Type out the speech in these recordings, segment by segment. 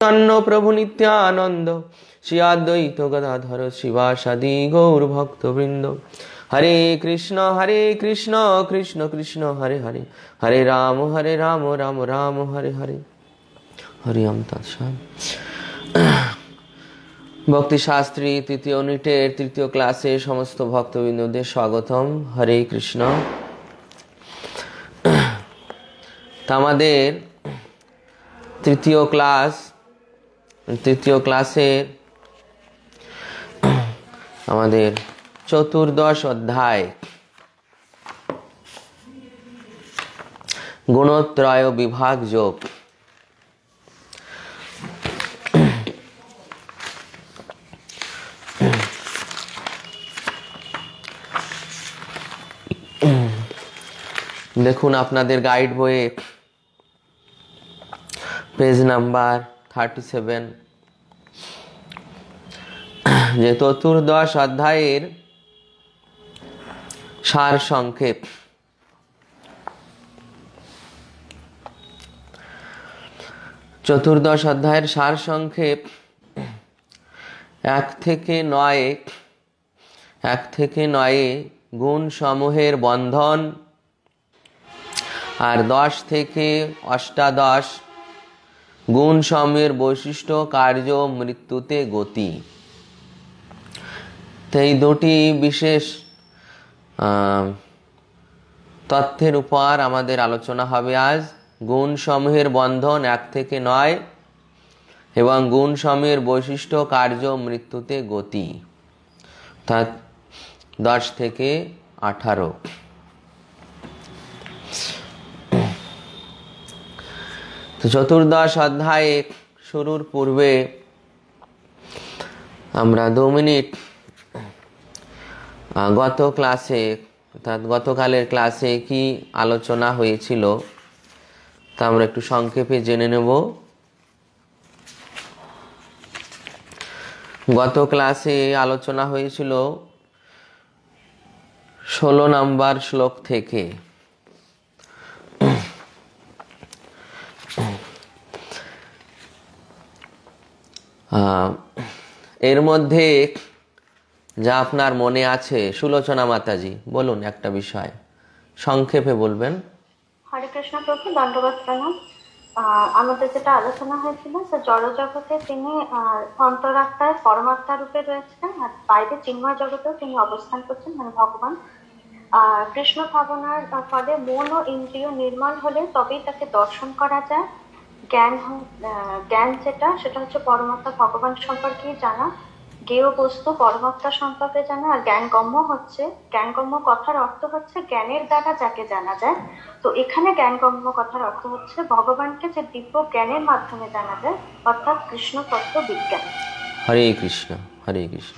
অন্য প্রভু নিত্যানন্দ শ্রী অদ্বৈত গদাধর শিবাসাদি গৌর ভক্তবৃন্দ। হরে কৃষ্ণ কৃষ্ণ কৃষ্ণ হরে হরে, হরে রাম রাম রাম হরে হরে। হরি ওম তৎসৎ। ভক্তি শাস্ত্রী তৃতীয় ইউনিটের তৃতীয় ক্লাসে সমস্ত ভক্তবৃন্দদের স্বাগতম। হরে কৃষ্ণ। আমাদের তৃতীয় ক্লাসে আমাদের চতুর্দশ অধ্যায় গুণত্রয় বিভাগ যোগ। দেখুন আপনাদের গাইড বইয়ে পেজ নাম্বার 37 যে চতুর্দশ অধ্যায়ের সার সংক্ষেপ। চতুর্দশ অধ্যায়ের সার সংক্ষেপ 1 থেকে 9 গুণ সমূহের বন্ধন, আর 10 থেকে 18 গুণ সমূহের বৈশিষ্ট্য, কার্য, মৃত্যুতে গতি। এই দুটি বিশেষ তথ্যের উপর আমাদের আলোচনা হবে আজ। গুণ সমূহের বন্ধন 1 থেকে 9 এবং গুণ সমূহের বৈশিষ্ট্য, কার্য, মৃত্যুতে গতি অর্থাৎ 10 থেকে 18। তো চতুর্দশ অধ্যায়ে শুরুর পূর্বে আমরা 2 মিনিট গত ক্লাসে অর্থাৎ গতকালের ক্লাসে কি আলোচনা হয়েছিল তা আমরা একটু সংক্ষেপে জেনে নেব। গত ক্লাসে আলোচনা হয়েছিল 16 নম্বর শ্লোক থেকে। এর মধ্যে যা আপনার মনে আছে, সুলোচনা মাতাজি বলুন একটা বিষয় সংক্ষেপে বলবেন। হরে কৃষ্ণ প্রভু, দণ্ডবত প্রণাম। আমাদের যেটা আলোচনা হয়েছিল যে জড়জগতে তিনি অন্তরাত্মায় পরমাত্মা রূপে রয়েছেন, আর বাইরে চিন্ময় জগতেও তিনি অবস্থান করছেন, মানে ভগবান। কৃষ্ণ ভাবনার ফলে মন ও ইন্দ্রিয় নির্মল হলে তবেই তাকে দর্শন করা যায়। জ্ঞান সেটা হচ্ছে পরমাত্মা ভগবান সম্পর্কে জানা, জ্ঞেয় বস্তু পরমাত্মা সম্পর্কে জানা। আর জ্ঞানগম্য কথার অর্থ হচ্ছে জ্ঞানের দ্বারা যাকে জানা যায়। তো এখানে জ্ঞানগম্য কথার অর্থ হচ্ছে ভগবানকে যে দিব্য জ্ঞানের মাধ্যমে জানা যায়, অর্থাৎ কৃষ্ণ তত্ত্ব বিজ্ঞান। হরে কৃষ্ণ হরে কৃষ্ণ।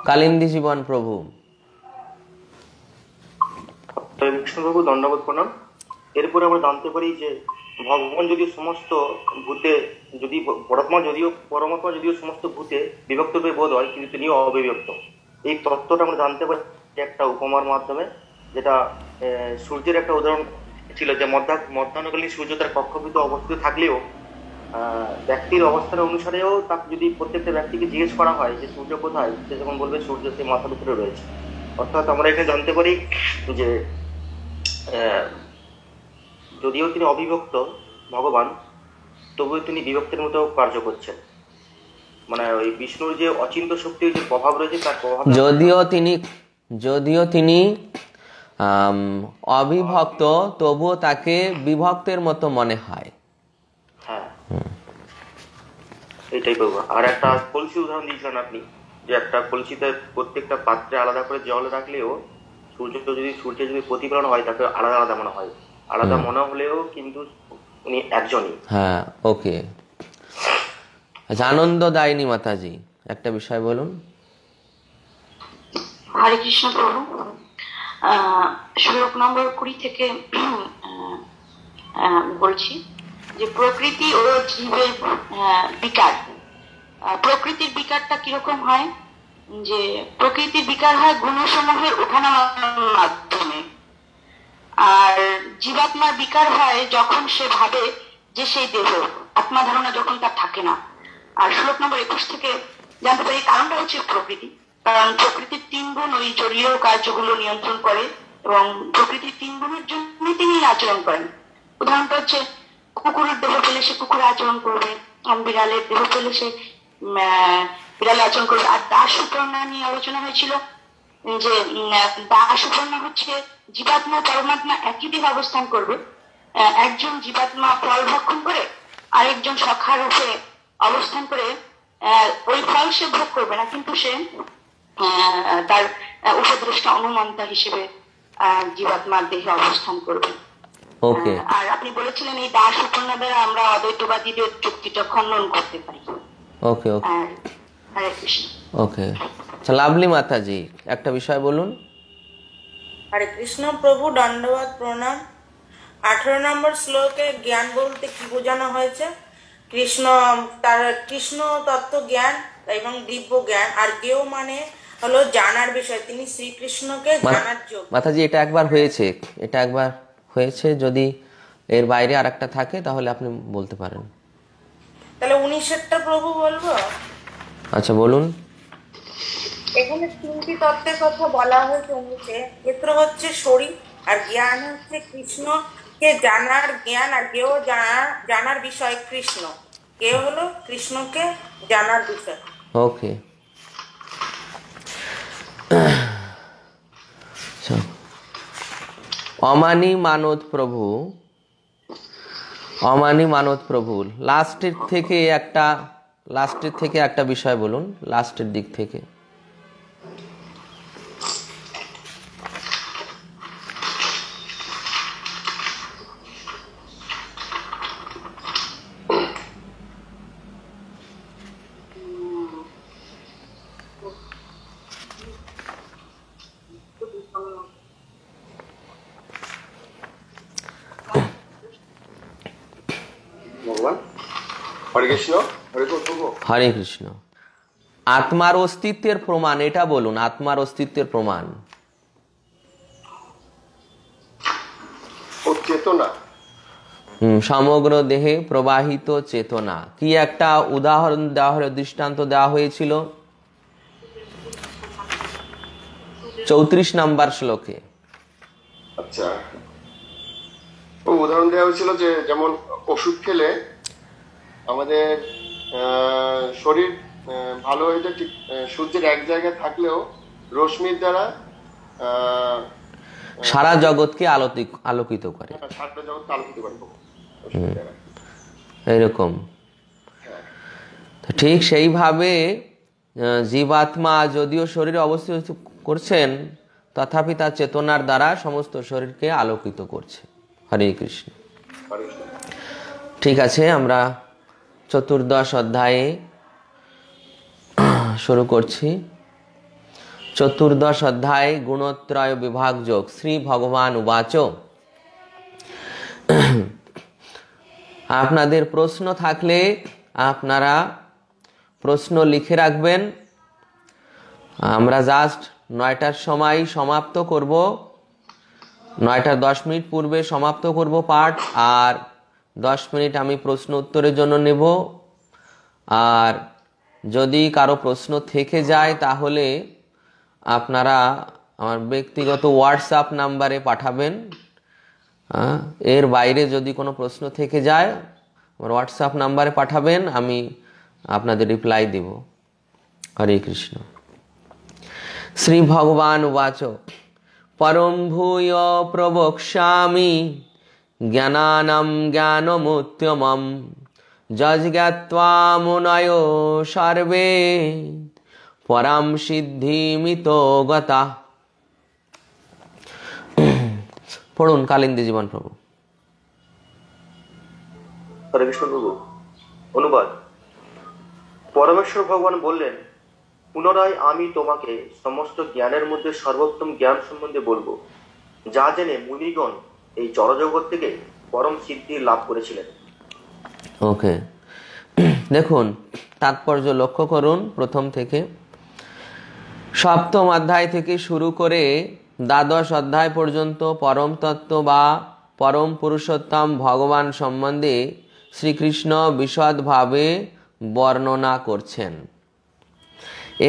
কালিন্দী জীবন প্রভু। হরে কৃষ্ণ প্রভু, দণ্ডবত প্রণাম। এরপরে আমরা জানতে পারি যে ভগবান যদিও সমস্ত ভূতে, পরমাত্মা যদিও সমস্ত ভূতে বিভক্ত রূপে বোধ হয়, কিন্তু তিনিও অবিভক্ত। এই তত্ত্বটা আমরা জানতে পারি একটা উপমার মাধ্যমে, যেটা সূর্যের একটা উদাহরণ ছিল যে মধ্যাহ্নকালীন সূর্য তার কক্ষপথে অবস্থিত থাকলেও ব্যক্তির অবস্থার অনুসারেও তাকে যদি প্রত্যেকটা ব্যক্তিকে জিজ্ঞেস করা হয় যে সূর্য কোথায়, সে যখন বলবে সূর্য সে মাথার উপরে রয়েছে। অর্থাৎ আমরা এখানে জানতে পারি যে যদিও তিনি অবিভক্ত ভগবান, তবুও তিনি বিভক্তের মতো কার্য করছেন। মানে ওই বিষ্ণুর যে অচিন্ত শক্তির যে প্রভাব রয়েছে, তার প্রভাব যদিও তিনি অবিভক্ত, তবুও তাকে বিভক্তের মতো মনে হয়। হ্যাঁ, এটাই পাবো। আর একটা কলসি উদাহরণ দিয়েছিলেন আপনি, যে একটা কলসিতে প্রত্যেকটা পাত্রে আলাদা করে জল রাখলেও সূর্যের যদি প্রতিফলন হয় তাকে আলাদা আলাদা মনে হয়। আলাদা মনে হলেও কিন্তু উনি একজনই। হ্যাঁ, ওকে। আচ্ছা, আনন্দদায়িনী মাতাজি একটা বিষয় বলুন। হরে কৃষ্ণ প্রভু, শ্লোক নম্বর 20 থেকে বলছি যে প্রকৃতি ও জীবের বিকার। প্রকৃতির বিকারটা কিরকম হয়, যে প্রকৃতির বিকার হয় গুণসমূহের ওঠানামার মাধ্যমে, আর জীবাত্মার বিকার হয় যখন সে ভাবে যে সেই দেহ, আত্মা ধারণা যখন তার থাকে না। আর শ্লোক নম্বর 21 থেকে জানতে পারি কারণটা হচ্ছে প্রকৃতি। কারণ প্রকৃতির 3 গুণ ওই জড়ীয় কার্যগুলো নিয়ন্ত্রণ করে এবং প্রকৃতির 3 গুণের জন্য তিনি আচরণ করেন। উদাহরণটা হচ্ছে কুকুরের দেহ পেলে সে কুকুরে আচরণ করবে, বিড়ালের দেহ পেলে সে বিড়ালে আচরণ করবে। আর দাস সুপর্ণা নিয়ে আলোচনা হয়েছিল যে দাস সুপর্ণা হচ্ছে জীবাত্মা পরমাত্মা একই দিকে অবস্থান করবে। একজন জীবাত্মা ফল ভক্ষণ করে আরেকজন সখা রূপে অবস্থান করে ওই ফল সে ভোগ করবে না, কিন্তু সে তার উপদ্রষ্টা অনুমন্তা হিসেবে জীবাত্মার দেহে অবস্থান করবে। আর আপনি বলেছিলেন এই দাস উপন্যাস দ্বারা আমরা অদ্বৈতবাদীদের যুক্তিটা খণ্ডন করতে পারি। ওকে ওকে ওকে, আচ্ছা লাভলি মাতাজি একটা বিষয় বলুন। হরে কৃষ্ণ প্রভু, দণ্ডবাদ প্রণাম। 18 নম্বর শ্লোকে জ্ঞান বলতে কি বোঝানো হয়েছে? কৃষ্ণ তত্ত্ব জ্ঞান এবং দিব্য জ্ঞান, আর জ্ঞেয় মানে হলো জানার বিষয়। তিনি শ্রীকৃষ্ণকে জানার যোগ্য। মাতাজি এটা একবার হয়েছে, যদি এর বাইরে আর একটা থাকে তাহলে আপনি বলতে পারেন। তাহলে 19টা প্রভু বলবো। আচ্ছা বলুন। এখানে 3টি তত্ত্বের কথা বলা হয়েছে 19-এ। ক্ষেত্র হচ্ছে শরীর, আর জ্ঞান হচ্ছে কৃষ্ণকে জানার জ্ঞান, আর জ্ঞেয় জানার বিষয় কৃষ্ণ। জ্ঞেয় হলো কৃষ্ণকে জানার বিষয়। ওকে, অমানি মানদ প্রভু লাস্টের থেকে একটা বিষয় বলুন, লাস্টের দিক থেকে। হরে কৃষ্ণ। আত্মার অস্তিত্বের প্রমাণ, এটা বলুন, আত্মার অস্তিত্বের প্রমাণ। চেতনা, সমগ্র দেহে প্রবাহিত চেতনা। কি একটা উদাহরণ দেওয়া হলো, দৃষ্টান্ত দেওয়া হয়েছিল 34 নম্বর শ্লোকে। আচ্ছা, উদাহরণ দেওয়া হয়েছিল যে যেমন ওষুধ খেলে আমাদের শরীর ভালো হয়ে যায়, ঠিক সূর্যের এক জায়গায় থাকলেও রশ্মির দ্বারা সারা জগৎকে আলোকিত করে, এরকম। ঠিক সেইভাবে জীবাত্মা যদিও শরীরে অবস্থিত করছেন, তথাপি তার চেতনার দ্বারা সমস্ত শরীরকে আলোকিত করছে। হরে কৃষ্ণ। ঠিক আছে, আমরা 14 অধ্যায়ে শুরু করছি। 14 অধ্যায় গুণত্রয় বিভাগ যোগ। শ্রী ভগবান উবাচ। আপনাদের প্রশ্ন থাকলে আপনারা প্রশ্ন লিখে রাখবেন। আমরা জাস্ট 9টার সময় সমাপ্ত করব, 9টা 10 মিনিট পূর্বে সমাপ্ত করব পাঠ, আর 10 মিনিট আমি প্রশ্ন উত্তরের জন্য নেব। আর যদি কারো প্রশ্ন থেকে যায় তাহলে আপনারা আমার ব্যক্তিগত হোয়াটসঅ্যাপ নাম্বারে পাঠাবেন। এর বাইরে যদি কোনো প্রশ্ন থেকে যায় আমার হোয়াটসঅ্যাপ নাম্বারে পাঠাবেন, আমি আপনাদের রিপ্লাই দেব। হরে কৃষ্ণ। শ্রী ভগবান উবাচ। পরম ভূয় প্রবক্ষ্যামি জ্ঞানানাম জ্ঞানমুত্তমম যজ্ঞাত্বা মুনয়ো সর্বে পরাম সিদ্ধিমিতো গতা। পড়ুন কালিন্দী জীবন প্রভু। হরে কৃষ্ণ প্রভু। অনুবাদ। পরমেশ্বর ভগবান বললেন, পুনরায় আমি তোমাকে সমস্ত জ্ঞানের মধ্যে সর্বোত্তম জ্ঞান সম্বন্ধে বলবো, যা জেনে মুনিগণ এই জড়জগৎ থেকে পরম সিদ্ধি লাভ করেছিলেন। ওকে, দেখুন তাৎপর্য লক্ষ্য করুন। প্রথম থেকে 7ম অধ্যায় থেকে শুরু করে 12 অধ্যায় পর্যন্ত পরম তত্ত্ব বা পরম পুরুষোত্তম ভগবান সম্বন্ধে শ্রীকৃষ্ণ বিশদভাবে বর্ণনা করছেন।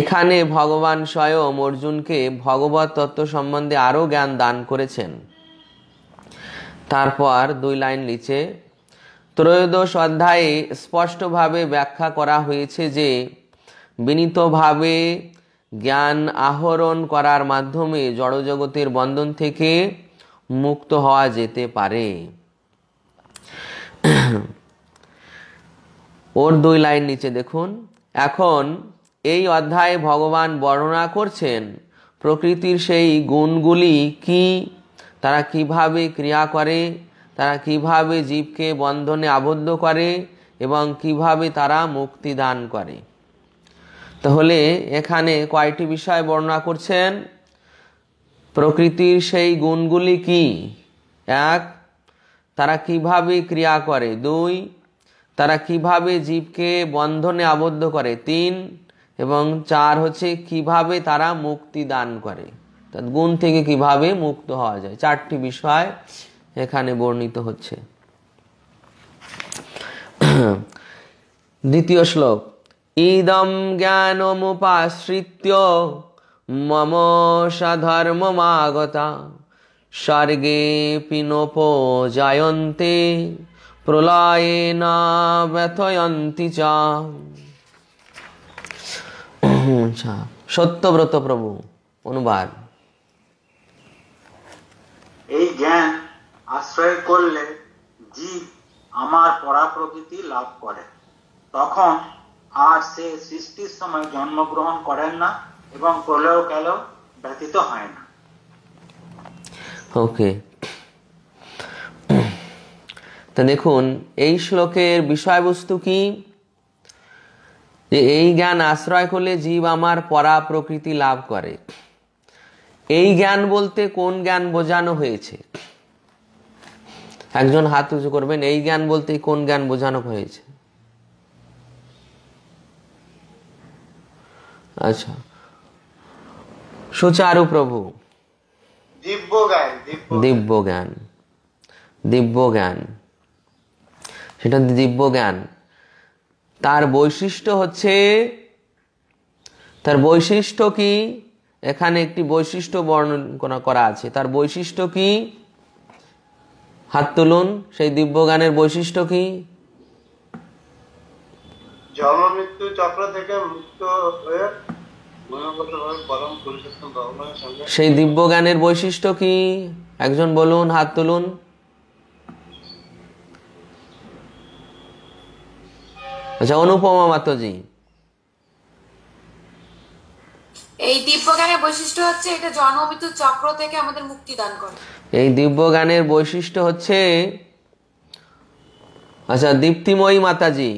এখানে ভগবান স্বয়ং অর্জুনকে ভগবত তত্ত্ব সম্বন্ধে আরও জ্ঞান দান করেছেন। তারপর 2 লাইন নিচে ত্রয়োদশ অধ্যায়ে স্পষ্টভাবে ব্যাখ্যা করা হয়েছে যে বিনীতভাবে জ্ঞান আহরণ করার মাধ্যমে জড়জগতের বন্ধন থেকে মুক্ত হওয়া যেতে পারে। ওর 2 লাইন নিচে দেখুন, এখন এই অধ্যায়ে ভগবান বর্ণনা করছেন প্রকৃতির সেই গুণগুলি কি, তারা কিভাবে ক্রিয়া করে, তারা কিভাবে জীবকে বন্ধনে আবদ্ধ করে এবং কিভাবে তারা মুক্তি দান করে। তাহলে এখানে কয়টি বিষয় বর্ণনা করছেন? প্রকৃতির সেই গুণগুলি কি? 1, তারা কিভাবে ক্রিয়া করে। 2, তারা কিভাবে জীবকে বন্ধনে আবদ্ধ করে। 3 এবং 4 হচ্ছে কিভাবে তারা মুক্তি দান করে, গুণ থেকে কিভাবে মুক্ত হওয়া যায়। 4টি বিষয় এখানে বর্ণিত হচ্ছে। 2য় শ্লোক, ইদম জ্ঞানমুপাশ্রিত্য মম সাধর্মমাগতা স্বর্গে পিনোপজায়ন্তে প্রলয়েনা ব্যথয়ন্তি চ। সত্যব্রত প্রভু অনুবাদ। এই জ্ঞান আশ্রয় করলে জীব আমার পরাপ্রকৃতি লাভ করে, তখন আর সে সৃষ্টির সময় জন্মগ্রহণ করেন না এবং প্রলয়কালেও ব্যতীত হয় না। ওকে, তা দেখুন এই শ্লোকের বিষয়বস্তু কি, যে এই জ্ঞান আশ্রয় করলে জীব আমার পরা প্রকৃতি লাভ করে। এই জ্ঞান বলতে কোন জ্ঞান বোঝানো হয়েছে? একজন হাত উঁচু করবেন। এই জ্ঞান বলতে কোন জ্ঞান বোঝানো হয়েছে? আচ্ছা, সুচারু প্রভু। দিব্য জ্ঞান। দিব্য জ্ঞান, দিব্য জ্ঞান, সেটা দিব্য জ্ঞান। তার বৈশিষ্ট্য হচ্ছে, তার বৈশিষ্ট্য কি? এখানে একটি বৈশিষ্ট্য বর্ণনা করা আছে। তার বৈশিষ্ট্য কি? হাত তুলুন। সেই দিব্য জ্ঞানের বৈশিষ্ট্য কি? জন্ম মৃত্যু চক্র থেকে মুক্ত হয়ে গুণগতভাবে পরম পুরুষোত্তম ভগবানের সঙ্গে। সেই দিব্য জ্ঞানের বৈশিষ্ট্য কি? একজন বলুন, হাত তুলুন। আচ্ছা, অনুপমা মাতাজি। এই দিব্য জ্ঞানের বৈশিষ্ট্য হচ্ছে এটা জন্ম মৃত্যু চক্র থেকে আমাদের মুক্তি দান করে। এই দিব্য জ্ঞানের বৈশিষ্ট্য হচ্ছে, আচ্ছা দীপ্তিময়ী মাতাজি।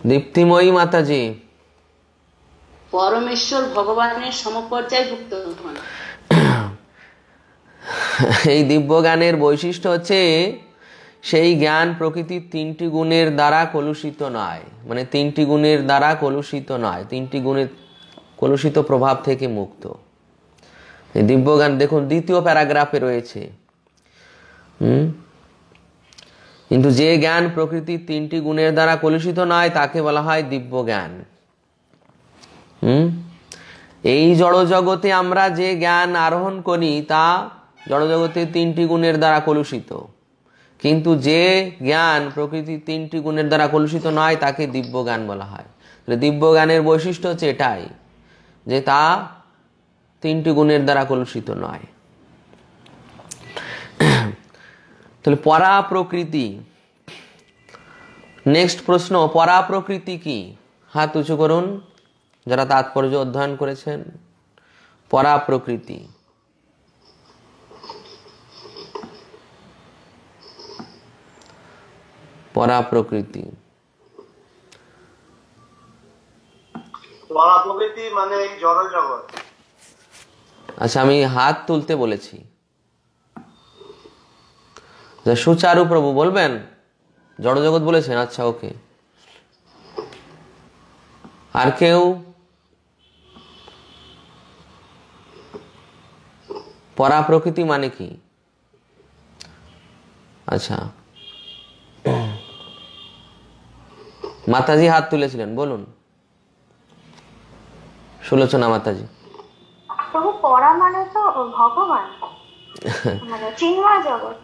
দীপ্তিময়ী মাতাজি। পরমেশ্বর ভগবানের সমপর্যায়ভুক্ত হন। এই দিব্য জ্ঞানের বৈশিষ্ট্য হচ্ছে সেই জ্ঞান প্রকৃতির 3টি গুণের দ্বারা কলুষিত নয়, মানে 3টি গুণের দ্বারা কলুষিত নয়, 3টি গুণের কলুষিত প্রভাব থেকে মুক্ত। এই দিব্য জ্ঞান দেখুন 2য় প্যারাগ্রাফে রয়েছে। কিন্তু যে জ্ঞান প্রকৃতির 3টি গুণের দ্বারা কলুষিত নয় তাকে বলা হয় দিব্য জ্ঞান। এই জড়জগতে আমরা যে জ্ঞান আরোহণ করি তা জড়জগতের 3টি গুণের দ্বারা কলুষিত, কিন্তু যে জ্ঞান প্রকৃতির 3টি গুণের দ্বারা কলুষিত নয় তাকে দিব্য জ্ঞান বলা হয়। দিব্য জ্ঞানের বৈশিষ্ট্য হচ্ছে এটাই, যে তা 3টি গুণের দ্বারা কলুষিত নয়। তাহলে পরা প্রকৃতি, নেক্সট প্রশ্ন, পরা প্রকৃতি কি? হাত উঁচু করুন যারা তাৎপর্য অধ্যয়ন করেছেন। পরা প্রকৃতি, পরা প্রকৃতি। পরা প্রকৃতি মানে এই জড় জগৎ। আচ্ছা, আমি হাত তুলতে বলেছি। সুচারু প্রভু বলবেন, জড়জগৎ বলেছেন? আচ্ছা, ওকে। আর কেউ? পরা প্রকৃতি মানে কি? আচ্ছা, মাতাজি হাত তুলেছিলেন, বলুন। সুলোচনা মাতাজি। প্রভু পরা মানে তো ভগবান, মানে চিন্ময় জগৎ।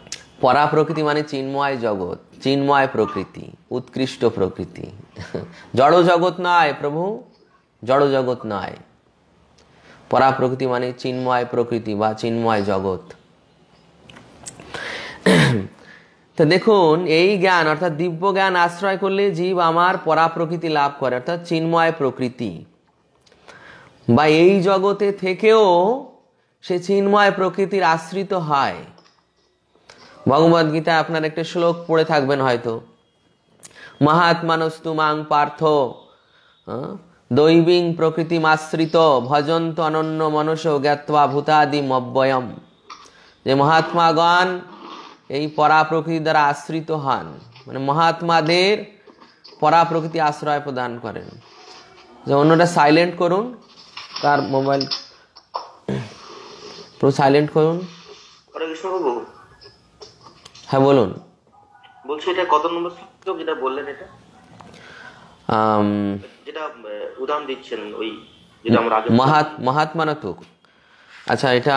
পরা প্রকৃতি মানে চিন্ময় জগৎ, চিন্ময় প্রকৃতি, উৎকৃষ্ট প্রকৃতি। জড় জগৎ নয় প্রভু, জড় জগৎ নয়। পরা প্রকৃতি মানে চিন্ময় প্রকৃতি বা চিন্ময় জগৎ। তো দেখুন, এই জ্ঞান অর্থাৎ দিব্য জ্ঞান আশ্রয় করলে জীব আমার পরা প্রকৃতি লাভ করে, অর্থাৎ চিন্ময় প্রকৃতি, বা এই জগতে থেকেও সে চিন্ময় প্রকৃতির আশ্রিত হয়। ভগবদ গীতা আপনার একটা শ্লোক পড়ে থাকবেন হয়তো, মহাত্মানস্তু মাং পার্থ দৈবীং প্রকৃতিমাশ্রিত ভজন্ত অনন্য মনস জ্ঞাত্বা ভূতাদিম অব্যয়ম। যে মহাত্মাগণ এই পরা প্রকৃতি দ্বারা আশ্রিত হন, মানে মহাত্মাদের পরা প্রকৃতি আশ্রয় প্রদান করেন। যে অন্যটা সাইলেন্ট করুন, তার মোবাইল পুরো সাইলেন্ট করুন। হ্যাঁ বলুন। বলছি এটা কত নম্বর শ্লোক যেটা বললেন, এটা যেটা উদাহরণ দিচ্ছেন ওই যেটা আমরা আগে মহাত্মানতুক। আচ্ছা, এটা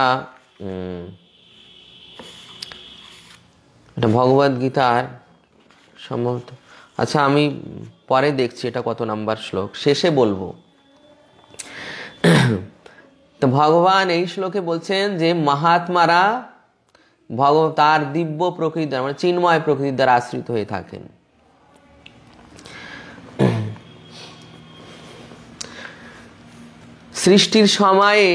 ভগবদ গীতার সম্ভবত। আচ্ছা, আমি পরে দেখছি এটা কত নাম্বার শ্লোক, শেষে বলবো। তো ভগবান এই শ্লোকে বলছেন যে মহাত্মারা তার দিব্য প্রকৃতি দ্বারা মানে চিন্ময় প্রকৃতির দ্বারা আশ্রিত হয়ে থাকেন। সৃষ্টির সময়ে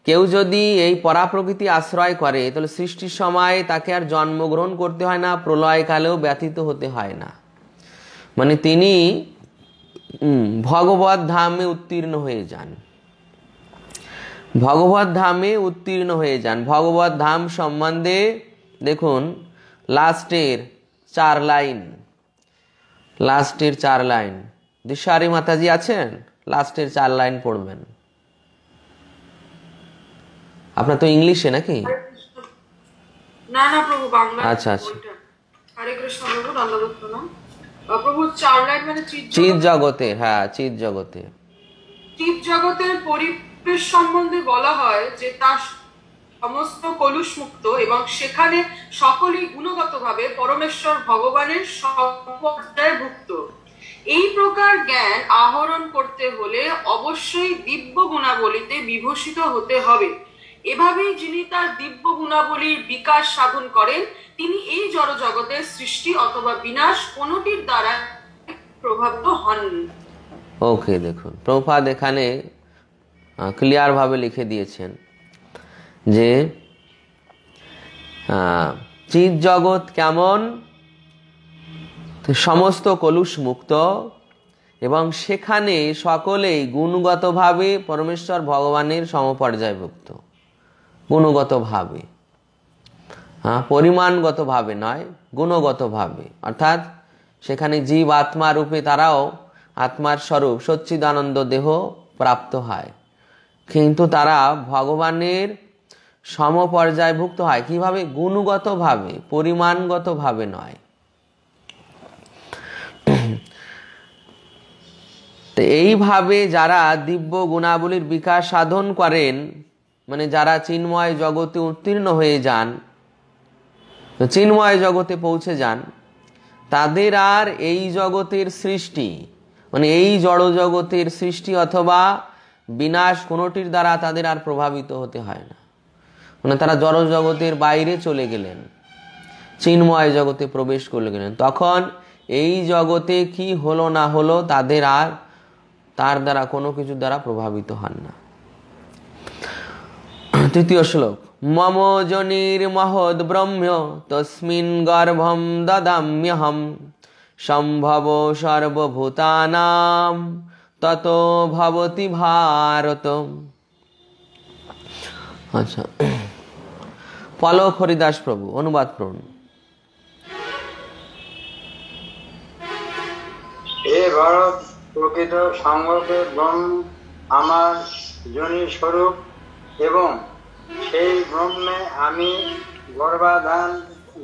কেউ যদি এই পরা প্রকৃতি আশ্রয় করে, তাহলে সৃষ্টির সময় তাকে আর জন্মগ্রহণ করতে হয় না, প্রলয়কালেও ব্যথিত হতে হয় না। মানে তিনি ভগবত ধামে উত্তীর্ণ হয়ে যান, ভগবত ধামে উত্তীর্ণ হয়ে যান। ভগবত ধাম সম্বন্ধে দেখুন লাস্টের 4 লাইন, লাস্টের 4 লাইন। দিশারি মাতাজি আছেন? লাস্টের 4 লাইন পড়বেন। আপনার তো ইংলিশে নাকি? না না প্রভু, বাংলা। আচ্ছা আচ্ছা। হরে কৃষ্ণ প্রভু, দণ্ডবোধ প্রণাম। প্রভু 4 লাইন মানে চিৎ জগতে, হ্যাঁ চিৎ জগতে, চিৎ জগতের পরিবেশ সম্বন্ধে বলা হয় যে তা সমস্ত কলুষ মুক্ত এবং সেখানে সকলেই গুণগতভাবে পরমেশ্বর ভগবানের সম্পর্কভুক্ত। এই প্রকার জ্ঞান আহরণ করতে হলে অবশ্যই দিব্য গুণাবলীতে বিভূষিত হতে হবে। এভাবেই যিনি তার দিব্য গুণাবলীর বিকাশ সাধন করেন, তিনি এই জড় জগতের সৃষ্টি অথবা বিনাশ কোনটির দ্বারা প্রভাবিত হন। ওকে, দেখুন প্রভুপাদ এখানে ক্লিয়ার ভাবে লিখে দিয়েছেন যে চিৎ জগৎ কেমন, সমস্ত কলুষ মুক্ত এবং সেখানে সকলেই গুণগতভাবে পরমেশ্বর ভগবানের সমপর্যায়ভুক্ত। গুণগতভাবে, পরিমাণগতভাবে নয়, গুণগতভাবে। অর্থাৎ সেখানে জীব আত্মা রূপে তারাও আত্মার স্বরূপ সচ্চিদানন্দ দেহ প্রাপ্ত হয়, কিন্তু তারা ভগবানের সমপর্যায়ভুক্ত হয়। কিভাবে? গুণগতভাবে, পরিমাণগতভাবে নয়। তো এইভাবে যারা দিব্য গুণাবলীর বিকাশ সাধন করেন, মানে যারা চিন্ময় জগতে উত্তীর্ণ হয়ে যান, চিন্ময় জগতে পৌঁছে যান, তাদের আর এই জগতের সৃষ্টি মানে এই জড় জগতের সৃষ্টি অথবা বিনাশ কোনটির দ্বারা তাদের আর প্রভাবিত হতে হয় না। মানে তারা জড় জগতের বাইরে চলে গেলেন, চিন্ময় জগতে প্রবেশ করে গেলেন। তখন এই জগতে কি হলো না হলো তাদের আর তার দ্বারা কোনো কিছু দ্বারা প্রভাবিত হন না। তৃতীয় শ্লোক, মম জনির মহদ ব্রহ্ম তস্মিন গর্ভম দদাম্যহম সম্ভব সর্বভূতানাম ততো ভবতি ভারত। আচ্ছা, পলক হরিদাস প্রভু অনুবাদ করুন। হে ভারত, প্রকৃত সংজ্ঞকে ব্রহ্ম আমার যোনি স্বরূপ এবং সেই ব্রহ্মে আমি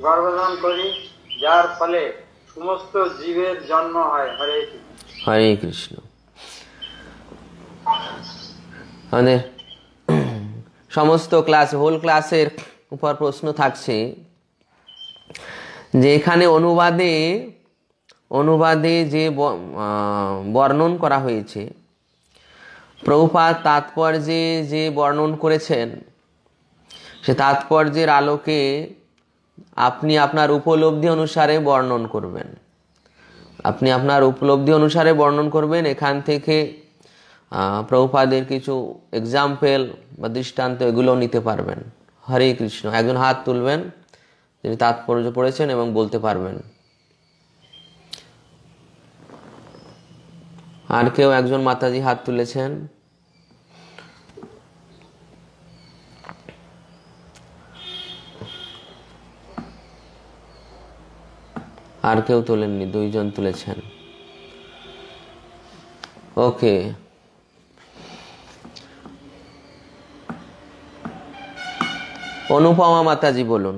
গর্ভধান করি, যার ফলে সমস্ত জীবের জন্ম হয়। হরে কৃষ্ণ। হরে কৃষ্ণ। আমাদের সমস্ত ক্লাস, হোল ক্লাসের উপর প্রশ্ন থাকছে যে এখানে অনুবাদে যে বর্ণন করা হয়েছে, প্রভুপাদ তাৎপর্যে যে বর্ণন করেছেন, সে তাৎপর্যের আলোকে আপনি আপনার উপলব্ধি অনুসারে বর্ণন করবেন। আপনি আপনার উপলব্ধি অনুসারে বর্ণন করবেন। এখান থেকে প্রভুপাদের কিছু এক্সাম্পল বা দৃষ্টান্ত এগুলো নিতে পারবেন। হরে কৃষ্ণ। একজন হাত তুলবেন যিনি তাৎপর্য পড়েছেন এবং বলতে পারবেন। আর কেউ একজন মাতাজি হাত তুলেছেন? আর কেউ তোলেননি, দুইজন তুলেছেন। ওকে, অনুপমা মাতাজি বলুন।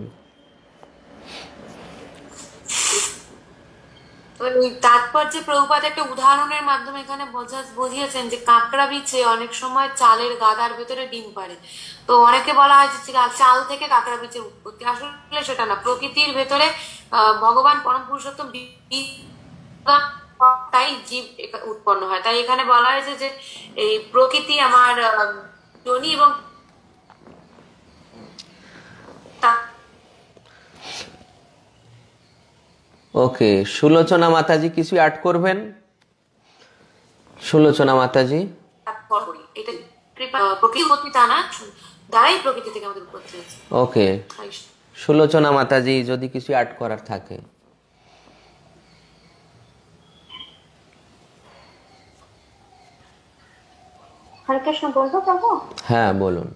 ওই তাৎপর্যে প্রভুপাদ একটা উদাহরণের মাধ্যমে এখানে বুঝিয়েছেন যে কাঁকড়া বিছে অনেক সময় চালের গাদার ভেতরে ডিম পারে। তো অনেকে বলা হয় যে চাল থেকে কাঁকড়া বিচের উৎপত্তি, আসলে সেটা না। প্রকৃতির ভেতরে ভগবান পরম পুরুষোত্তম তাই জীব উৎপন্ন হয়। তাই এখানে বলা হয়েছে যে এই প্রকৃতি আমার যোনি এবং ওকে, সুলোচনা মাতাজি কিছু অ্যাড করবেন? সুলোচনা মাতাজি। ওকে, সুলোচনা মাতাজি যদি কিছু অ্যাড করার থাকে। হরে কৃষ্ণ বলবো প্রভু? হ্যাঁ বলুন।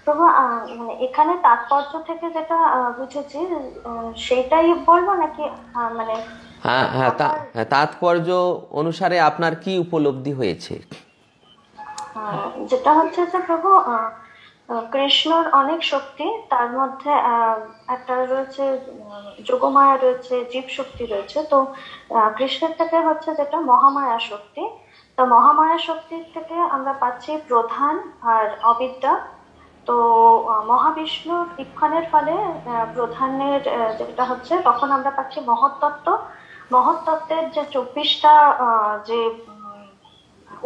প্রভু মানে এখানে তাৎপর্য থেকে যেটা বুঝেছি সেটাই বলবো নাকি মানে? হ্যাঁ হ্যাঁ, তাৎপর্য অনুসারে আপনার কি উপলব্ধি হয়েছে? যেটা হচ্ছে যে প্রভু কৃষ্ণর অনেক শক্তি, তার মধ্যে একটা রয়েছে যোগমায়া রয়েছে, জীব শক্তি রয়েছে। তো কৃষ্ণের থেকে হচ্ছে যেটা মহামায়া শক্তি। তো মহামায়া শক্তির থেকে আমরা পাচ্ছি প্রধান আর অবিদ্যা। তো মহাবিষ্ণুর ইক্ষণের ফলে প্রধানের যেটা হচ্ছে তখন আমরা পাচ্ছি মহত্তত্ত্ব। মহত্তত্ত্বের যে 24টা যে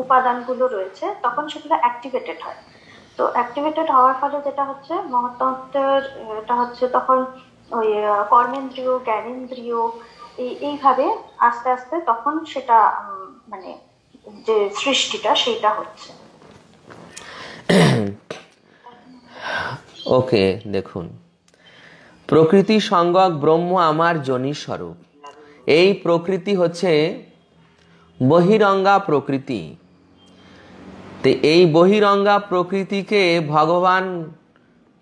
উপাদানগুলো রয়েছে তখন সেগুলো অ্যাক্টিভেটেড হয়। তো অ্যাক্টিভেটেড হওয়ার ফলে যেটা হচ্ছে মহত্তত্ত্বের এটা হচ্ছে তখন ওই কর্মেন্দ্রিয়, জ্ঞানেন্দ্রিয় এইভাবে আস্তে আস্তে তখন সেটা মানে যে সৃষ্টিটা সেইটা হচ্ছে। ওকে, দেখুন, প্রকৃতি সঙ্গক ব্রহ্ম আমার যোনি স্বরূপ। এই প্রকৃতি হচ্ছে বহিরঙ্গা প্রকৃতি। তো এই বহিরঙ্গা প্রকৃতিকে ভগবান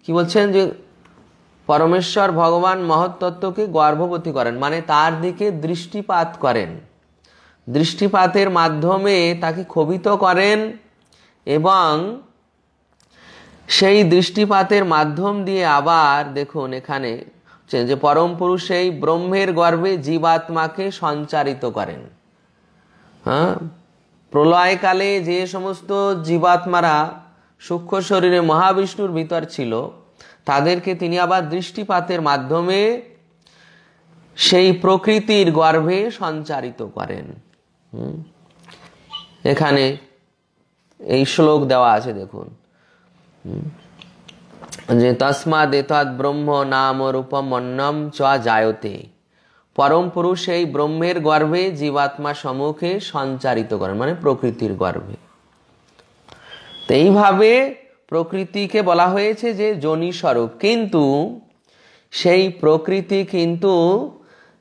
কি বলছেন যে পরমেশ্বর ভগবান মহত্তত্ত্বকে গর্ভবতী করেন, মানে তার দিকে দৃষ্টিপাত করেন। দৃষ্টিপাতের মাধ্যমে তাকে ক্ষোভিত করেন এবং সেই দৃষ্টিপাতের মাধ্যম দিয়ে আবার দেখুন এখানে যে পরম পুরুষ এই ব্রহ্মের গর্ভে জীবাত্মাকে সঞ্চারিত করেন। হ্যাঁ, প্রলয়কালে যে সমস্ত জীবাত্মারা সূক্ষ্ম শরীরে মহাবিষ্ণুর ভিতর ছিল তাদেরকে তিনি আবার দৃষ্টিপাতের মাধ্যমে সেই প্রকৃতির গর্ভে সঞ্চারিত করেন। এখানে এই শ্লোক দেওয়া আছে, দেখুন যে তস্মাদ এতদ ব্রহ্ম নাম রূপম অন্নম চ জায়তে। পরম পুরুষ এই ব্রহ্মের গর্ভে জীবাত্মা সমূহকে সঞ্চারিত করেন, মানে প্রকৃতির গর্ভে। তো এইভাবে প্রকৃতিকে বলা হয়েছে যে যোনি স্বরূপ, কিন্তু সেই প্রকৃতি কিন্তু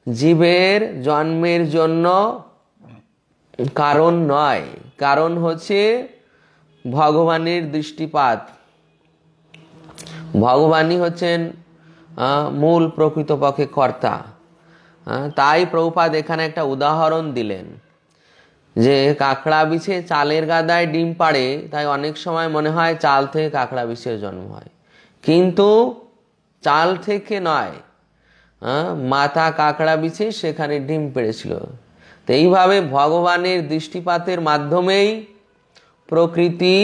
জীবের জন্মের জন্য কারণ নয়। কারণ হচ্ছে ভগবানের দৃষ্টিপাত। ভগবানই হচ্ছেন মূল প্রকৃতপক্ষে কর্তা। তাই প্রভুপাদ এখানে একটা উদাহরণ দিলেন যে কাঁকড়া বিছে চালের গাদায় ডিম পাড়ে, তাই অনেক সময় মনে হয় চাল থেকে কাঁকড়া বিছের জন্ম হয়, কিন্তু চাল থেকে নয়, মাথা কাঁকড়া বিছে সেখানে ডিম পেড়েছিল। তো এইভাবে ভগবানের দৃষ্টিপাতের মাধ্যমেই প্রকৃতি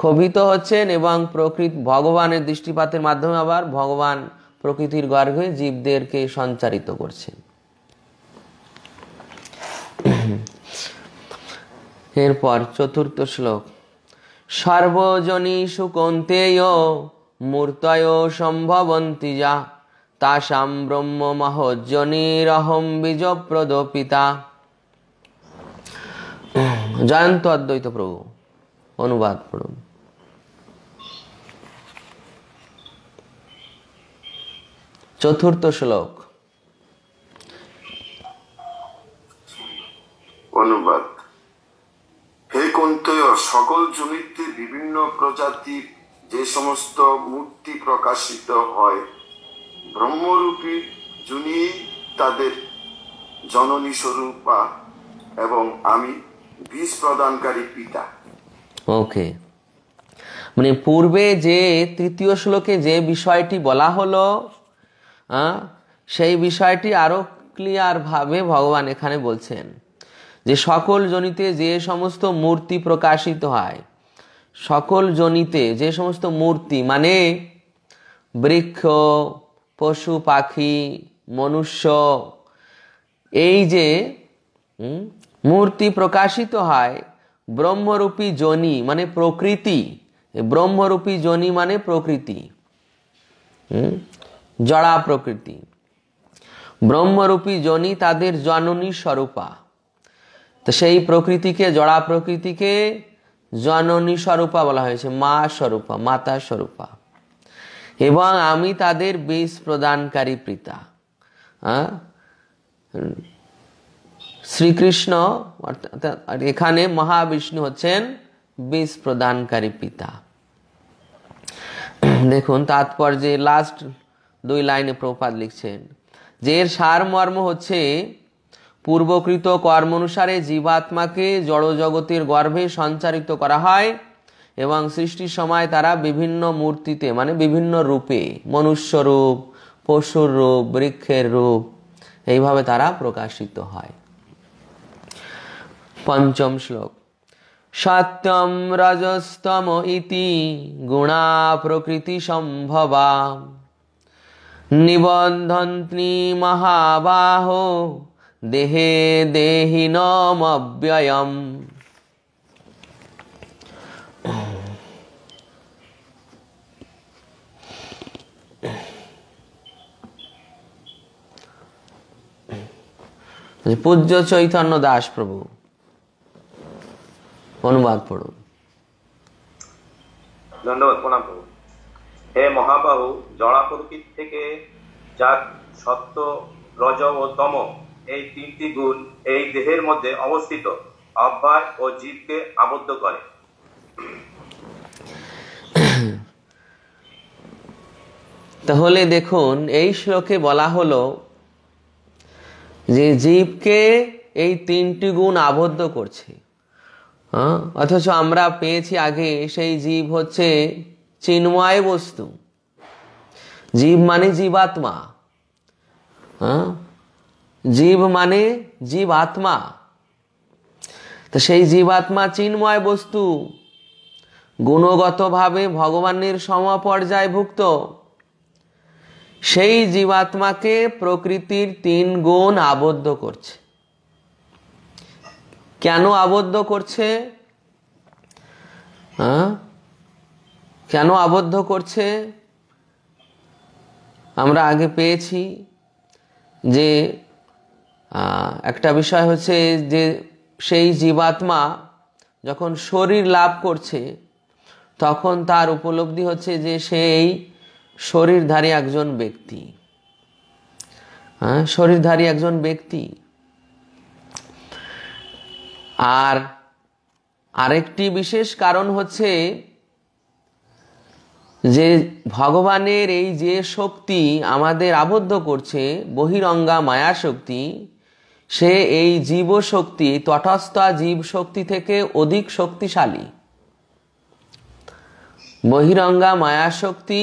ক্ষোভিত হচ্ছেন এবং ভগবানের দৃষ্টিপাতের মাধ্যমে আবার ভগবান প্রকৃতির গর্ভে জীবদেরকে সঞ্চারিত করছেন। এরপর চতুর্থ শ্লোক, সর্বজনীষু কৌন্তেয় মূর্তয় সম্ভবন্তি যা তাসাম ব্রহ্ম মহোজ্জনিরহম বীজপ্রদ পিতা। জয়ন্ত অদ্বৈত প্রভু অনুবাদ পড়ুন। চতুর্থ শ্লোক। অনুবাদ। হে কৌন্তেয়, সকল জনিতে বিভিন্ন প্রজাতির যে সমস্ত মূর্তি প্রকাশিত হয়, ব্রহ্মরূপী জুনি তাদের জননী স্বরূপা এবং আমি বীজ প্রদানকারী পিতা। ওকে, মানে পূর্বে যে তৃতীয় শ্লোকে যে বিষয়টি বলা হলো, সেই বিষয়টি আরো ক্লিয়ার ভাবে ভগবান এখানে বলছেন যে সকল জনিতে যে সমস্ত মূর্তি প্রকাশিত হয়, সকল জনিতে যে সমস্ত মূর্তি মানে বৃক্ষ, পশু পাখি, মনুষ্য, এই যে মূর্তি প্রকাশিত হয়, ব্রহ্মরূপী যোনি মানে প্রকৃতি, ব্রহ্মরূপী যোনি মানে প্রকৃতি, জড়া প্রকৃতি, ব্রহ্মরূপী যোনি তাদের জননী স্বরূপা। তো সেই প্রকৃতিকে, জড়া প্রকৃতিকে জননী স্বরূপা বলা হয়েছে, মা স্বরূপা, মাতা স্বরূপা, এবং আমি তাদের বীজ প্রদানকারী পিতা। শ্রীকৃষ্ণ এখানে মহাবিষ্ণু হচ্ছেন বীজ প্রদানকারী পিতা। দেখুন তাৎপর্যে লাস্ট 2 লাইনে প্রভুপাদ লিখছেন যে এর সারমর্ম হচ্ছে পূর্বকৃত কর্ম অনুসারে জীবাত্মাকে জড় জগতের গর্ভে সঞ্চারিত করা হয় এবং সৃষ্টির সময় তারা বিভিন্ন মূর্তিতে মানে বিভিন্ন রূপে, মনুষ্য রূপ, পশুর রূপ, বৃক্ষের রূপ, এইভাবে তারা প্রকাশিত হয়। পঞ্চম শ্লোক। সত্যম রজস্তম ইতি গুণা প্রকৃতি সম্ভবা নিবন্ধন্তি মহাবাহো দেহে দেহিনমব্যয়ম। পূজ্য চৈতন্য দাস প্রভু অনুবাদ পড়ুন। ধন্যবাদ, প্রণাম প্রভু। হে মহাবাহু, জড়া প্রকৃতি থেকে যার সত্য, রজ ও তম এই 3টি গুণ এই দেহের মধ্যে অবস্থিত অব্যয় ও জীবকে আবদ্ধ করে। তাহলে দেখুন এই শ্লোকে বলা হলো যে জীবকে এই 3টি গুণ আবদ্ধ করছে, অথচ আমরা পেয়েছি আগে সেই জীব হচ্ছে চিন্ময় বস্তু। জীব মানে জীবাত্মা, জীব মানে জীবাত্মা। তো সেই জীবাত্মা চিন্ময় বস্তু, গুণগতভাবে ভগবানের সমপর্যায়ভুক্ত। সেই জীবাত্মাকে প্রকৃতির 3 গুণ আবদ্ধ করছে। কেন আবদ্ধ করছে? কেন আবদ্ধ করছে? আমরা আগে পেয়েছি যে একটা বিষয় হচ্ছে যে সেই জীবাত্মা যখন শরীর লাভ করছে তখন তার উপলব্ধি হচ্ছে যে সেই শরীরধারী একজন ব্যক্তি, শরীরধারী একজন ব্যক্তি। আর আরেকটি বিশেষ কারণ হচ্ছে যে ভগবানের এই যে শক্তি আমাদের আবদ্ধ করছে, বহিরঙ্গা মায়া শক্তি, সে এই জীব শক্তি, তটস্থ জীব শক্তি থেকে অধিক শক্তিশালী। বহিরঙ্গা মায়া শক্তি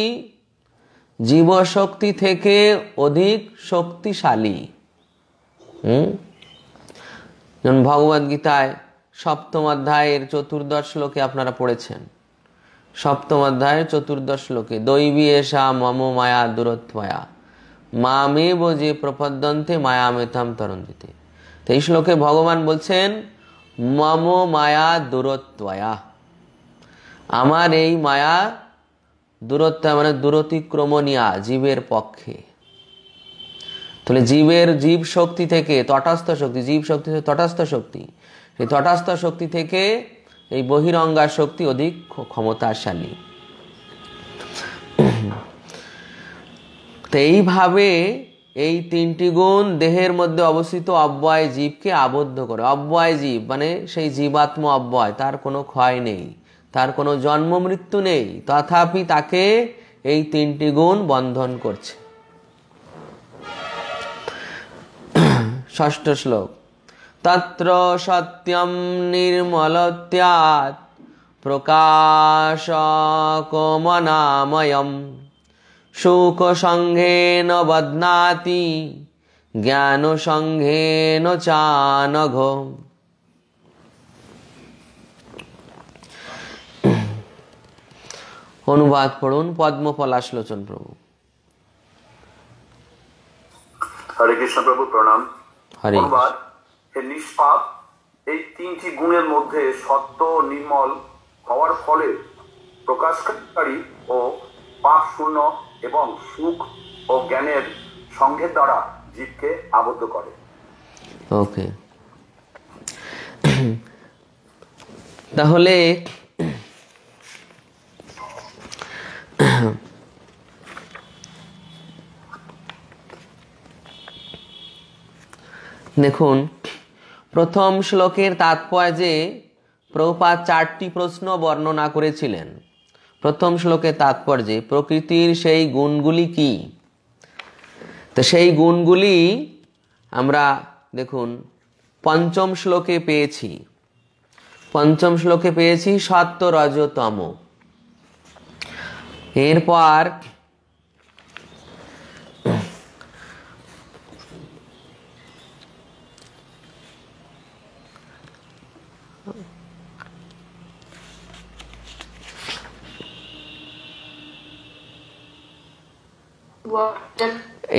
জীব শক্তি থেকে অধিক শক্তিশালী। যেমন ভগবদ গীতায় 7ম অধ্যায়ের 14 শ্লোকে আপনারা পড়েছেন। 7ম অধ্যায়ের 14 শ্লোকে দৈবী এষা মম মায়া দুরত্বয়া মামেব যে প্রপদ্যন্তে মায়ামেতাম তরন্দিতে। তো এই শ্লোকে ভগবান বলছেন মম মায়া দুরত্বয়া, আমার এই মায়া দূরত্ব মানে দূরতিক্রমণীয়া, জীবের পক্ষে। তাহলে জীব শক্তি থেকে তটস্থ শক্তি, জীব শক্তি থেকে তটস্থ শক্তি, সেই তটস্থ শক্তি থেকে এই বহিরঙ্গা শক্তি অধিক ক্ষমতাশালী। তো এইভাবে এই 3টি গুণ দেহের মধ্যে অবস্থিত অব্যয় জীবকে আবদ্ধ করে। অব্যয় জীব মানে সেই জীবাত্মা অব্যয়, তার কোনো ক্ষয় নেই, তার কোনো জন্ম মৃত্যু নেই, তথাপি তাকে এই 3টি গুণ বন্ধন করছে। 6ষ্ঠ শ্লোক তত্র সত্যম নির্মলত্যাৎ প্রকাশকমনাময়ম সুখ সঙ্গেন বদনাতি জ্ঞান সঙ্গেন চানঘ। অনুবাদ পড়ুন পদ্ম পলাশলোচন প্রভু। হরে কৃষ্ণ প্রভু, প্রণাম। হরে অনুবাদ, হে নিষ্পাপ, এই 3টি গুণের মধ্যে সত্য নির্মল হওয়ার ফলে প্রকাশকারী ও পাপ শূন্য এবং সুখ ও জ্ঞানের সঙ্গের দ্বারা জীবকে আবদ্ধ করে। ওকে, তাহলে দেখুন প্রথম শ্লোকের তাৎপর্যে প্রভুপাদ 4টি প্রশ্ন বর্ণনা করেছিলেন। প্রথম শ্লোকের তাৎপর্যে প্রকৃতির সেই গুণগুলি কি, তো সেই গুণগুলি আমরা দেখুন পঞ্চম শ্লোকে পেয়েছি। পঞ্চম শ্লোকে পেয়েছি সত্য রজ তম।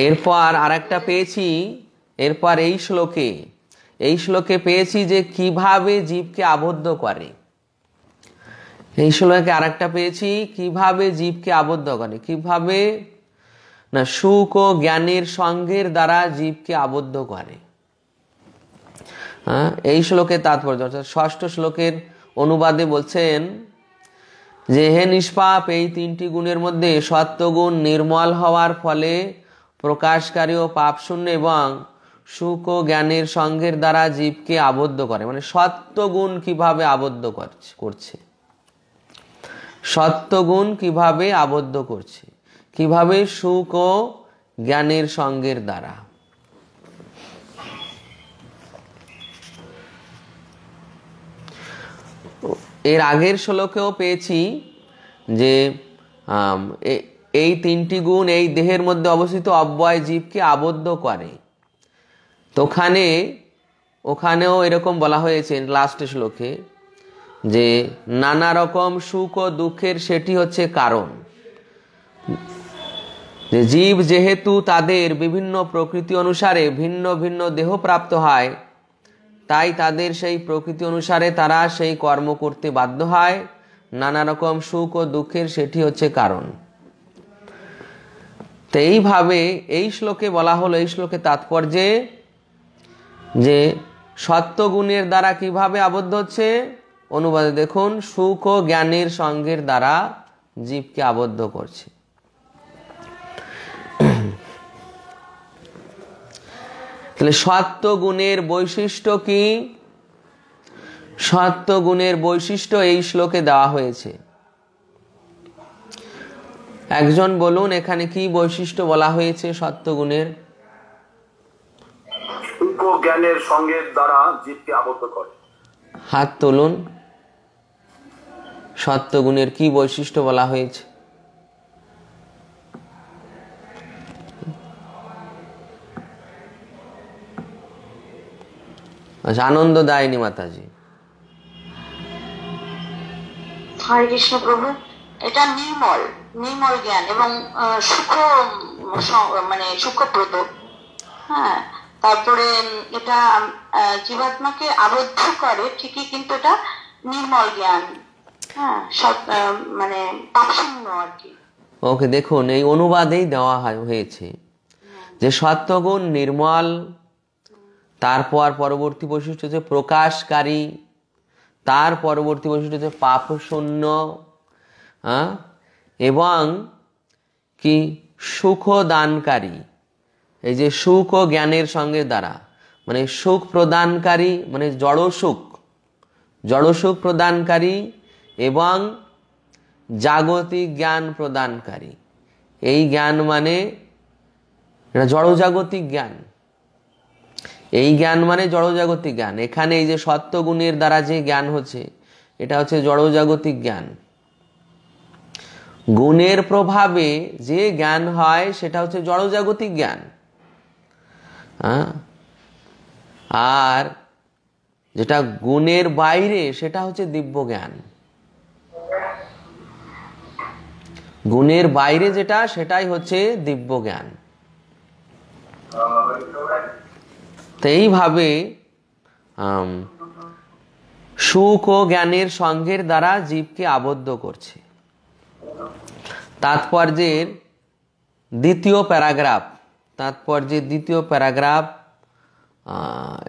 এরপর আরেকটা পেয়েছি। এরপর এই শ্লোকে পেয়েছি যে কিভাবে জীবকে আবদ্ধ করে। এই শ্লোকে আরেকটা পেয়েছি কিভাবে জীবকে আবদ্ধ করে, কিভাবে না সুখ ও জ্ঞানের সঙ্গের দ্বারা জীবকে আবদ্ধ করে। এই শ্লোকের তাৎপর্য অর্থাৎ 6ষ্ঠ শ্লোকের অনুবাদে বলছেন যে হে নিষ্পাপ, এই 3টি গুণের মধ্যে সত্ত্বগুণ নির্মল হওয়ার ফলে প্রকাশকারী ও পাপশূন্য এবং সুখ ও জ্ঞানের সঙ্গের দ্বারা জীবকে আবদ্ধ করে। মানে সত্ত্বগুণ কিভাবে আবদ্ধ করছে, সত্ত্বগুণ কিভাবে আবদ্ধ করছে, কিভাবে সুখ ও জ্ঞানের সঙ্গের দ্বারা। এর আগের শ্লোকেও পেয়েছি যে এই 3টি গুণ এই দেহের মধ্যে অবস্থিত অব্যয় জীবকে আবদ্ধ করে। তো ওখানেও এরকম বলা হয়েছে লাস্ট শ্লোকে যে নানা রকম সুখ ও দুঃখের সেটি হচ্ছে কারণ। যে জীব যেহেতু তাদের বিভিন্ন প্রকৃতি অনুসারে ভিন্ন ভিন্ন দেহ প্রাপ্ত হয়, তাই তাদের সেই প্রকৃতি অনুসারে তারা সেই কর্ম করতে বাধ্য হয়। নানা রকম সুখ ও দুঃখের সেটি হচ্ছে কারণ। তো এইভাবে এই শ্লোকে বলা হলো, এই শ্লোকে তাৎপর্যে যে সত্ত্বগুণের দ্বারা কিভাবে আবদ্ধ হচ্ছে। অনুবাদে দেখুন সুখ ও জ্ঞানের সঙ্গের দ্বারা জীবকে আবদ্ধ করছে। তাহলে সত্ত্বগুণের বৈশিষ্ট্য কি? সত্ত্বগুণের বৈশিষ্ট্য এই শ্লোকে দেওয়া হয়েছে। একজন বলুন এখানে কি বৈশিষ্ট্য বলা হয়েছে সত্ত্বগুণের? সুখ ও জ্ঞানের সঙ্গের দ্বারা জীবকে আবদ্ধ করে। হাত তুলুন। সত্যগুণের কি বৈশিষ্ট্য বলা হয়েছে? আচ্ছা, আনন্দ দায়নি মাতাজি। হরে কৃষ্ণ প্রভু, এটা নির্মল নির্মল জ্ঞান এবং মানে সূক্ষ্মপ্রদ। হ্যাঁ, তারপরে এটা জীবাত্মাকে আবদ্ধ করে ঠিকই, কিন্তু এটা নির্মল জ্ঞান। হ্যাঁ, মানে পাপশূন্য আর কি। ওকে, দেখুন এই অনুবাদেই দেওয়া হয়েছে যে সত্যগুণ নির্মল, তারপর পরবর্তী বৈশিষ্ট্য হচ্ছে প্রকাশকারী, তার পরবর্তী বৈশিষ্ট্য হচ্ছে পাপ শূন্য, এবং কি সুখ দানকারী। এই যে সুখ ও জ্ঞানের সঙ্গে দ্বারা, মানে সুখ প্রদানকারী, মানে জড় সুখ প্রদানকারী এবং জাগতিক জ্ঞান প্রদানকারী। এই জ্ঞান মানে জড়জাগতিক জ্ঞান, এই জ্ঞান মানে জড়জাগতিক জ্ঞান। এখানে এই যে সত্যগুণের দ্বারা যে জ্ঞান হচ্ছে, এটা হচ্ছে জড়জাগতিক জ্ঞান। গুণের প্রভাবে যে জ্ঞান হয় সেটা হচ্ছে জড়জাগতিক জ্ঞান, আর যেটা গুণের বাইরে সেটা হচ্ছে দিব্য জ্ঞান। গুণের বাইরে যেটা, সেটাই হচ্ছে দিব্য জ্ঞান। তো এইভাবে সুখ ও জ্ঞানের সঙ্গের দ্বারা জীবকে আবদ্ধ করছে। তাৎপর্যের দ্বিতীয় প্যারাগ্রাফ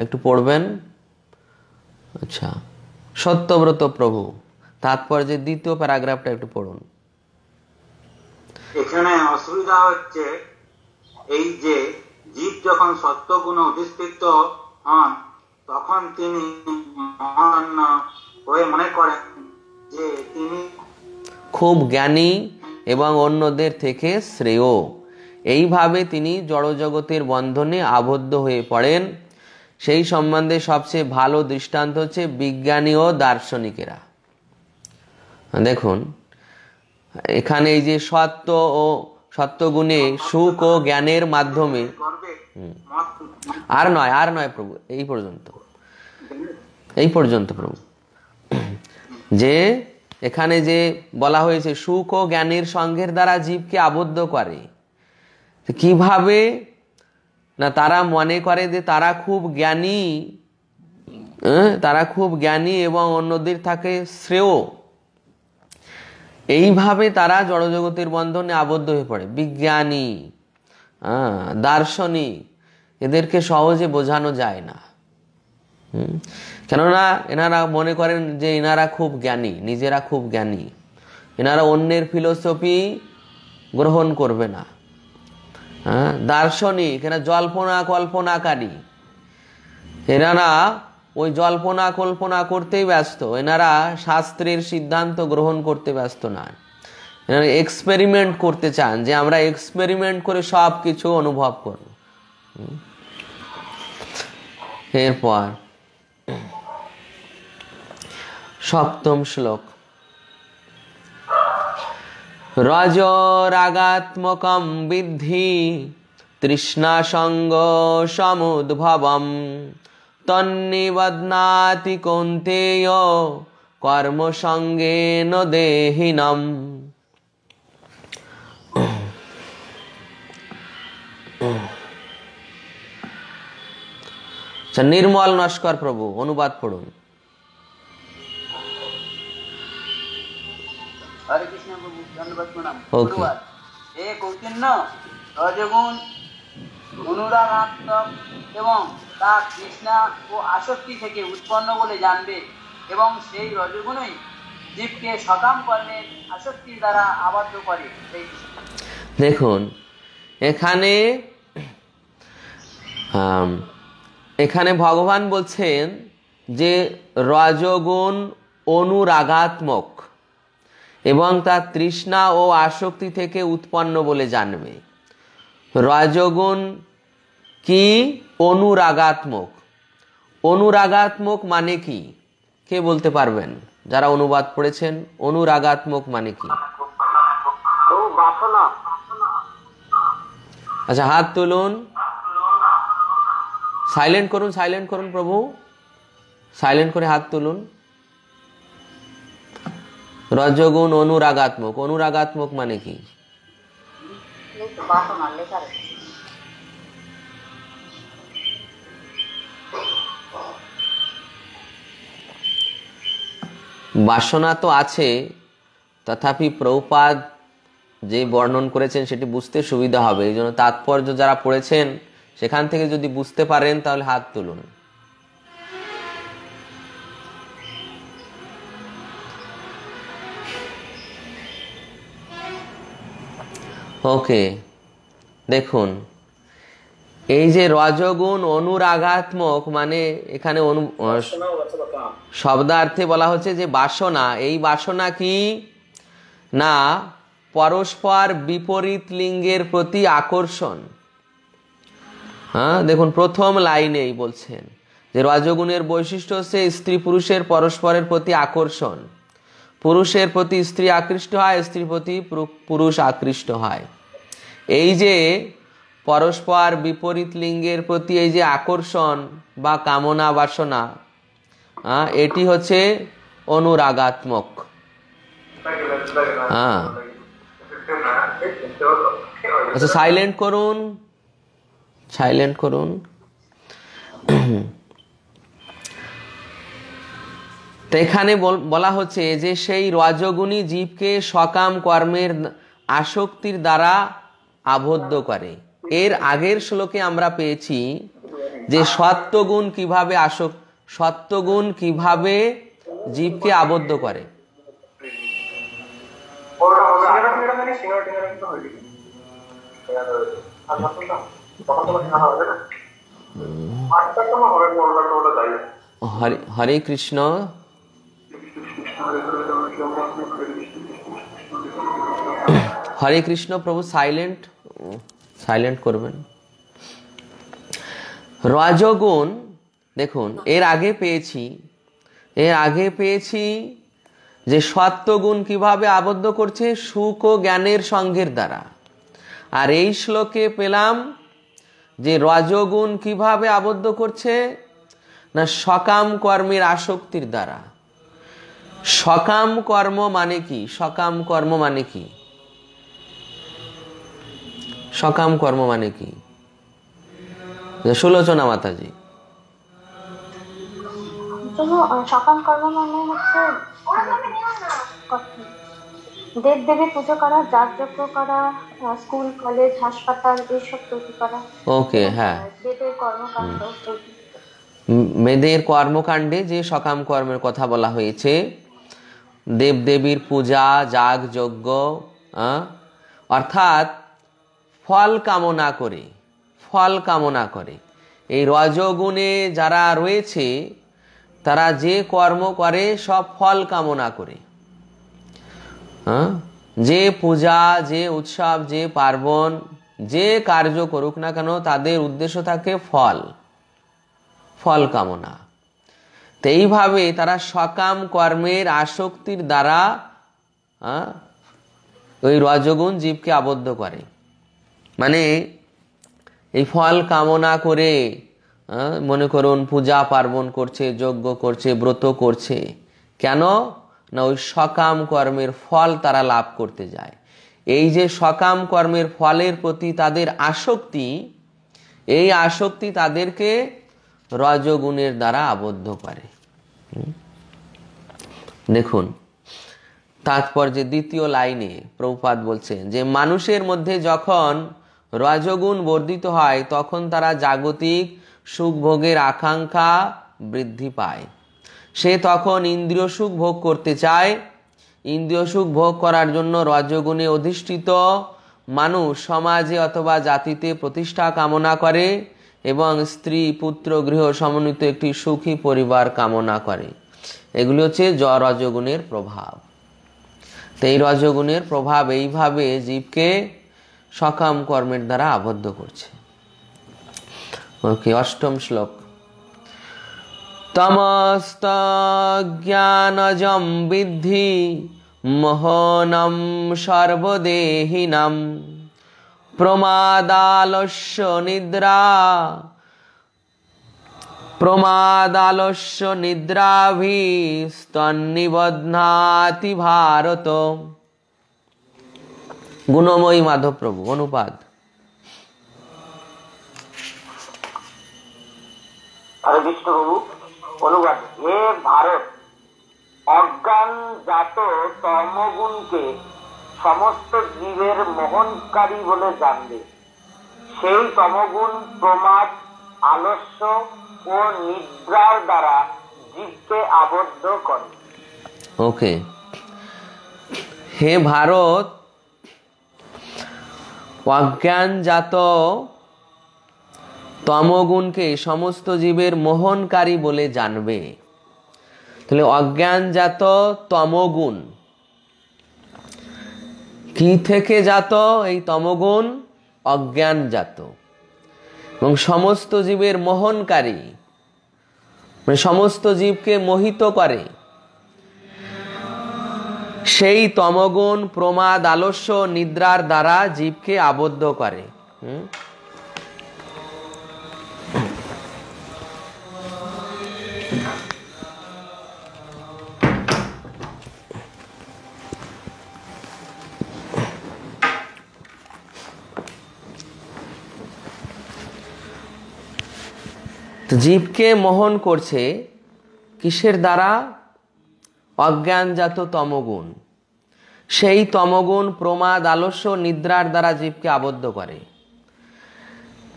একটু পড়বেন। আচ্ছা, সত্যব্রত প্রভু, তাৎপর্যের দ্বিতীয় প্যারাগ্রাফটা একটু পড়ুন। এখানে অসুবিধা হচ্ছে এই যে জীব যখন সত্যগুণে অধিষ্ঠিত হন, তখন তিনি মহান হয়ে মনে করেন যে তিনি খুব জ্ঞানী এবং অন্যদের থেকে শ্রেয়। এইভাবে তিনি জড়জগতের বন্ধনে আবদ্ধ হয়ে পড়েন। সেই সম্বন্ধে সবচেয়ে ভালো দৃষ্টান্ত হচ্ছে বিজ্ঞানী ও দার্শনিকেরা। দেখুন এখানে এই যে সত্যগুণে সুখ ও জ্ঞানের মাধ্যমে, আর নয় প্রভু, এই পর্যন্ত প্রভু, যে এখানে যে বলা হয়েছে সুখ ও জ্ঞানের সঙ্গের দ্বারা জীবকে আবদ্ধ করে, কিভাবে না তারা মনে করে যে তারা খুব জ্ঞানী এবং অন্যদের থাকে শ্রেয়। এইভাবে তারা জড়জগতের বন্ধনে আবদ্ধ হয়ে পড়ে। বিজ্ঞানী, দার্শনিক, এদেরকে সহজে বোঝানো যায় না। কেননা এনারা মনে করেন যে এনারা খুব জ্ঞানী, নিজেরা খুব জ্ঞানী, এনারা অন্যের ফিলোসফি গ্রহণ করবে না। দার্শনিক এরা জল্পনা কল্পনাকারী, এনারা ওই জল্পনা কল্পনা করতেই ব্যস্ত, এনারা শাস্ত্রের সিদ্ধান্ত গ্রহণ করতে ব্যস্ত না। এনারা এক্সপেরিমেন্ট করতে চান, যে আমরা এক্সপেরিমেন্ট করে সব কিছু অনুভব করব। এরপর সপ্তম শ্লোক। রজ রাগাত্মকম বিদ্ধি তৃষ্ণা সঙ্গ সমুদ্ভবম তন্নিবধ্নাতি কৌন্তেয় কর্ম সঙ্গেন দেহিনম। নির্মল নস্কর প্রভু অনুবাদ পড়ুন। হরে কৃষ্ণ প্রভু, ধন্যবাদ প্রণাম। অনুবাদ। হে কৌতীর্ণ, রজগুণ অনুরাগাত্মক এবং তা তৃষ্ণা ও আসক্তি থেকে উৎপন্ন বলে জানবে, এবং সেই রজগুণই জীবকে সকাম কর্মের আসক্তির দ্বারা আবদ্ধ করে। দেখুন এখানে ভগবান বলছেন যে রজগুণ অনুরাগাত্মক এবং তা তৃষ্ণা ও আসক্তি থেকে উৎপন্ন বলে জানবে। রজগুণ কি? অনুরাগাত্মক। অনুরাগাত্মক মানে কি? কে বলতে পারবেন? যারা অনুবাদ পড়েছেন, অনুরাগাত্মক মানে কি? আচ্ছা, হাত তুলুন। সাইলেন্ট করুন, সাইলেন্ট করুন প্রভু, সাইলেন্ট করে হাত তুলুন। রজগুণ অনুরাগাত্মক, অনুরাগাত্মক মানে কি? বাসনা তো আছে, তথাপি প্রভুপাদ যে বর্ণন করেছেন সেটি বুঝতে সুবিধা হবে, এই জন্য তাৎপর্য যারা পড়েছেন সেখান থেকে যদি বুঝতে পারেন তাহলে হাত তুলুন। ওকে, দেখুন এই যে রজগুণ অনুরাগাত্মক মানে এখানে শব্দার্থে বলা হচ্ছে যে বাসনা, এই বাসনা কি না পরস্পর বিপরীত লিঙ্গের প্রতি আকর্ষণ। হ্যাঁ, দেখুন প্রথম লাইনেই বলছেন যে রজগুণের বৈশিষ্ট্য হচ্ছে স্ত্রী পুরুষের পরস্পরের প্রতি আকর্ষণ। পুরুষের প্রতি স্ত্রী আকৃষ্ট হয়, স্ত্রীর প্রতি পুরুষ আকৃষ্ট হয়। এই যে পরস্পর বিপরীত লিঙ্গের প্রতি এই যে আকর্ষণ বা কামনা বাসনা, এটি হচ্ছে অনুরাগাত্মক। হ্যাঁ, আচ্ছা সাইলেন্ট করুন, সাইলেন্ট করুন। তো এখানে বলা হচ্ছে যে সেই রজগুণী জীবকে সকাম কর্মের আসক্তির দ্বারা আবদ্ধ করে। এর আগের শ্লোকে আমরা পেয়েছি যে সত্ত্বগুণ কিভাবে সত্ত্বগুণ কিভাবে জীবকে আবদ্ধ করে। হরে কৃষ্ণ। হরে কৃষ্ণ প্রভু, সাইলেন্ট সাইলেন্ট করবেন। রজগুণ দেখুন এর আগে পেয়েছি যে সত্ত্বগুণ কিভাবে আবদ্ধ করছে, সুখ ও জ্ঞানের সঙ্গের দ্বারা। আর এই শ্লোকে পেলাম যে রজগুণ কিভাবে আবদ্ধ করছে না সকাম কর্মের আসক্তির দ্বারা। সকাম কর্ম মানে কি? সকাম কর্ম মানে কি? সকাম কর্ম মানে কি? সুলোচনা মাতাজি। সকাম কর্ম মানে হচ্ছে দেব দেবী পুজো করা, যাগযজ্ঞ করা, স্কুল কলেজ হাসপাতাল এইসব তৈরি করা। ওকে, হ্যাঁ, বেদের কর্মকাণ্ড। মেয়েদের কর্মকাণ্ডে যে সকাম কর্মের কথা বলা হয়েছে, দেবদেবীর পূজা, যাগ যজ্ঞ, অর্থাৎ ফল কামনা করে, ফল কামনা করে। এই রজগুণে যারা রয়েছে তারা যে কর্ম করে সব ফল কামনা করে। যে পূজা, যে উৎসব, যে পার্বণ, যে কার্য করুক না কেন তাদের উদ্দেশ্য থাকে ফল, ফল কামনা। তো এইভাবে তারা সকাম কর্মের আসক্তির দ্বারা ওই রজগুণ জীবকে আবদ্ধ করে। মানে এই ফল কামনা করে মনে করুন পূজা পার্বণ করছে, যজ্ঞ করছে, ব্রত করছে, কেন না ওই সকাম কর্মের ফল তারা লাভ করতে যায়। এই যে সকাম কর্মের ফলের প্রতি তাদের আসক্তি, এই আসক্তি তাদেরকে রজগুণের দ্বারা আবদ্ধ করে। দেখুন তাৎপর্যে দ্বিতীয় লাইনে প্রভুপাদ বলছেন যে মানুষের মধ্যে যখন রজগুণ বর্ধিত হয় তখন তারা জাগতিক সুখ ভোগের আকাঙ্ক্ষা বৃদ্ধি পায়। সে তখন ইন্দ্রিয় সুখ ভোগ করতে চায়। ইন্দ্রিয় সুখ ভোগ করার জন্য রজগুণে অধিষ্ঠিত মানুষ সমাজে অথবা জাতিতে প্রতিষ্ঠা কামনা করে এবং স্ত্রী পুত্র গৃহ সমন্বিত একটি সুখী পরিবার কামনা করে। এগুলি হচ্ছে রজগুণের প্রভাব। তো এই রজগুণের প্রভাব এইভাবে জীবকে সকাম কর্মের দ্বারা আবদ্ধ করছে। ওকে, অষ্টম শ্লোক। তমস্তজ্ঞানজম বিদ্ধি মোহনম সর্বদেহিনাম প্রমাদালস্য নিদ্রাভিস্তন্নিবধ্নাতি ভারত। গুণময়ী মাধব প্রভু, অনুপাদ। হরে কৃষ্ণ প্রভু, অনুবাদ। হে ভারত, অজ্ঞান জাত তমগুণকে সমস্ত জীবের মোহনকারী বলে জানবে। সেই তমগুণ প্রমাদ, আলস্য ও নিদ্রার দ্বারা জীবকে আবদ্ধ করে। ওকে, হে ভারত, অজ্ঞানজাত তমগুণকে সমস্ত জীবের মোহনকারী বলে জানবে। তাহলে অজ্ঞানজাত তমগুণ কি থেকে জাত? এই তমগুণ অজ্ঞানজাত, এবং সমস্ত জীবের মোহনকারী, মানে সমস্ত জীবকে মোহিত করে। সেই তমগুণ প্রমাদ, আলস্য, নিদ্রার দ্বারা জীবকে আবদ্ধ করে। জীবকে মোহন করছে কিসের দ্বারা? অজ্ঞানজাত তমগুণ। সেই তমগুণ প্রমাদ, আলস্য, নিদ্রার দ্বারা জীবকে আবদ্ধ করে।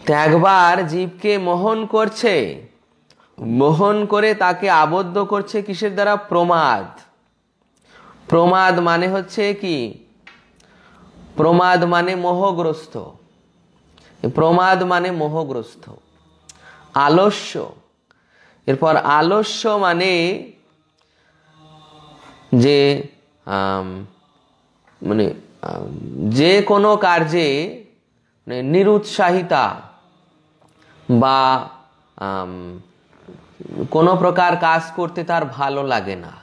তো একবার জীবকে মোহন করছে, মোহন করে তাকে আবদ্ধ করছে কিসের দ্বারা? প্রমাদ। প্রমাদ মানে হচ্ছে কি? প্রমাদ মানে মোহগ্রস্ত। প্রমাদ মানে মোহগ্রস্ত। আলস্য, এরপর আলস্য মানে যে মানে যে কোনো কার্যে নিরুৎসাহিতা বা কোনো প্রকার কাজ করতে তার ভালো লাগে না,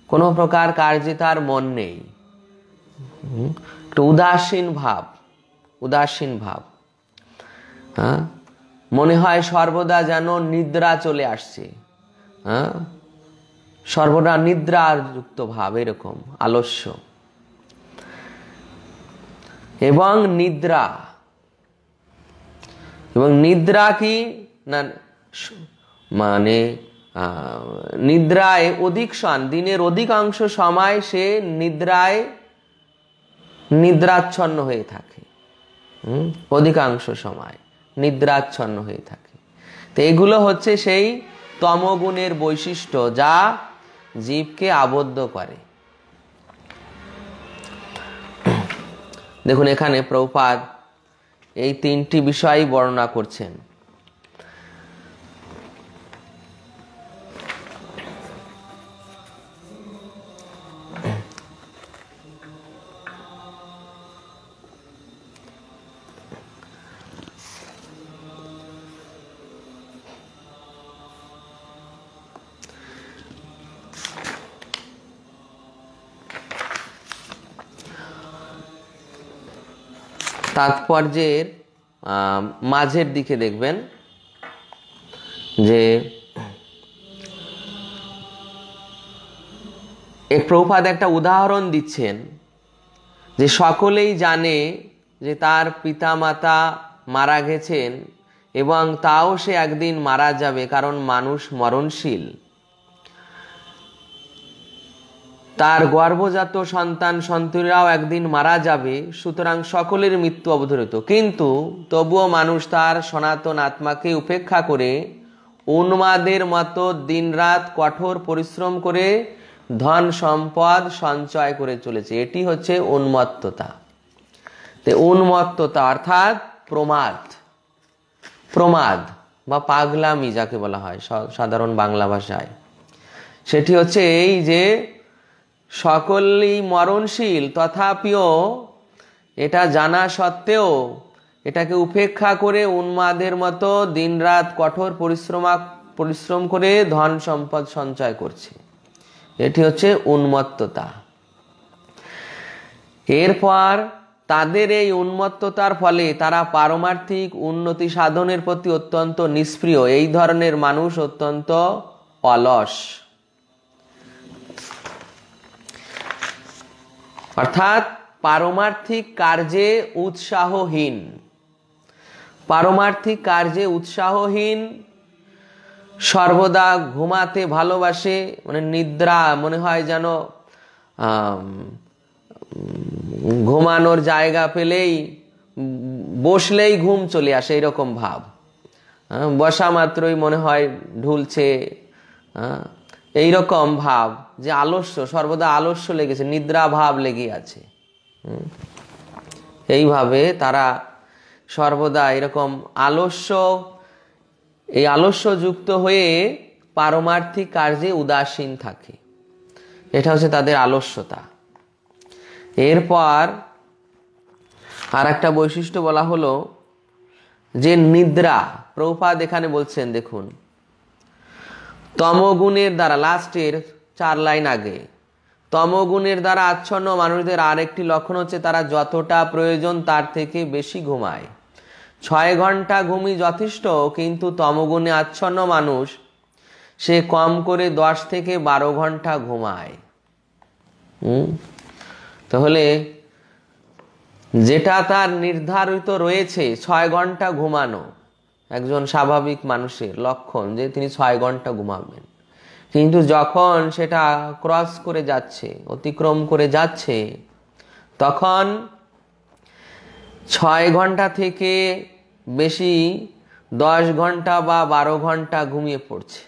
কোনো প্রকার কার্যে তার মন নেই, উদাসীন ভাব, উদাসীন ভাব। মনে হয় সর্বদা যেন নিদ্রা চলে আসছে, সর্বদা নিদ্রার যুক্ত ভাব, এরকম আলস্য। এবং নিদ্রা, এবং নিদ্রা কি না, মানে নিদ্রায় অধিকক্ষণ, দিনের অধিকাংশ সময় সে নিদ্রায় নিদ্রাচ্ছন্ন হয়ে থাকে। অধিকাংশ সময় নিদ্রাচ্ছন্ন হয়ে থাকে। তো এগুলো হচ্ছে সেই তমগুণের বৈশিষ্ট্য যা জীবকে আবদ্ধ করে। দেখুন এখানে প্রভুপাদ এই তিনটি বিষয় বর্ণনা করছেন। তাৎপর্যের মাঝের দিকে দেখবেন যে প্রভুপাদ একটা উদাহরণ দিচ্ছেন যে সকলেই জানে যে তার পিতামাতা মারা গেছেন এবং তাও সে একদিন মারা যাবে, কারণ মানুষ মরণশীল। তার গর্ভজাত সন্তান সন্ততিরাও একদিন মারা যাবে, সুতরাং সকলের মৃত্যু অবধারিত। কিন্তু তবুও মানুষ তার সনাতন আত্মাকে উপেক্ষা করে উন্মাদের মতো দিনরাত কঠোর পরিশ্রম করে ধন সম্পদ সঞ্চয় করে চলেছে। এটি হচ্ছে উন্মত্ততা। উন্মত্ততা অর্থাৎ প্রমাদ, প্রমাদ বা পাগলামি যাকে বলা হয় সাধারণ বাংলা ভাষায়, সেটি হচ্ছে এই যে সকলেই মরণশীল, তথাপিও এটা জানা সত্ত্বেও এটাকে উপেক্ষা করে উন্মাদের মতো দিনরাত কঠোর পরিশ্রম করে ধন সম্পদ সঞ্চয় করছে। এটি হচ্ছে উন্মত্ততা। এরপর তাদের এই উন্মত্ততার ফলে তারা পারমার্থিক উন্নতি সাধনের প্রতি অত্যন্ত নিষ্প্রিয়। এই ধরনের মানুষ অত্যন্ত অলস, অর্থাৎ পারমার্থিক কার্যে উৎসাহহীন। পারমার্থিক কার্যে উৎসাহহীন, সর্বদা ঘুমাতে ভালোবাসে, মানে নিদ্রা, মনে হয় যেন ঘুমানোর জায়গা পেলেই বসলেই ঘুম চলে আসে, এরকম ভাব। বসা মাত্রই মনে হয় ঢুলছে, এইরকম ভাব, যে আলস্য, সর্বদা আলস্য লেগেছে, নিদ্রা ভাব লেগে আছে। এইভাবে তারা সর্বদা এরকম আলস্য, এই আলস্যযুক্ত হয়ে পারমার্থিক কার্যে উদাসীন থাকে। এটা হচ্ছে তাদের আলস্যতা। এরপর আর একটা বৈশিষ্ট্য বলা হলো যে নিদ্রা। প্রভুপাদ এখানে বলছেন, দেখুন, তমগুণের দ্বারা, লাস্টের 4 লাইন আগে, তমগুণের দ্বারা আচ্ছন্ন মানুষদের আরেকটি লক্ষণ হচ্ছে তারা যতটা প্রয়োজন তার থেকে বেশি ঘুমায়। 6 ঘন্টা ঘুমই যথেষ্ট, কিন্তু তমগুণে আচ্ছন্ন মানুষ সে কম করে 10 থেকে 12 ঘন্টা ঘুমায়। তাহলে যেটা তার নির্ধারিত রয়েছে 6 ঘন্টা ঘুমানো, একজন স্বাভাবিক মানুষের লক্ষণ যে তিনি 6 ঘন্টা ঘুমাবেন, কিন্তু যখন সেটা ক্রস করে যাচ্ছে, অতিক্রম করে যাচ্ছে, তখন 6 ঘন্টা থেকে বেশি 10 ঘন্টা বা 12 ঘন্টা ঘুমিয়ে পড়ছে।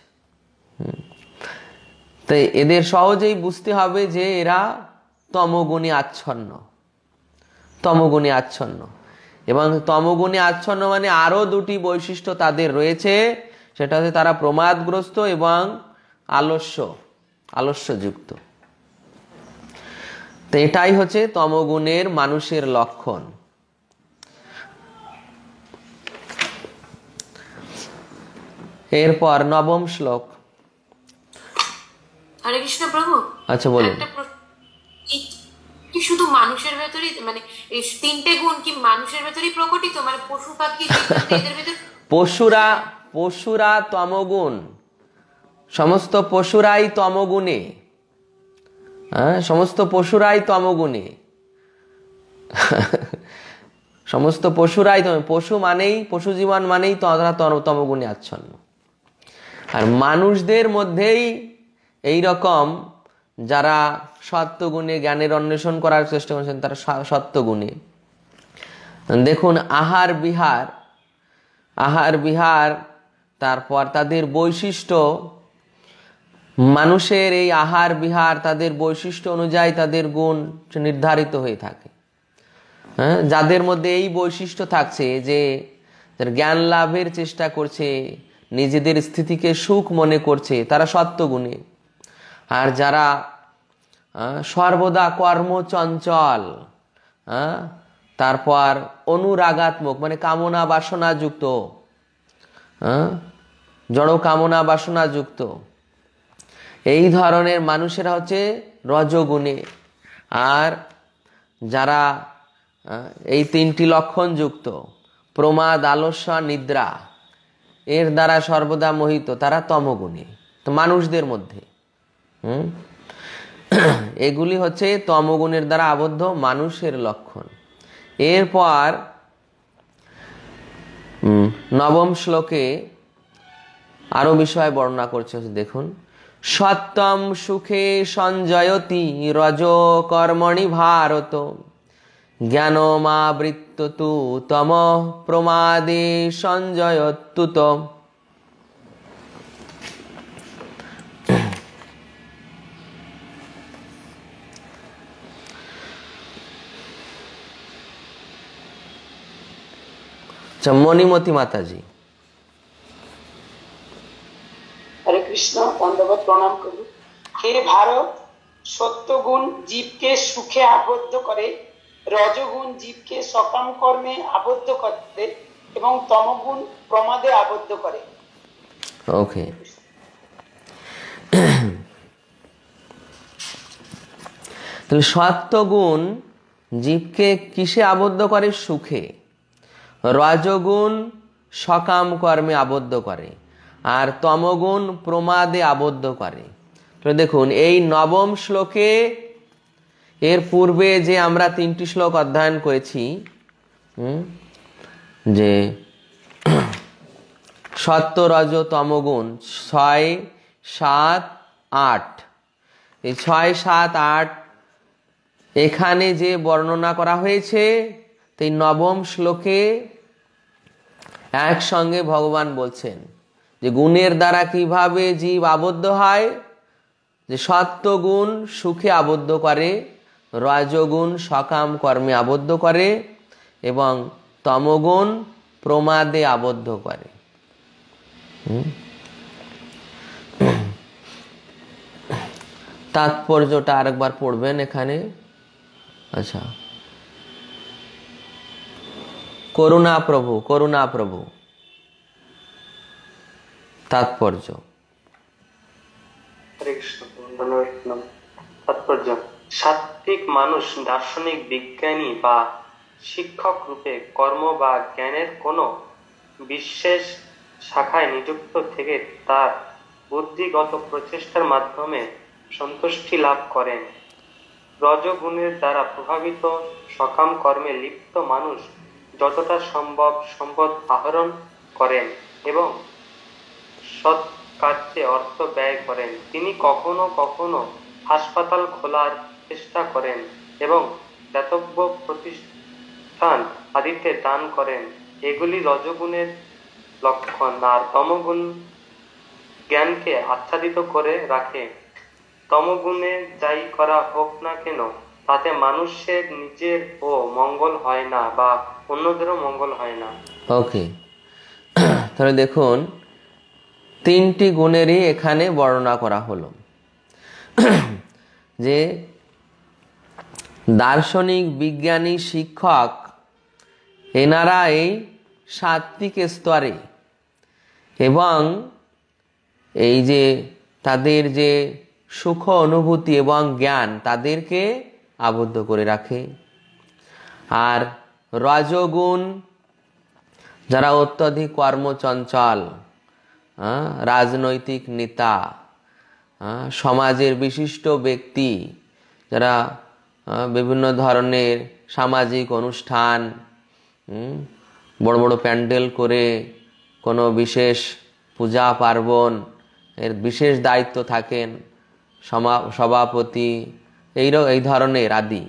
তাই এদের সহজেই বুঝতে হবে যে এরা তমগুণে আচ্ছন্ন। তমগুণে আচ্ছন্ন, এবং তমগুণে আচ্ছন্ন মানে আরো 2টি বৈশিষ্ট্য তাদের রয়েছে, সেটা হচ্ছে তারা প্রমাদগ্রস্ত এবং আলস্যযুক্ত। তো এটাই হচ্ছে তমগুণের মানুষের লক্ষণ। এরপর 9ম শ্লোক। হরে কৃষ্ণ প্রভু। আচ্ছা, বলুন। কি শুধু মানুষের ভেতরই, মানে এই 3টে গুণ কি মানুষের ভেতরই প্রকটিত, মানে পশু পাখি এদের ভেতর? পশুরা তমগুণ, সমস্ত পশুরাই তমগুণে। সমস্ত পশুরাই তমগুণে, সমস্ত পশুরাই, পশু মানেই, পশু জীবন মানেই তারা তমগুণে আচ্ছন্ন। আর মানুষদের মধ্যেই এই রকম যারা সত্যগুণে জ্ঞানের অন্বেষণ করার চেষ্টা করছেন, তারা সত্যগুণে। দেখুন, আহার বিহার, তারপর তাদের বৈশিষ্ট্য, মানুষের এই আহার বিহার তাদের বৈশিষ্ট্য অনুযায়ী তাদের গুণ নির্ধারিত হয়ে থাকে। যাদের মধ্যে এই বৈশিষ্ট্য থাকছে যে জ্ঞান লাভের চেষ্টা করছে, নিজেদের স্থিতিকে সুখ মনে করছে, তারা সত্যগুণে। আর যারা সর্বদা কর্মচঞ্চল, তারপর অনুরাগাত্মক, মানে কামনা বাসনা যুক্ত, জড় কামনা বাসনা যুক্ত, এই ধরনের মানুষেরা হচ্ছে রজগুণে। আর যারা এই 3টি লক্ষণ যুক্ত, প্রমাদ, আলস্য, নিদ্রা, এর দ্বারা সর্বদা মোহিত, তারা তমগুণে। তো মানুষদের মধ্যে এগুলি হচ্ছে তমগুণের দ্বারা আবদ্ধ মানুষের লক্ষণ। এরপর 9ম শ্লোকে আরো বিষয় বর্ণনা করছে, দেখুন। সত্যম সুখে সঞ্জয়তি রজ কর্মণি ভারত, জ্ঞানমাবৃত্য তু তম প্রমাদে সঞ্জয়ত্যুত। মণিমতি মাতাজি। হরে কৃষ্ণ, দণ্ডবত প্রণাম করব। হে ভারত, সত্যগুণ জীবকে সুখে আবদ্ধ করে রজগুণ জীবকে সকাম কর্মে আবদ্ধ করে এবং তমগুণ প্রমাদে আবদ্ধ করে। ওকে, তাহলে সত্ত্বগুণ জীবকে কিসে আবদ্ধ করে? সুখে। রজগুণ সকাম কর্মে আবদ্ধ করে, আর তমগুণ প্রমাদে আবদ্ধ করে। তো দেখুন এই নবম শ্লোকে, এর পূর্বে যে আমরা 3টি শ্লোক অধ্যয়ন করেছি, যে সত্ত্ব রজ তমগুণ 6, 7, 8, এই 6, 7, 8 এখানে যে বর্ণনা করা হয়েছে, এই নবম শ্লোকে একসঙ্গে ভগবান বলছেন যে গুণের দ্বারা কিভাবে জীব আবদ্ধ হয়। যে সত্ত্বগুণ সুখে আবদ্ধ করে, রজগুণ সকাম কর্মে আবদ্ধ করে এবং তমগুণ প্রমাদে আবদ্ধ করে। তাৎপর্যটা আরেকবার পড়বেন এখানে। আচ্ছা, করুণা প্রভু, করুণা প্রভু, তাৎপর্য। তাৎপর্য: সাত্ত্বিক মানুষ দার্শনিক, বিজ্ঞানী বা শিক্ষক রূপে কর্ম বা জ্ঞানের কোনো বিশেষ শাখায় নিযুক্ত থেকে তার বুদ্ধিগত প্রচেষ্টার মাধ্যমে সন্তুষ্টি লাভ করেন। রজগুণের দ্বারা প্রভাবিত সকাম কর্মে লিপ্ত মানুষ যতটা সম্ভব সম্পদ আহরণ করেন এবং সৎ কার্যে অর্থ ব্যয় করেন। তিনি কখনো কখনো হাসপাতাল খোলার চেষ্টা করেন এবং দাতব্য প্রতিষ্ঠান আদিতে দান করেন। এগুলি রজগুণের লক্ষণ। আর তমগুণ জ্ঞানকে আচ্ছাদিত করে রাখে। তমগুণে যাই করা হোক না কেন, তাতে মানুষের নিজের ও মঙ্গল হয় না বা অন্যদেরও মঙ্গল হয় না। ওকে, তাহলে দেখুন 3টি গুণেরই এখানে বর্ণনা করা হলো। যে দার্শনিক, বিজ্ঞানী, শিক্ষক এনারা এই সাত্ত্বিক স্তরে এবং এই যে তাদের যে সুখ অনুভূতি এবং জ্ঞান তাদেরকে আবদ্ধ করে রাখে। আর রজগুণ যারা অত্যধিক কর্মচঞ্চল, রাজনৈতিক নেতা, সমাজের বিশিষ্ট ব্যক্তি, যারা বিভিন্ন ধরনের সামাজিক অনুষ্ঠান, বড় বড় প্যান্ডেল করে কোনো বিশেষ পূজা পার্বণ এর বিশেষ দায়িত্ব থাকেন, সভাপতি, এই ধরনের আদি,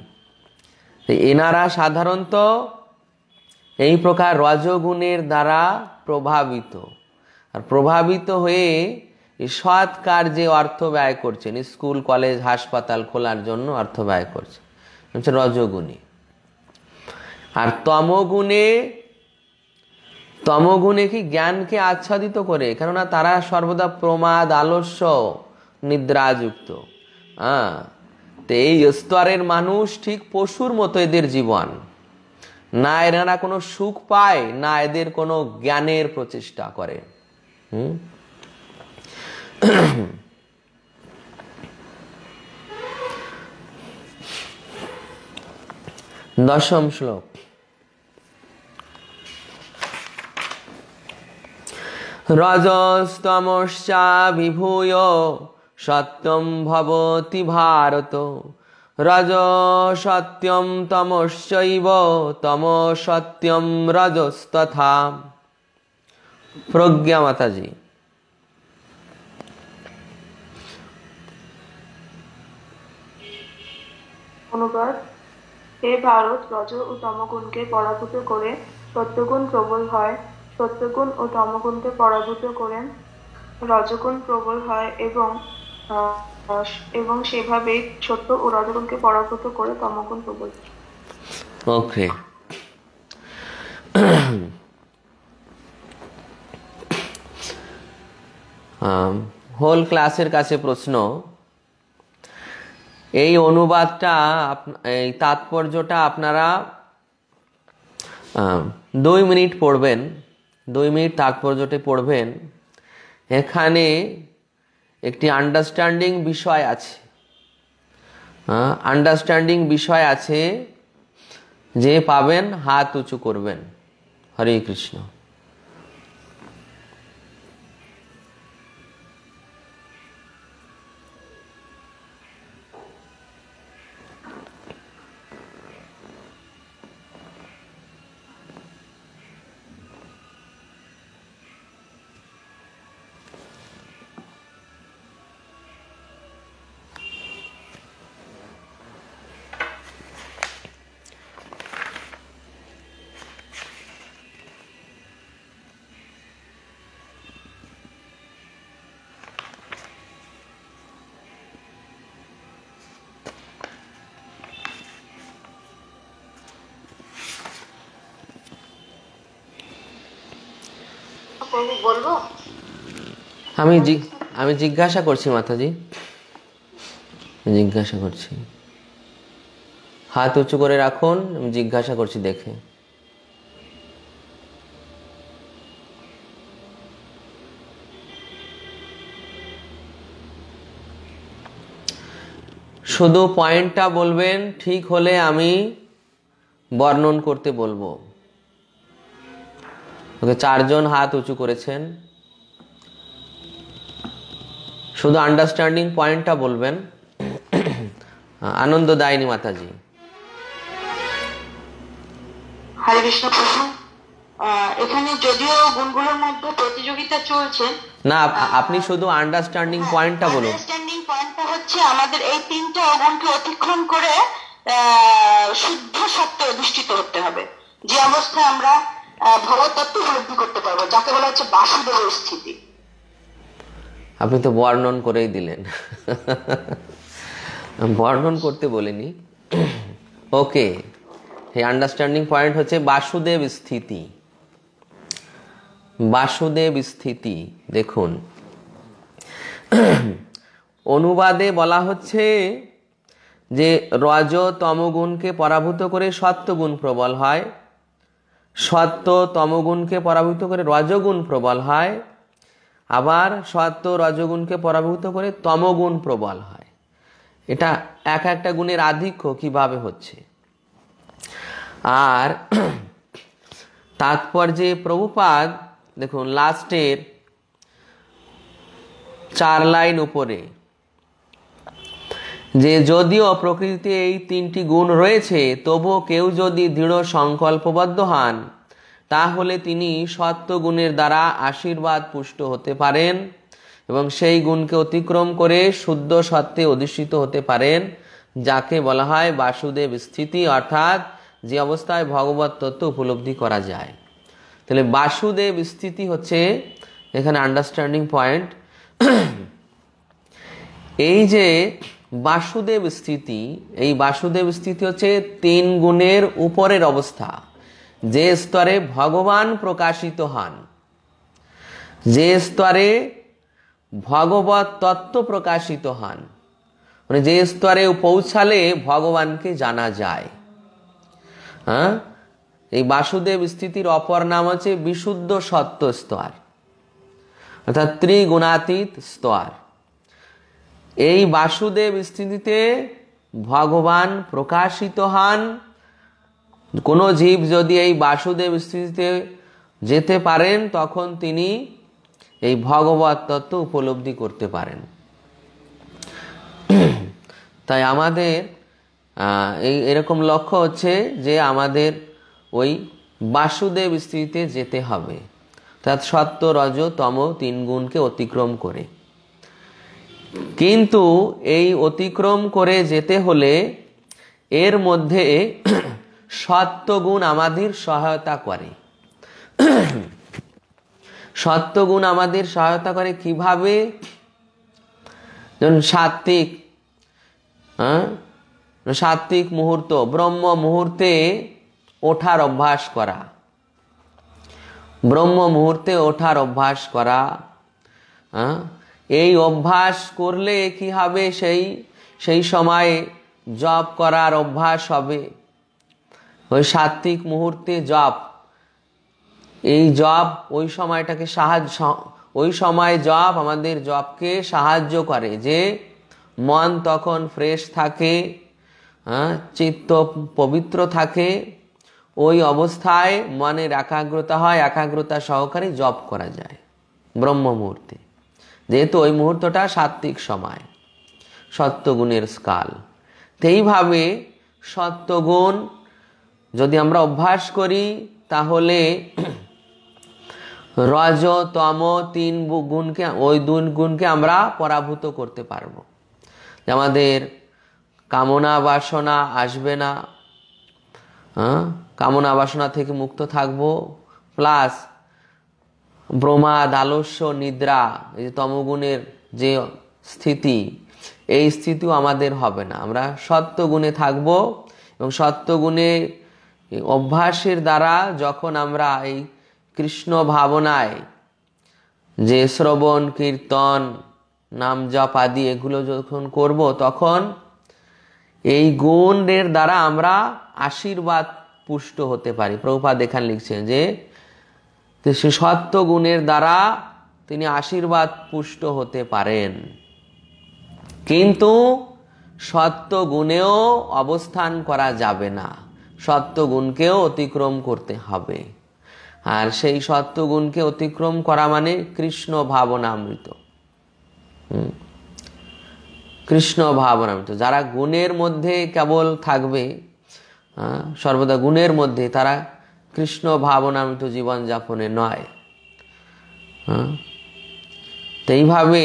এনারা সাধারণত এই প্রকার রজগুণের দ্বারা প্রভাবিত, আর প্রভাবিত হয়ে সৎ কার্যে অর্থ ব্যয় করছেন। স্কুল, কলেজ, হাসপাতাল খোলার জন্য অর্থ ব্যয় করছেন, হচ্ছে রজগুণী। আর তমগুণে কি জ্ঞানকে আচ্ছাদিত করে, কেননা তারা সর্বদা প্রমাদ, আলস্য, নিদ্রাযুক্ত। তো এই স্তরের মানুষ ঠিক পশুর মতো এদের জীবন, না এনারা কোনো সুখ পায়, না এদের কোনো জ্ঞানের প্রচেষ্টা করে। দশম শ্লোক। রজস্তমশ্চা বিভূয় সত্যম ভবতি ভারত, রজ সত্যম তমশ্চৈব তম সত্যম রজস্তথা। প্রজ্ঞা মাতাজি। অনুবাদ: হে ভারত, রজ ও তমগুণকে পরাভূত করে সত্যগুণ প্রবল হয়, সত্যগুণ ও তমগুণকে পরাভূত করে রজগুণ প্রবল হয় এবং সেভাবে সত্য ও রজগুণকে পরাভূত করে তমগুণ প্রবল। ওকে, হোল ক্লাসের কাছে প্রশ্ন, এই অনুবাদটা এই তাৎপর্যটা আপনারা 2 মিনিট পড়বেন, 2 মিনিট তাৎপর্যটা পড়বেন। এখানে একটি আন্ডারস্ট্যান্ডিং বিষয় আছে, আন্ডারস্ট্যান্ডিং বিষয় আছে, যে পাবেন হাত উঁচু করবেন। হরে কৃষ্ণ। বলবো? আমি জিজ্ঞাসা করছি মাতাজি, জিজ্ঞাসা করছি। হাত উঁচু করে রাখুন, আমি জিজ্ঞাসা করছি দেখে। শুধু পয়েন্টটা বলবেন, ঠিক হলে আমি বর্ণন করতে বলবো। ওকে, 4 জন হাত উঁচু করেছেন। শুধু আন্ডারস্ট্যান্ডিং পয়েন্টটা বলবেন। আনন্দ দায়নি মাতাজি। হরে কৃষ্ণ প্রভু, এখানে যদিও গুণগুলোর মধ্যে প্রতিযোগিতা চলছে, না আপনি শুধু আন্ডারস্ট্যান্ডিং পয়েন্টটা বলুন। আন্ডারস্ট্যান্ডিং পয়েন্টটা হচ্ছে আমাদের এই 3টে অগুণকে অতিক্রম করে শুদ্ধ সত্য অধিষ্ঠিত হতে হবে, যে অবস্থায় আমরা ভগবতত্ত্ব উপলব্ধি করতে পারবো, যাকে বলা হচ্ছে বাসুদেবের স্থিতি। আপনি তো বর্ণন করেই দিলেন, বর্ণন করতে বলিনি। ওকে, এই আন্ডারস্ট্যান্ডিং পয়েন্ট হচ্ছে বাসুদেব স্থিতি। বাসুদেব স্থিতি দেখুন, অনুবাদে বলা হচ্ছে যে রজ তমগুণকে পরাভূত করে সত্যগুণ প্রবল হয়, সত্য তমগুণকে পরাভূত করে রজগুণ প্রবল হয়, আবার সত্য রজগুণকে পরাভূত করে তমগুণ প্রবল হয়। এটা এক একটা গুণের আধিক্য কিভাবে হচ্ছে। আর তাৎপর্যে প্রভুপাদ দেখুন লাস্টের 4 লাইন উপরে, যে যদিও প্রকৃতিতে এই 3টি গুণ রয়েছে, তবুও কেউ যদি দৃঢ় সংকল্পবদ্ধ হন, তাহলে তিনি সত্য গুণের দ্বারা আশীর্বাদ পুষ্ট হতে পারেন এবং সেই গুণকে অতিক্রম করে শুদ্ধ সত্ত্বে অধিষ্ঠিত হতে পারেন, যাকে বলা হয় বাসুদেব স্থিতি, অর্থাৎ যে অবস্থায় ভগবত তত্ত্ব উপলব্ধি করা যায়। তাহলে বাসুদেব স্থিতি হচ্ছে এখানে আন্ডারস্ট্যান্ডিং পয়েন্ট। এই যে বাসুদেব স্থিতি, এই বাসুদেব স্থিতি হচ্ছে 3 গুণের উপরের অবস্থা, যে স্তরে ভগবান প্রকাশিত হন, যে স্তরে ভগবত তত্ত্ব প্রকাশিত হন, মানে যে স্তরে পৌঁছালে ভগবানকে জানা যায়। এই বাসুদেব স্থিতির অপর নাম হচ্ছে বিশুদ্ধ সত্য স্তর, অর্থাৎ ত্রিগুণাতীত স্তর। এই বাসুদেব স্থিতিতে ভগবান প্রকাশিত হন। কোনো জীব যদি এই বাসুদেব স্থিতিতে যেতে পারেন, তখন তিনি এই ভগবত তত্ত্ব উপলব্ধি করতে পারেন। তাই আমাদের এরকম লক্ষ্য হচ্ছে যে আমাদের ওই বাসুদেব স্থিতিতে যেতে হবে, অর্থাৎ সত্য রজ তম 3 গুণকে অতিক্রম করে। কিন্তু এই অতিক্রম করে যেতে হলে এর মধ্যে সত্যগুণ আমাদের সহায়তা করে। সত্যগুণ আমাদের সহায়তা করে কিভাবে? যেমন সাত্বিক মুহূর্ত, ব্রহ্ম মুহূর্তে ওঠার অভ্যাস করা, ব্রহ্ম মুহূর্তে ওঠার অভ্যাস করা। এই অভ্যাস করলে কি হবে? সেই সেই সময় জপ করার অভ্যাস হবে। ওই সাত্বিক মুহূর্তে জপ, এই জপ ওই সময়টাকে ওই সময় জপ আমাদের জপকে সাহায্য করে, যে মন তখন ফ্রেশ থাকে, চিত্ত পবিত্র থাকে। ওই অবস্থায় মনের একাগ্রতা হয়, একাগ্রতা সহকারে জপ করা যায় ব্রহ্ম মুহূর্তে, যেহেতু ওই মুহূর্তটা সাত্বিক সময়, সত্যগুণের কাল। এইভাবে সত্যগুণ যদি আমরা অভ্যাস করি তাহলে রজ তম তিন গুণকে, ওই দুই গুণকে আমরা পরাভূত করতে পারবো। আমাদের কামনা বাসনা আসবে না, কামনা বাসনা থেকে মুক্ত থাকবো, প্লাস প্রমাদ, আলস্য, নিদ্রা, এই যে তমগুণের যে স্থিতি, এই স্থিতিও আমাদের হবে না। আমরা সত্যগুণে থাকবো এবং সত্যগুণে অভ্যাসের দ্বারা যখন আমরা এই কৃষ্ণ ভাবনায়, যে শ্রবণ কীর্তন নাম জপ আদি এগুলো যখন করব, তখন এই গুণের দ্বারা আমরা আশীর্বাদ পুষ্ট হতে পারি। প্রভুপাদ এখানে লিখছেন যে সে সত্য গুণের দ্বারা তিনি আশীর্বাদ পুষ্ট হতে পারেন, কিন্তু সত্য গুণেও অবস্থান করা যাবে না, সত্য গুণকেও অতিক্রম করতে হবে। আর সেই সত্য গুণকে অতিক্রম করা মানে কৃষ্ণ ভাবনামৃত, কৃষ্ণ ভাবনামৃত। যারা গুণের মধ্যে কেবল থাকবে, সর্বদা গুণের মধ্যে, তারা কৃষ্ণ ভাবনামৃত জীবন যাপনে নয়। এইভাবে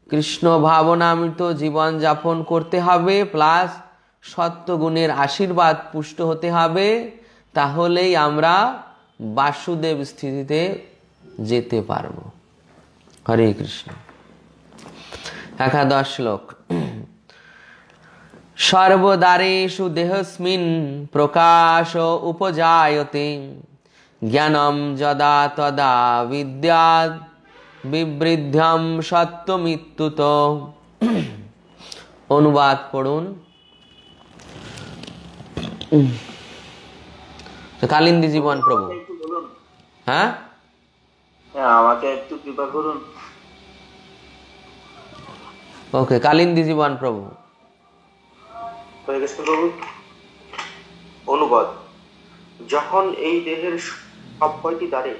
কৃষ্ণ ভাবনামৃত জীবন যাপন করতে হবে, প্লাস সত্যগুণের আশীর্বাদ পুষ্ট হতে হবে, তাহলেই আমরা বাসুদেব স্থিতিতে যেতে পারব। হরে কৃষ্ণ। 11 শ্লোক। সর্বদারেষু দেহস্মিন প্রকাশ উপজায়তে জ্ঞানম যদা তদা বিদ্যাৎ বিবৃদ্ধ্যম সত্যমিত্যুত। অনুবাদ পড়ুন। কালিন্দী জীবন প্রভু। হ্যাঁ, আমাকে একটু কৃপা করুন। ওকে, কালিন্দী জীবন প্রভু। প্রভু অনুবাদ। যখন এই দেহের সব কয়টি দ্বারে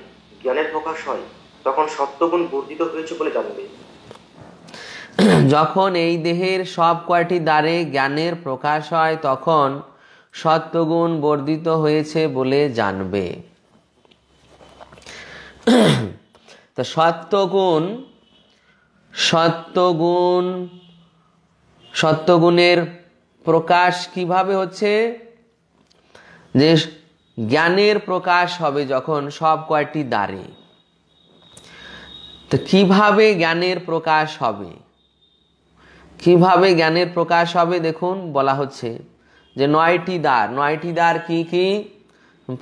জ্ঞানের প্রকাশ হয় তখন সত্যগুণ বর্ধিত হয়েছে বলে জানবে। যখন এই দেহের সব কয়টি দ্বারে জ্ঞানের প্রকাশ হয় তখন সত্যগুণ বর্ধিত হয়েছে বলে জানবে। তো সত্যগুণের প্রকাশ কিভাবে হচ্ছে? যে জ্ঞানের প্রকাশ হবে যখন সব কয়টি দ্বারে। তো কিভাবে জ্ঞানের প্রকাশ হবে? কিভাবে জ্ঞানের প্রকাশ হবে দেখুন, বলা হচ্ছে যে 9টি দ্বার। 9টি দ্বার কি কি?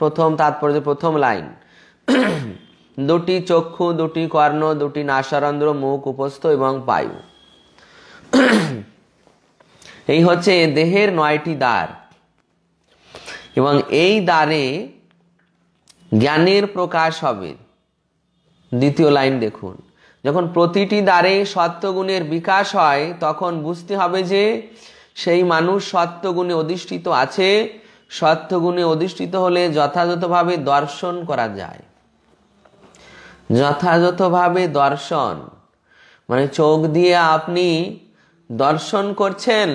প্রথম তাৎপর্য, প্রথম লাইন, 2টি চক্ষু, 2টি কর্ণ, 2টি নাসারন্ধ্র, মুখ, উপস্থ এবং বায়ু। এই হচ্ছে দেহের 9টি দ্বার, এবং এই দ্বারে জ্ঞানের প্রকাশ হবে। দ্বিতীয় লাইন দেখুন, যখন প্রতিটি দ্বারে সত্যগুণের বিকাশ হয় তখন বুঝতে হবে যে সেই মানুষ সত্যগুণে অধিষ্ঠিত আছে। সত্যগুণে অধিষ্ঠিত হলে যথাযথভাবে দর্শন করা যায়। যথাযথভাবে দর্শন মানে চোখ দিয়ে আপনি দর্শন করছেন,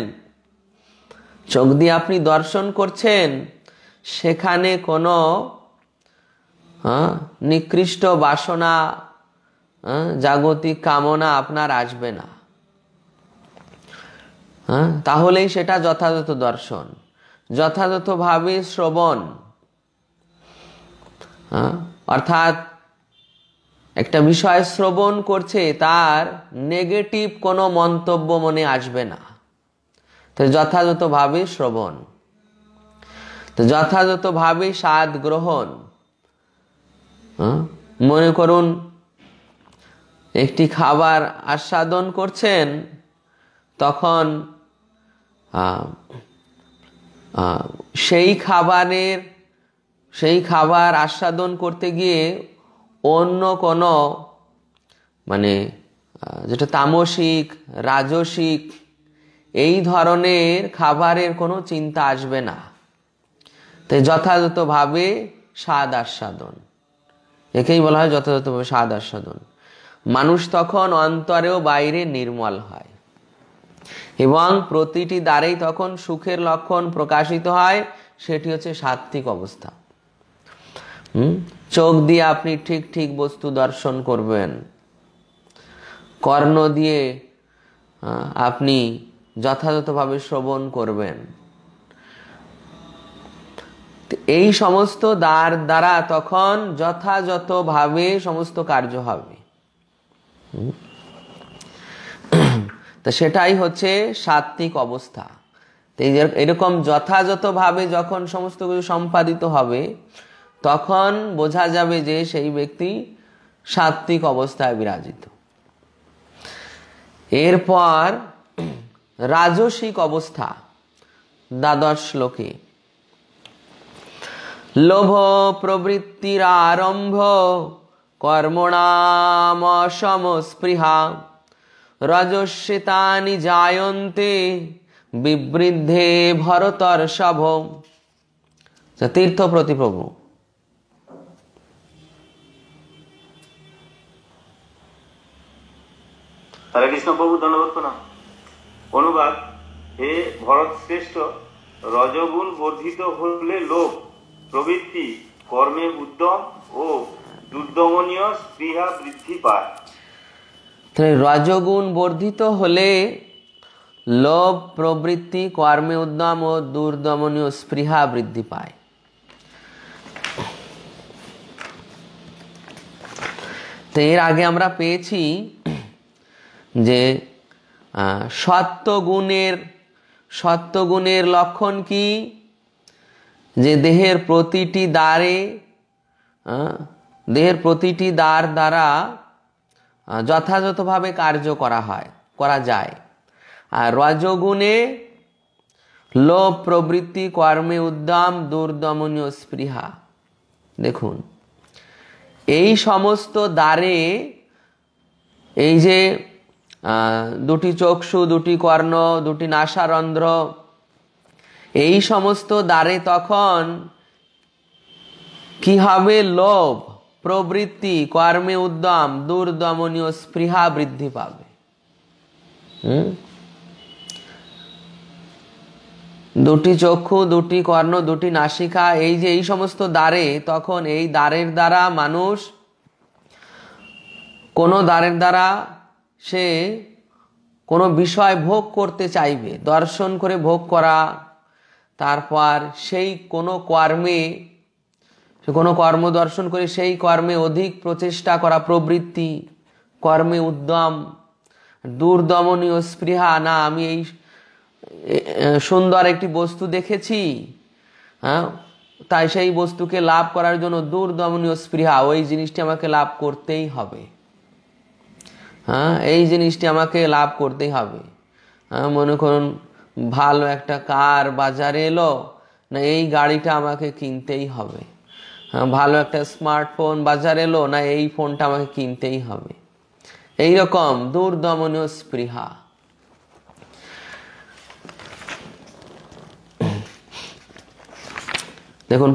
চোখ দিয়ে আপনি দর্শন করছেন, সেখানে কোনো নিকৃষ্ট বাসনা, জাগতিক কামনা আপনার আসবে না। তাহলেই সেটা যথাযথ দর্শন। যথাযথভাবে শ্রবণ, অর্থাৎ একটা বিষয় শ্রবণ করছে, তার নেগেটিভ কোনো মন্তব্য মনে আসবে না। তো যথাযথভাবে শ্রবণ, তো যথাযথভাবে স্বাদ গ্রহণ। মনে করুন একটি খাবার আস্বাদন করছেন, তখন সেই খাবার আস্বাদন করতে গিয়ে অন্য কোনো মানে যেটা তামসিক রাজসিক এই ধরনের খাবারের কোনো চিন্তা আসবে না। তাই যথাযথভাবে স্বাদ আস্বাদন, একেই বলা হয় যথাযথভাবে স্বাদ আস্বাদন। মানুষ তখন অন্তরেও বাইরে নির্মল হয় এবং প্রতিটি দ্বারেই তখন সুখের লক্ষণ প্রকাশিত হয়, সেটি হচ্ছে সাত্ত্বিক অবস্থা। চোখ দিয়ে আপনি ঠিক ঠিক বস্তু দর্শন করবেন, কর্ণ দিয়ে আপনি যথাযথভাবে শ্রবণ করবেন। এই সমস্ত দ্বারা তখন যথাযথভাবে সমস্ত কার্য হবে। তা সেটাই হচ্ছে সাত্ত্বিক অবস্থা। এরকম যথাযথভাবে যখন সমস্ত কিছু সম্পাদিত হবে তখন বোঝা যাবে যে সেই ব্যক্তি সাত্ত্বিক অবস্থায় বিরাজিত। এরপর রাজসিক অবস্থা, দ্বাদশ শ্লোকে লোভ প্রবৃত্তির আরম্ভ কর্মণাম স্পৃহা রজস্যেতানি জায়ন্তে বিবৃদ্ধে ভরতর্ষভ। তীর্থ প্রতিপ্রভু। হরে কৃষ্ণ প্রভু, ধন্যবাদ প্রণাম। অনুবাদ: হে ভরত শ্রেষ্ঠ, রজগুণ বর্ধিত হলে লোভ প্রবৃত্তি, কর্মে উদ্যম ও দুর্দমনীয় স্পৃহা বৃদ্ধি পায়। রজগুণ বর্ধিত হলে লোভ প্রবৃত্তি, কর্মে উদ্যম ও দুর্দমনীয় স্পৃহা বৃদ্ধি পায়। তো এর আগে আমরা পেয়েছি যে সত্ত্বগুণের লক্ষণ কি, যে দেহের প্রতিটি দ্বার দ্বারা যথাযথভাবে কার্য করা যায়। আর রজগুণে লোভ প্রবৃত্তি, কর্মে উদ্যম, দুর্দমনীয় স্পৃহা। দেখুন, এই সমস্ত দ্বারে, এই যে দুটি চক্ষু, দুটি কর্ণ, দুটি নাসারন্ধ্র, এই সমস্ত দ্বারে তখন কি হবে? লোভ প্রবৃত্তি, কর্মে উদ্যম, দুর্দমনীয় স্পৃহা বৃদ্ধি পাবে। দুটি চক্ষু, দুটি কর্ণ, দুটি নাসিকা, এই সমস্ত দ্বারে তখন এই দ্বারের দ্বারা মানুষ কোনো দ্বারের দ্বারা সে কোনো বিষয় ভোগ করতে চাইবে, দর্শন করে ভোগ করা। তারপর সেই কোনো কর্ম দর্শন করে সেই কর্মে অধিক প্রচেষ্টা করা, প্রবৃত্তি, কর্মে উদ্যম, দুর্দমনীয় স্পৃহা। না, আমি এই সুন্দর একটি বস্তু দেখেছি, তাই সেই বস্তুকে লাভ করার জন্য দুর্দমনীয় স্পৃহা, ওই জিনিসটি আমাকে লাভ করতেই হবে। এই জিনিসটি আমাকে লাভ করতেই হবে। মনে করুন ভালো একটা কার বাজারে এলো, না এই গাড়িটা আমাকে কিনতেই হবে। ভালো একটা স্মার্টফোন বাজারে এলো, না এই ফোনটা আমাকে কিনতেই হবে। এইরকম দুর্দমনীয় স্পৃহা। দেখুন,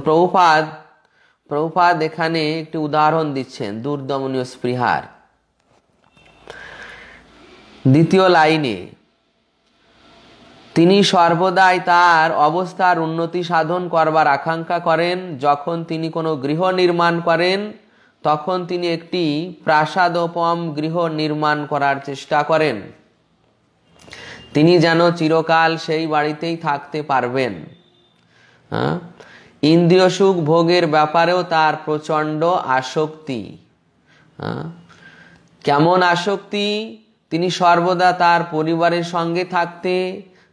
প্রভুপাদ এখানে একটি উদাহরণ দিচ্ছেন দুর্দমনীয় স্পৃহার। দ্বিতীয় লাইনে তিনি সর্বদাই তার অবস্থার উন্নতি সাধন করবার আকাঙ্ক্ষা করেন। যখন তিনি কোনো গৃহ নির্মাণ করেন তখন তিনি একটি প্রাসাদোপম গৃহ নির্মাণ করার চেষ্টা করেন। তিনি যেন চিরকাল সেই বাড়িতেই থাকতে পারবেন। ইন্দ্রিয় সুখ ভোগের ব্যাপারেও তার প্রচণ্ড আসক্তি। কেমন আসক্তি? তিনি সর্বদা তার পরিবারের সঙ্গে থাকতে,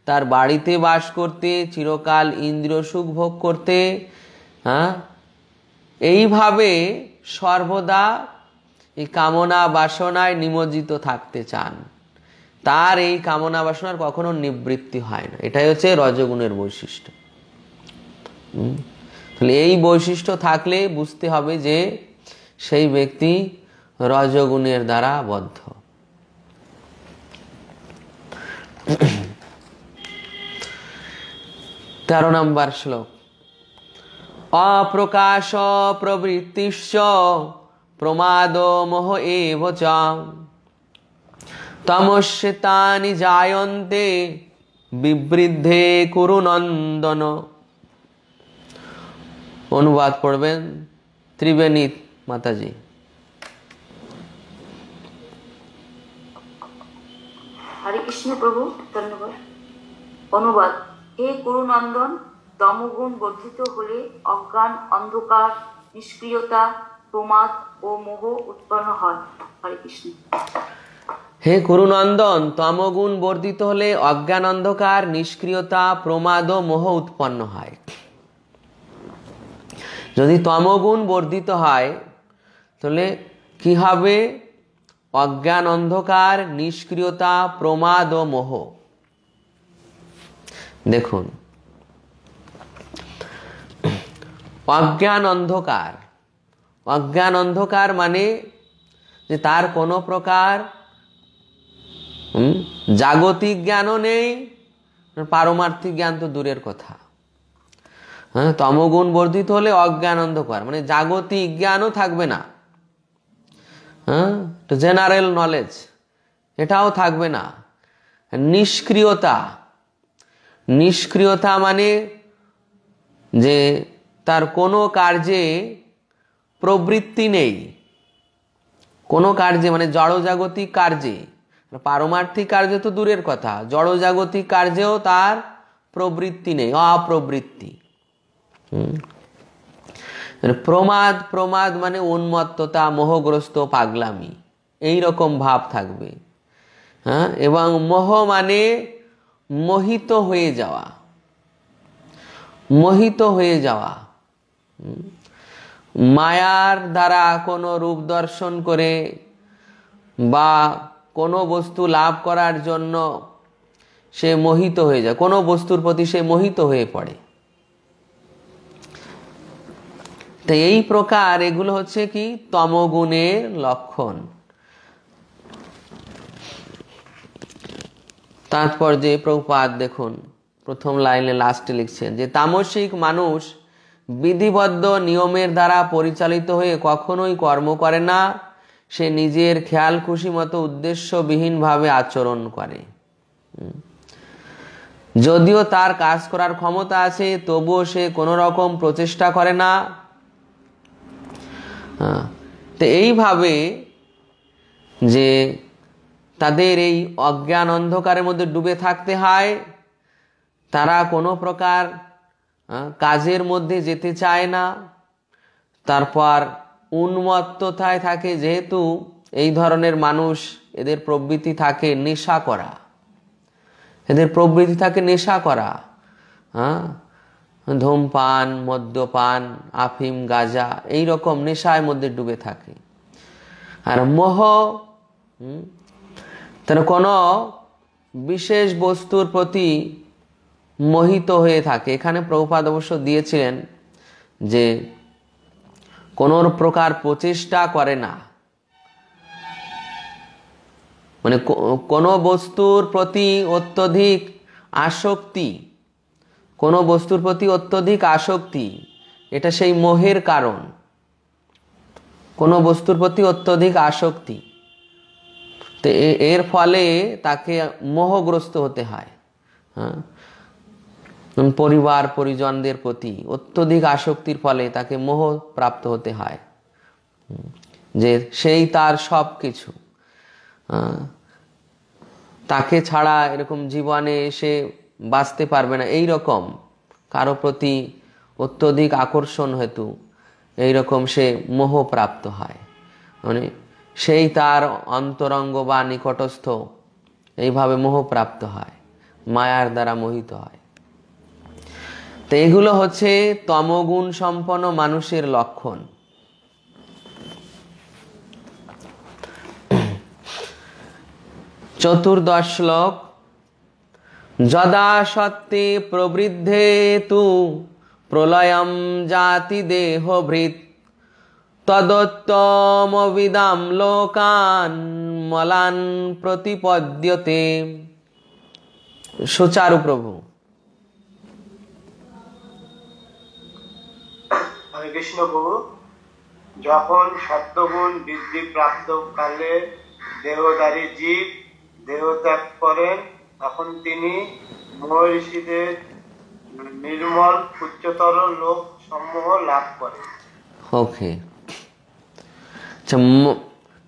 তার বাড়িতে বাস করতে, চিরকাল ইন্দ্রিয় সুখ ভোগ করতে, এইভাবে সর্বদা এই কামনা বাসনায় নিমজ্জিত থাকতে চান। তার এই কামনা বাসনার কখনো নিবৃত্তি হয় না। এটাই হচ্ছে রজগুণের বৈশিষ্ট্য। তাহলে এই বৈশিষ্ট্য থাকলে বুঝতে হবে যে সেই ব্যক্তি রজগুণের দ্বারা বদ্ধ। 13 নম্বর শ্লোক। অপ্রকাশ প্রবৃত্তিশ্চ প্রমাদ মোহ এব চ তমস্যেতানি জায়ন্তে বিবৃদ্ধে কুরু নন্দন। অনুবাদ পড়বেন ত্রিবেণী মাতাজি। হরে কৃষ্ণ প্রভু, ধন্যবাদ। অনুবাদ। হে কুরুনন্দন, তমগুণ বর্ধিত হলে অজ্ঞান, অন্ধকার, নিষ্ক্রিয়তা, প্রমাদ ও মোহ উৎপন্ন হয়। হরে কৃষ্ণ। হে কুরুনন্দন, তমগুণ বর্ধিত হলে অজ্ঞান, অন্ধকার, নিষ্ক্রিয়তা, প্রমাদ ও মোহ উৎপন্ন হয়। যদি তমগুণ বর্ধিত হয় তাহলে কি হবে? অজ্ঞান, অন্ধকার, নিষ্ক্রিয়তা, প্রমাদ ও মোহ। দেখুন, অজ্ঞান অন্ধকার, অজ্ঞান অন্ধকার মানে যে তার কোনো প্রকার জাগতিক জ্ঞানও নেই, পারমার্থিক জ্ঞান তো দূরের কথা। হ্যাঁ, তমগুণ বর্ধিত হলে অজ্ঞান অন্ধকার মানে জাগতিক জ্ঞানও থাকবে না। হ্যাঁ, তো জেনারেল নলেজ এটাও থাকবে না। নিষ্ক্রিয়তা, নিষ্ক্রিয়তা মানে যে তার কোনো কার্যে প্রবৃত্তি নেই, কোনো কার্যে মানে জড়জাগতিক কার্যে, পারমার্থিক কার্যে তো দূরের কথা, জড়জাগতিক কার্যেও তার প্রবৃত্তি নেই, অপ্রবৃত্তি। প্রমাদ, প্রমাদ মানে উন্মত্ততা, মোহগ্রস্ত, পাগলামি, এই রকম ভাব থাকবে। হ্যাঁ, এবং মোহ মানে মোহিত হয়ে যাওয়া, মোহিত হয়ে যাওয়া। মায়ার দ্বারা কোনো রূপ দর্শন করে বা কোনো বস্তু লাভ করার জন্য সে মোহিত হয়ে যায়, কোনো বস্তুর প্রতি সে মোহিত হয়ে পড়ে। তো এই প্রকার এগুলো হচ্ছে কি তমগুণের লক্ষণ। তাৎপর্যে প্রভুপাদ দেখুন প্রথম লাইনে লাস্টে লিখছেন যে তামসিক মানুষ বিধিবদ্ধ নিয়মের দ্বারা পরিচালিত হয়ে কখনোই কর্ম করে না, সে নিজের খেয়াল খুশি মতো উদ্দেশ্যবিহীনভাবে আচরণ করে। যদিও তার কাজ করার ক্ষমতা আছে তবুও সে কোনো রকম প্রচেষ্টা করে না। তো এইভাবে যে তাদের এই অজ্ঞান অন্ধকারের মধ্যে ডুবে থাকতে হয়, তারা কোনো প্রকার কাজের মধ্যে যেতে চায় না। তারপর উন্মত্ততায় থাকে, যেহেতু এই ধরনের মানুষ এদের প্রবৃত্তি থাকে নেশা করা, এদের প্রবৃত্তি থাকে নেশা করা। হ্যাঁ, ধূমপান, মদ্যপান, আফিম, গাঁজা এই রকম নেশার মধ্যে ডুবে থাকে। আর মোহ তার কোনো বিশেষ বস্তুর প্রতি মোহিত হয়ে থাকে। এখানে প্রভুপাদ অবশ্য দিয়েছিলেন যে কোনো প্রকার প্রচেষ্টা করে না, মানে কোনো বস্তুর প্রতি অত্যধিক আসক্তি, কোনো বস্তুর প্রতি অত্যধিক আসক্তি এটা সেই মোহের কারণ। কোনো বস্তুর প্রতি অত্যধিক আসক্তি, তো এর ফলে তাকে মোহগ্রস্ত হতে হয়। হ্যাঁ, পরিবার পরিজনদের প্রতি অত্যধিক আসক্তির ফলে তাকে মোহ প্রাপ্ত হতে হয়, যে সেই তার সব কিছু, তাকে ছাড়া এরকম জীবনে সে বাঁচতে পারবে না, এই রকম কারো প্রতি অত্যধিক আকর্ষণ হেতু এইরকম সে মোহ প্রাপ্ত হয়, মানে সেই তার অন্তরঙ্গ বা নিকটস্থ এইভাবে মোহ প্রাপ্ত হয়, মায়ার দ্বারা মোহিত হয়। তো এগুলো হচ্ছে তমগুণ সম্পন্ন মানুষের লক্ষণ। চতুর্দশ শ্লোক। যদা সত্যে প্রবৃদ্ধে তু প্রলয়ম জাতি দেহভৃত তদোত্তমবিদাম লোকান মলান প্রতিপদ্যতে। সুচারু প্রভু। হরে কৃষ্ণ প্রভু, যখন সত্যগুণ বৃদ্ধি প্রাপ্ত কালে দেহধারী জীব দেহত্যাগ করেন, তখন তিনি মহর্ষিদের নির্মল উচ্চতর লোক সমূহ লাভ করেন। ওকে,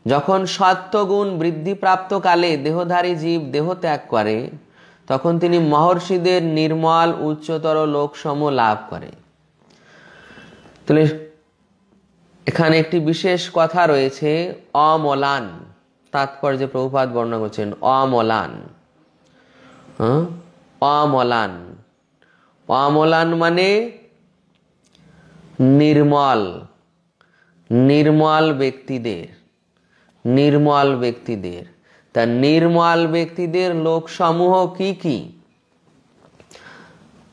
যখন সত্যগুণ বৃদ্ধি প্রাপ্ত কালে দেহধারী জীব দেহ ত্যাগ করে, তখন তিনি মহর্ষিদের নির্মল উচ্চতর লোকসমূহ লাভ করে। তাহলে এখানে একটি বিশেষ কথা রয়েছে, অমলান। তাৎপর্যে প্রভুপাদ বর্ণনা করছেন অমলান। অমলান, অমলান মানে নির্মল, নির্মল ব্যক্তিদের, নির্মল ব্যক্তিদের। তা নির্মল ব্যক্তিদের লোকসমূহ কি কি?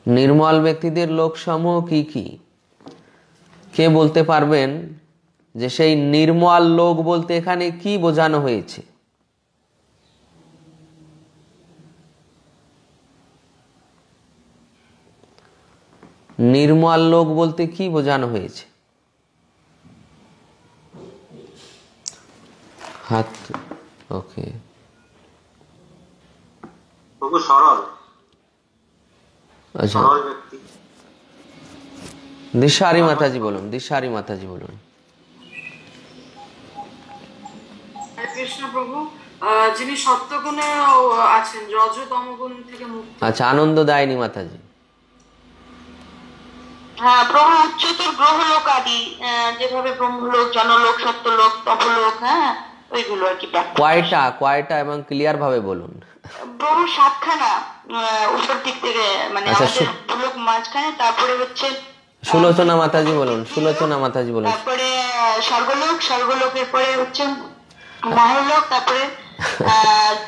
নির্মল ব্যক্তিদের লোকসমূহ কি কি? কে বলতে পারবেন যে সেই নির্মল লোক বলতে এখানে কি বোঝানো হয়েছে? নির্মল লোক বলতে কি বোঝানো হয়েছে? হাত। ওকে, সরল। আচ্ছা, দিশারি মাতাজি বলুন, দিশারি মাতাজি বলুন। কৃষ্ণ প্রভু, যিনি সত্যগুণে আছেন, রজ তমগুণ থেকে মুক্ত। আচ্ছা, আনন্দ দায়নি মাতাজি। হ্যাঁ প্রভু, উচ্চতর গ্রহলোক আদি, যেভাবে ব্রহ্মলোক, জনলোক, সত্যলোক, তপলোক, হ্যাঁ ওইগুলো আর কি। কয়টা কয়টা এবং ক্লিয়ার ভাবে বলুন। প্রভু সাতখানা, উপর দিক থেকে, মানে আচ্ছা, আমাদের ভূলোক মাঝখানে, তারপরে হচ্ছে সুলোচনা মাতাজি বলুন, সুলোচনা মাতাজি বলুন। তারপরে স্বর্গলোক, স্বর্গলোকের পরে হচ্ছে মহলোক, তারপরে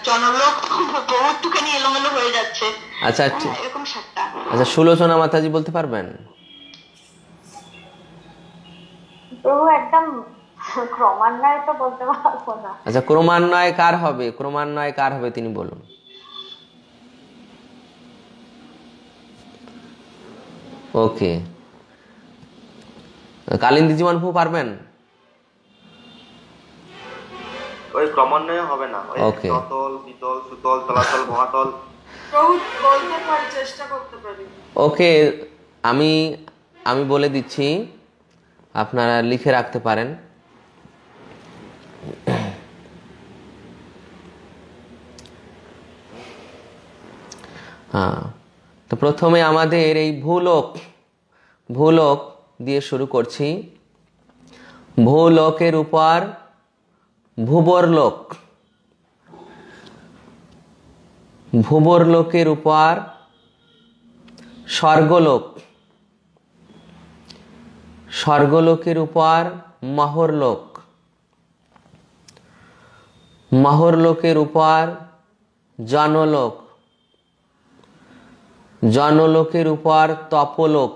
জনলোক। বহুটুখানি এলোমেলো হয়ে যাচ্ছে। আচ্ছা, এরকম সাতটা। আচ্ছা, সুলোচনা মাতাজি বলতে পারবেন? প্রভু একদম ক্রমান্বয়ে তো বলতে পারবো না। আচ্ছা, ক্রমান্বয়ে কার হবে? ক্রমান্বয়ে কার হবে তিনি বলুন। ওকে, কালিন্দী জীবন প্রভু পারবেন? ওই ক্রমান্বয়ে হবে না। ওকে, তল, বিতল, সুতল, তলাতল, মহাতল। প্রভু বলতে পারি, চেষ্টা করতে পারি। ওকে, আমি আমি বলে দিচ্ছি, আপনারা লিখে রাখতে পারেন। হ্যাঁ, তো প্রথমে আমাদের এই ভূলোক, ভূলোক দিয়ে শুরু করছি। ভূলোকের উপর ভূবরলোক, ভূবরলোকের উপর স্বর্গলোক, স্বর্গলোকের উপর মহরলোক, মহরলোকের উপর জনলোক, জনলোকের উপর তপলোক,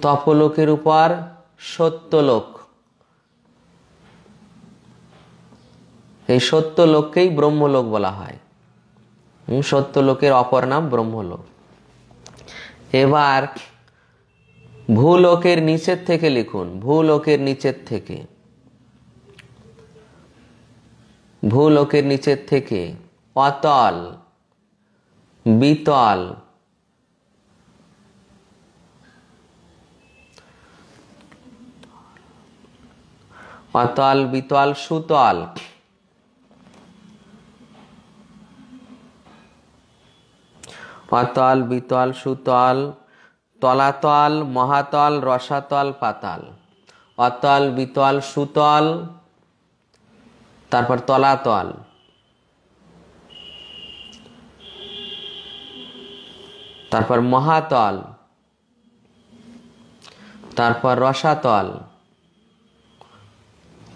তপলোকের উপর সত্যলোক। এই সত্যলোককেই ব্রহ্মলোক বলা হয়। সত্যলোকের অপর নাম ব্রহ্মলোক। এবার ভূলোকের নিচের থেকে লিখুন, ভূলোকের নিচের থেকে, ভূলোকের নিচের থেকে অতল, বিতল, অতল, বিতল, সুতল, অতল, বিতল, সুতল, তলাতল, মহাতল, রসাতল, পাতাল। অতল, বিতল, সুতল, তারপর তলাতল, তারপর মহাতল, তারপর রসাতল,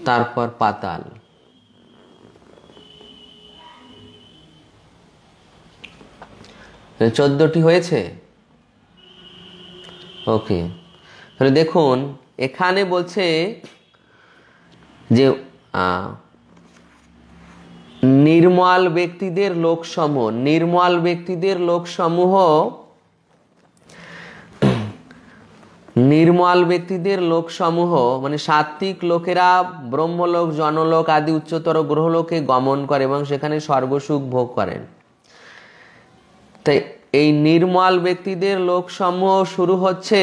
তারপর পাতাল। 14টি হয়েছে। ওকে, তাহলে দেখুন এখানে বলছে যে নির্মল ব্যক্তিদের লোকসমূহ, নির্মল ব্যক্তিদের লোকসমূহ, নির্মল ব্যক্তিদের লোকসমূহ মানে সাত্ত্বিক লোকেরা ব্রহ্মলোক, জনলোক আদি উচ্চতর গ্রহলোকে গমন করে এবং সেখানে স্বর্গসুখ ভোগ করেন। তাই এই নির্মল ব্যক্তিদের লোকসমূহ শুরু হচ্ছে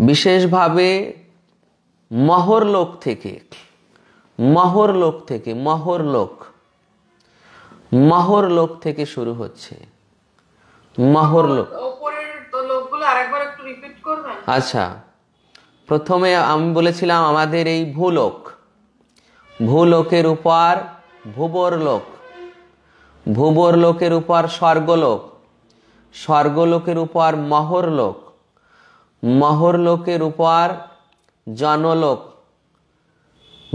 বিশেষভাবে মহরলোক থেকে, মহরলোক থেকে, মহরলোক থেকে শুরু হচ্ছে, মহরলোক। আচ্ছা, প্রথমে আমি বলেছিলাম আমাদের এই ভূলোক, ভূলোকের উপর ভূবরলোক, ভূবরলোকের উপর স্বর্গলোক, স্বর্গলোকের উপর মহরলোক, মহরলোকের উপর জনলোক,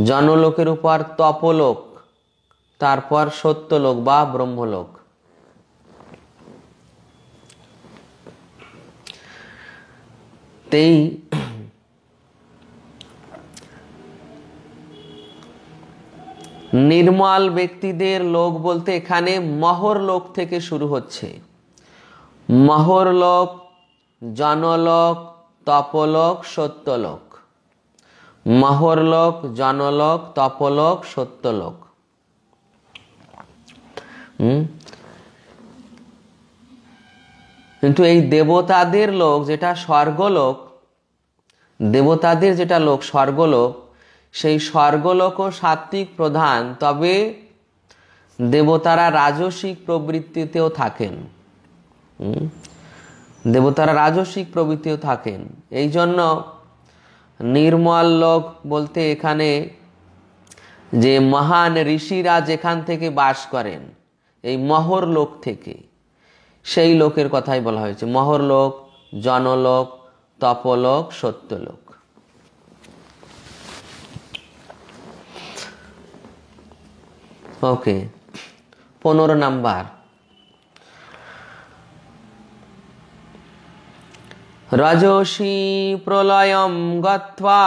জনলোকের উপর তপলোক, তারপর সত্যলোক বা ব্রহ্মলোক। তেই নির্মল ব্যক্তিদের লোক বলতে এখানে মহরলোক থেকে শুরু হচ্ছে। মহরলোক, জনলোক, তপলোক, সত্যলোক। মহরলোক, জনলোক, তপলোক, সত্যলোক। কিন্তু এই দেবতাদের লোক যেটা স্বর্গলোক, দেবতাদের যেটা লোক স্বর্গলোক, সেই স্বর্গলোকও সাত্ত্বিক প্রধান, তবে দেবতারা রাজসিক প্রবৃত্তিতেও থাকেন। দেবতারা রাজসিক প্রবৃত্তিও থাকেন। এই জন্য নির্মল লোক বলতে এখানে যে মহান ঋষিরা যেখান থেকে বাস করেন, এই মহর লোক থেকে, সেই লোকের কথাই বলা হয়েছে। মহরলোক, জনলোক, তপলোক, সত্যলোক। ওকে, 15 নাম্বার। রজসী প্রলয়ম গত্বা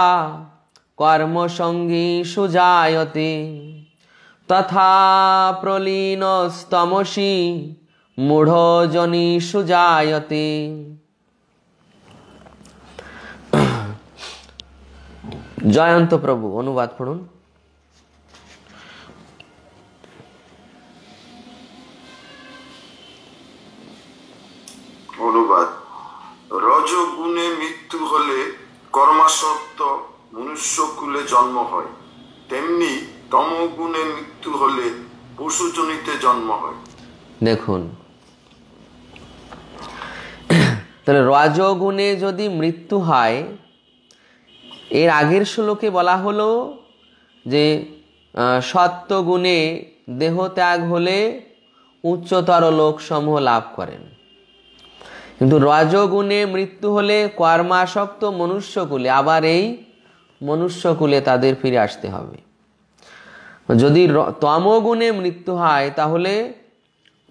কর্মসঙ্গী সুজায়তে তথা প্রলীনস্তমসি মূঢ়জনী সুজায়তে। জয়ন্ত প্রভু অনুবাদ পড়ুন। অনুবাদ: রজগুণে মৃত্যু হলে কর্মাসক্ত মনুষ্যকুলে জন্ম হয়, তেমনি তমগুণে মৃত্যু হলে পশুজনিতে জন্ম হয়। দেখুন, তাহলে রজগুণে যদি মৃত্যু হয়, এর আগের শ্লোকে বলা হলো যে সত্যগুণে দেহত্যাগ হলে উচ্চতর লোকসমূহ লাভ করেন, কিন্তু রজগুণে মৃত্যু হলে কর্মাসক্ত মনুষ্যকুলে, আবার এই মনুষ্যকুলে তাদের ফিরে আসতে হবে। যদি তমগুণে মৃত্যু হয় তাহলে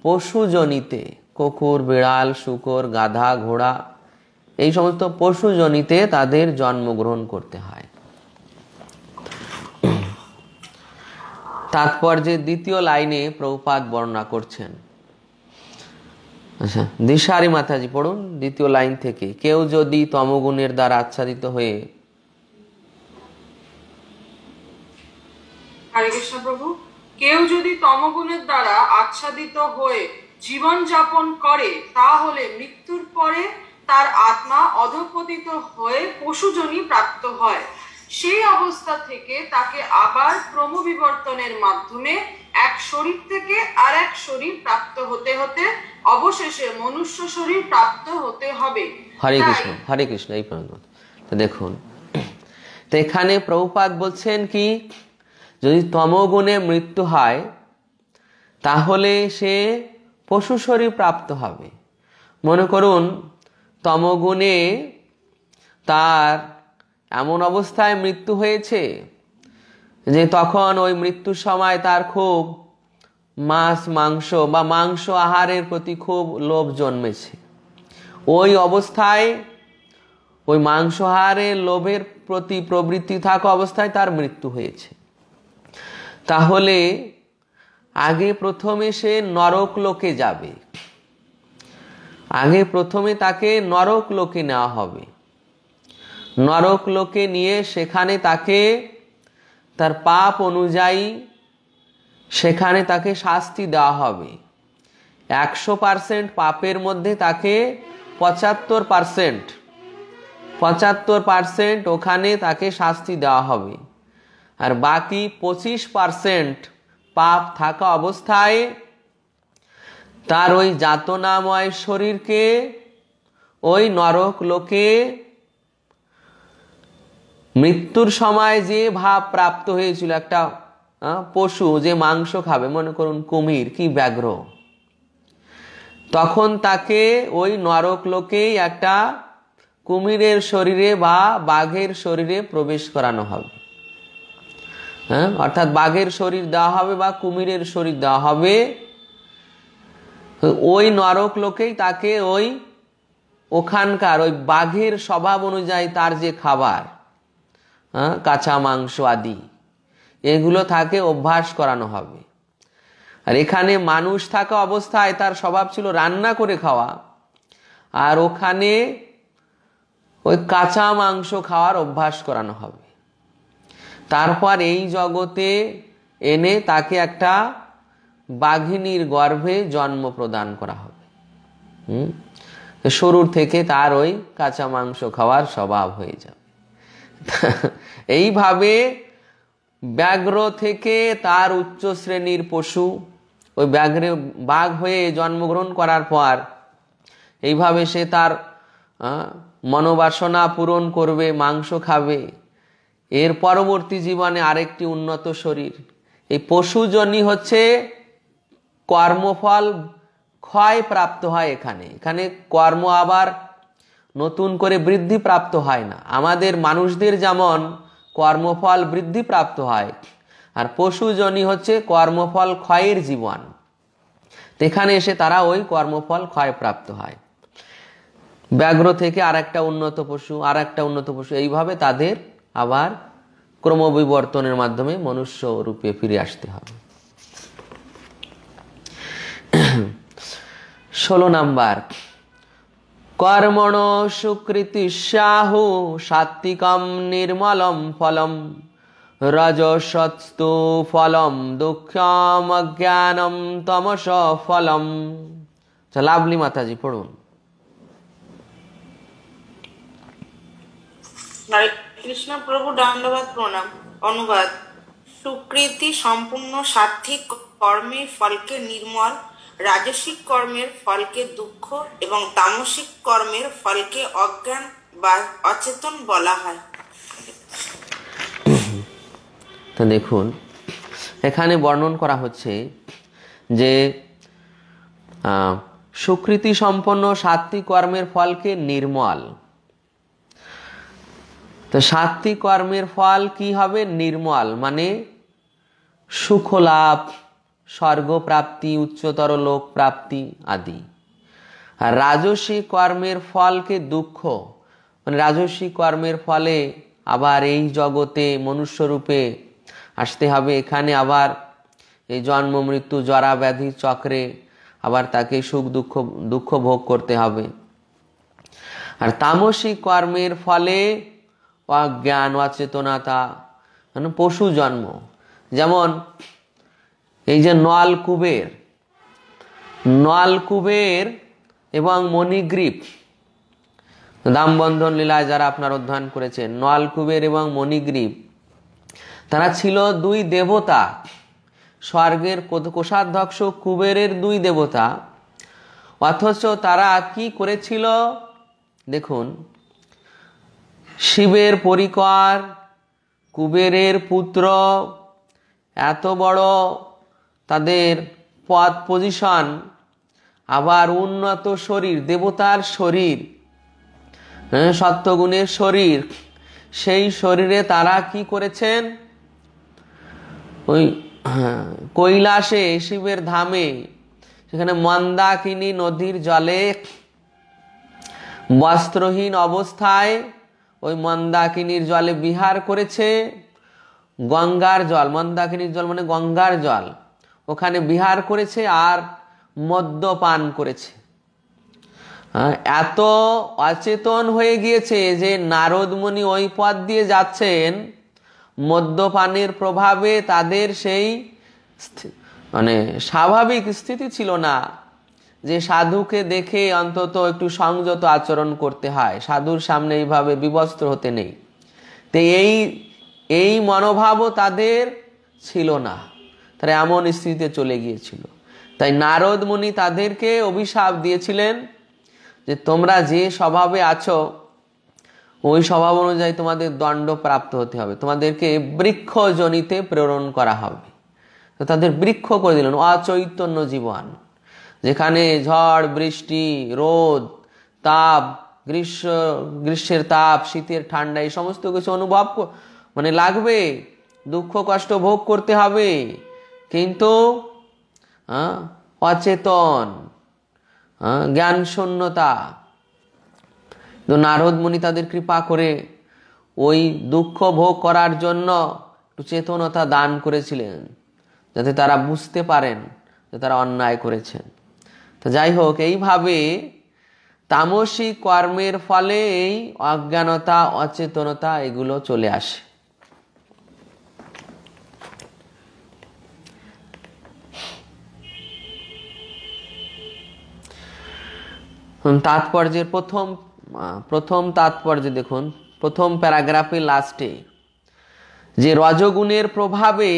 পশুজনিতে, কুকুর, বিড়াল, শূকর, গাধা, ঘোড়া, এই সমস্ত পশুজনিতে তাদের জন্মগ্রহণ করতে হয়। তাৎপর্যে দ্বিতীয় লাইনে প্রভুপাদ বর্ণনা করছেন। আচ্ছা, দিশারি মাতাজি পড়ুন দ্বিতীয় লাইন থেকে। কেউ যদি তমগুণের দ্বারা আচ্ছাদিত হয়ে, হরে কৃষ্ণ প্রভু, কেউ যদি তমগুণের দ্বারা আচ্ছাদিত হয়ে জীবন যাপন করে, তাহলে মৃত্যুর পরে তার আত্মা অধঃপতিত হয়ে পশুজনি প্রাপ্ত হয়। সেই অবস্থা থেকে তাকে আবার ক্রমবিবর্তনের মাধ্যমে এক শরীর থেকে আর এক শরীর প্রাপ্ত হতে হতে অবশেষে মনুষ্য শরীর প্রাপ্ত হতে হবে। হরে কৃষ্ণ, হরে কৃষ্ণ। এই পর্যন্ত তো দেখুন, তো এখানে প্রভুপাদ বলছেন কি, যদি তমগুণে মৃত্যু হয় তাহলে সে পশু শরীর প্রাপ্ত হবে। মনে করুন তমগুণে তার এমন অবস্থায় মৃত্যু হয়েছে যে তখন ওই মৃত্যুর সময় তার খুব মাছ মাংস বা মাংস আহারের প্রতি খুব লোভ জন্মেছে। ওই অবস্থায় ওই মাংস আহারের লোভের প্রতি প্রবৃত্তি থাকা অবস্থায় তার মৃত্যু হয়েছে। তাহলে আগে প্রথমে সে নরক লোকে যাবে, আগে প্রথমে তাকে নরক লোকে নেওয়া হবে। নরক লোকে নিয়ে সেখানে তাকে তার পাপ অনুযায়ী সেখানে তাকে শাস্তি দেওয়া হবে। 100% পাপের মধ্যে তাকে 75% ওখানে তাকে শাস্তি দেওয়া হবে, আর বাকি 25% পাপ থাকা অবস্থায় তার ওই যাতনাময় শরীরকে ওই নরক লোকে মৃত্যুর সময় যে ভাব প্রাপ্ত হয়েছিল, একটা পশু যে মাংস খাবে, মনে করুন কুমির কি ব্যাঘ্র, তখন তাকে ওই নরক লোকেই একটা কুমিরের শরীরে বা বাঘের শরীরে প্রবেশ করানো হবে। অর্থাৎ বাঘের শরীর দেওয়া হবে বা কুমিরের শরীর দেওয়া হবে। ওই নরক লোকেই তাকে ওই ওখানকার ওই বাঘের স্বভাব অনুযায়ী তার যে খাবার, কাঁচা মাংস আদি এগুলো তাকে অভ্যাস করানো হবে। আর এখানে মানুষ থাকা অবস্থায় তার স্বভাব ছিল রান্না করে খাওয়া, আর ওখানে ওই কাঁচা মাংস খাওয়ার অভ্যাস করানো হবে। তারপর এই জগতে এনে তাকে একটা বাঘিনীর গর্ভে জন্ম প্রদান করা হবে। শুরুর থেকে তার ওই কাঁচা মাংস খাওয়ার স্বভাব হয়ে যাবে। এইভাবে ব্যাঘ্র থেকে তার উচ্চ শ্রেণীর পশু ওই ব্যাঘ্রে বাঘ হয়ে জন্মগ্রহণ করার পর এইভাবে সে তার মনোবাসনা পূরণ করবে, মাংস খাবে। এর পরবর্তী জীবনে আরেকটি উন্নত শরীর। এই পশুজনী হচ্ছে কর্মফল ক্ষয় প্রাপ্ত হয়। এখানে কর্ম আবার নতুন করে বৃদ্ধি প্রাপ্ত হয় না। আমাদের মানুষদের যেমন কর্মফল বৃদ্ধি প্রাপ্ত হয়, আর পশুজনী হচ্ছে কর্মফল ক্ষয়ের জীবন। এখানে এসে তারা ওই কর্মফল ক্ষয় প্রাপ্ত হয়। ব্যাঘ্র থেকে আর একটা উন্নত পশু, আর একটা উন্নত পশু, এইভাবে তাদের আবার ক্রমবিবর্তনের মাধ্যমে মনুষ্য রূপে ফিরে আসতে হবে। 16 নাম্বার, কর্মণ সুকৃতি সাহু সাত্বিকম নির্মলম ফলম রজসস্তু ফলম দুঃখম অজ্ঞানম তমস ফলম। লাভলি মাতাজি পড়ুন। হরে কৃষ্ণ প্রভু, দণ্ডবাদ প্রণাম। অনুবাদ: সুকৃতি সম্পূর্ণ সাত্বিক কর্মের ফলকে নির্মল, রাজসিক কর্মের ফলকে দুঃখ এবং তামসিক কর্মের ফলকে অজ্ঞান বা অচেতন বলা হয়। তো দেখুন, এখানে বর্ণন করা হচ্ছে যে সুকৃতি সম্পন্ন সাত্বিক কর্মের ফলকে নির্মল। তো সাত্বিক কর্মের ফল কি হবে? নির্মল, মানে সুখ লাভ, স্বর্গ প্রাপ্তি, উচ্চতর লোক প্রাপ্তি আদি। আর রাজসিক কর্মের ফলকে দুঃখ, মানে রাজসিক কর্মের ফলে আবার এই জগতে মনুষ্য রূপে আসতে হবে। এখানে আবার এই জন্ম মৃত্যু জরা ব্যাধি চক্রে আবার তাকে সুখ দুঃখ ভোগ করতে হবে। আর তামসিক কর্মের ফলে অজ্ঞান, অচেতনতা, মানে পশু জন্ম। যেমন এই যে নলকুবের এবং মণিগ্রীব, দামবন্ধন লীলায় যারা আপনার অধ্যয়ন করেছেন, নলকুবের এবং মণিগ্রীব তারা ছিল দুই দেবতা, স্বর্গের কোষাধ্যক্ষ কুবেরের দুই দেবতা। অথচ তারা কি করেছিল দেখুন, শিবের পরিকর, কুবেরের পুত্র, এত বড় তাদের পদ পজিশন, আবার উন্নত শরীর, দেবতার শরীর, সত্যগুণের শরীর, সেই শরীরে তারা কি করেছেন? ওই কৈলাসে শিবের ধামে সেখানে মন্দাকিনী নদীর জলে বস্ত্রহীন অবস্থায় ওই মন্দাকিনীর জলে বিহার করেছে। গঙ্গার জল, মন্দাকিনীর জল মানে গঙ্গার জল, ওখানে বিহার করেছে আর মদ্যপান করেছে। এত অচেতন হয়ে গিয়েছে যে নারদ মুনি ওই পথ দিয়ে যাচ্ছেন, মদ্যপানের প্রভাবে তাদের সেই মানে স্বাভাবিক স্থিতি ছিল না যে সাধুকে দেখে অন্তত একটু সংযত আচরণ করতে হয়, সাধুর সামনে এইভাবে বিবস্ত্র হতে নেই। তো এই মনোভাবও তাদের ছিল না, তারা এমন স্থিতিতে চলে গিয়েছিল। তাই নারদ মুনি তাদেরকে অভিশাপ দিয়েছিলেন যে তোমরা যে স্বভাবে আছো ওই স্বভাব অনুযায়ী তোমাদের দণ্ড প্রাপ্ত হতে হবে, তোমাদেরকে বৃক্ষ জনিতে প্রেরণ করা হবে। তো তাদের বৃক্ষ করে দিলেন, অচৈতন্য জীবন, যেখানে ঝড় বৃষ্টি রোদ তাপ গ্রীষ্মের তাপ শীতের ঠান্ডা এই সমস্ত কিছু অনুভব মানে লাগবে, দুঃখ কষ্ট ভোগ করতে হবে, কিন্তু অচেতন, জ্ঞান শূন্যতা। তো নারদ মুনি তাদের কৃপা করে ওই দুঃখ ভোগ করার জন্য একটু চেতনতা দান করেছিলেন, যাতে তারা বুঝতে পারেন যে তারা অন্যায় করেছেন। তো যাই হোক, এইভাবে তামসিক কর্মের ফলে এই অজ্ঞানতা অচেতনতা এগুলো চলে আসে। তাৎপর্যের প্রথম তাৎপর্য দেখুন, প্রথম প্যারাগ্রাফে লাস্টে যে রজগুণের প্রভাবে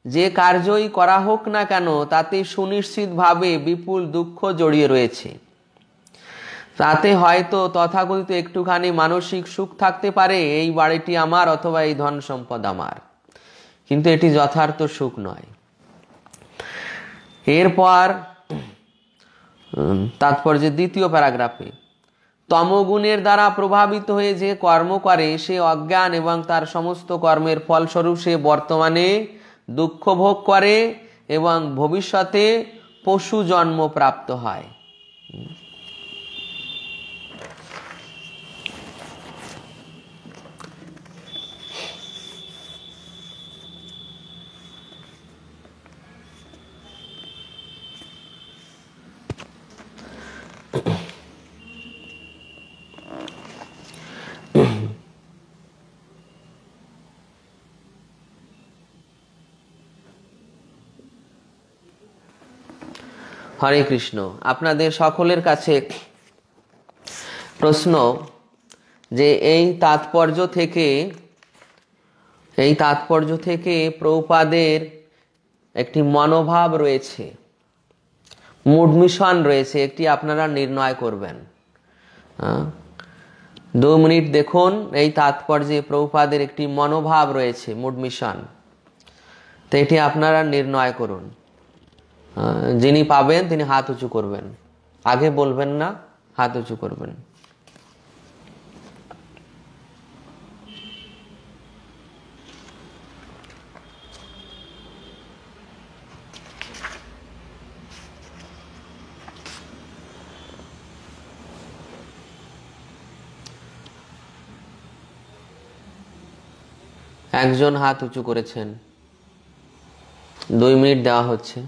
যে কার্যই করা হোক না কেন তাতে সুনিশ্চিতভাবে বিপুল দুঃখ জড়িয়ে রয়েছে। তাতে হয়তো তথাকথিত একটুখানি মানসিক সুখ থাকতে পারে, এই বাড়িটি আমার অথবা এই ধন সম্পদ আমার, কিন্তু এটি যথার্থ সুখ নয়। এরপর তাৎপর্যের দ্বিতীয় প্যারাগ্রাফে তমগুণের দ্বারা প্রভাবিত হয়ে যে কর্ম করে সে অজ্ঞান এবং তার সমস্ত কর্মের ফলস্বরূপ সে বর্তমানে দুঃখ ভোগ করে এবং ভবিষ্যতে পশু জন্ম প্রাপ্ত হয়। হরে কৃষ্ণ। আপনাদের সকলের কাছে প্রশ্ন যে এই তাৎপর্য থেকে প্রভুপাদের একটি মনোভাব রয়েছে, মুড মিশন রয়েছে, একটি আপনারা নির্ণয় করবেন। 2 মিনিট দেখুন, এই তাৎপর্যে প্রভুপাদের একটি মনোভাব রয়েছে, মুড মিশন, তো এটি আপনারা নির্ণয় করুন। যিনি পাবেন তিনি হাত উঁচু করবেন, আগে বলবেন না, হাত উঁচু করবেন। একজন হাত উঁচু করেছেন, 2 মিনিট দেওয়া হচ্ছে।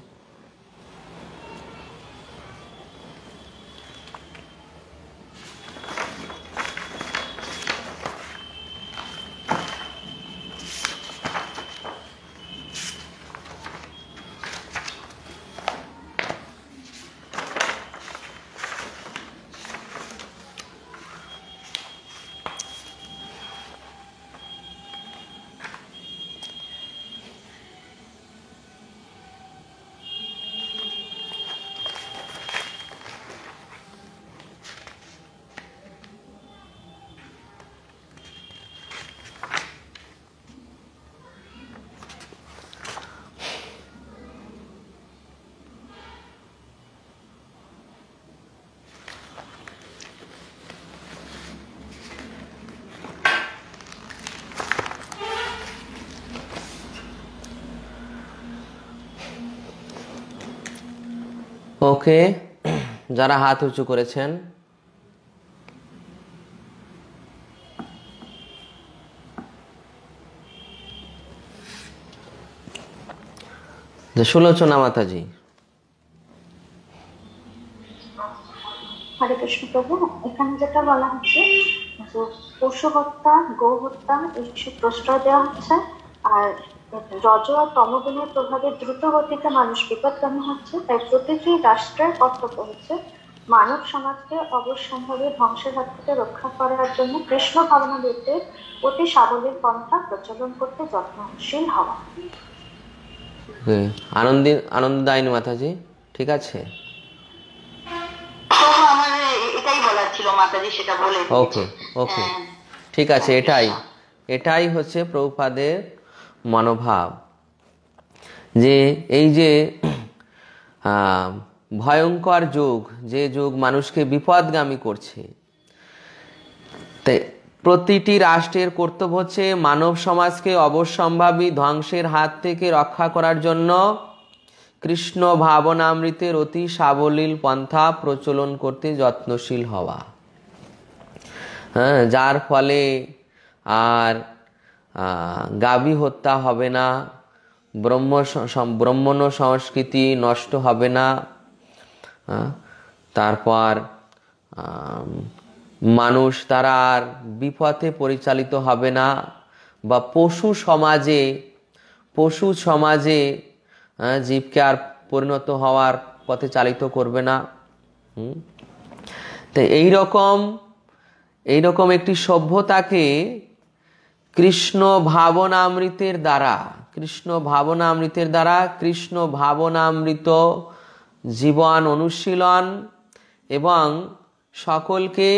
ওকে, যারা হাত উঁচু করেছেন সুলোচনা মাতাজি। হরে কৃষ্ণ প্রভু, এখানে যেটা বলা হচ্ছে পশু হত্যা, গো হত্যা এইসব প্রশ্রয় দেওয়া হচ্ছে, আর রজ আর তমগুণের প্রভাবে দ্রুত গতিতে মানুষ বিপদগামী হচ্ছে। তাই প্রতিটি রাষ্ট্রের কর্তব্য হচ্ছে মানব সমাজকে অবশ্যম্ভাবী ধ্বংসের হাত থেকে রক্ষা করার জন্য কৃষ্ণ ভাবনাবৃত্তে অতি সাবলীল পন্থা প্রচলন করতে যত্নশীল হওয়া। আনন্দদায়িনী মাতাজি, ঠিক আছে? আমার এটাই বলার ছিল মাতাজি, সেটা বলে। ওকে ওকে, ঠিক আছে। এটাই হচ্ছে প্রভুপাদের মনোভাব, যে এই যে ভয়ঙ্কর যুগ, যে যুগ মানুষকে বিপদগামী করছে, তাই প্রতিটি রাষ্ট্রের কর্তব্য হচ্ছে মানব সমাজকে অবশ্যম্ভাবী ধ্বংসের হাত থেকে রক্ষা করার জন্য কৃষ্ণ ভাবনামৃতের অতি সাবলীল পন্থা প্রচলন করতে যত্নশীল হওয়া। হ্যাঁ, যার ফলে আর গাভী হত্যা হবে না, ব্রাহ্মণ সংস্কৃতি নষ্ট হবে না, তারপর মানুষ তারা আর বিপথে পরিচালিত হবে না, বা পশু সমাজে জীবকে আর পরিণত হওয়ার পথে চালিত করবে না। তো এইরকম একটি সভ্যতাকে কৃষ্ণ ভাবনামৃতের দ্বারা কৃষ্ণ ভাবনামৃত জীবন অনুশীলন এবং সকলকে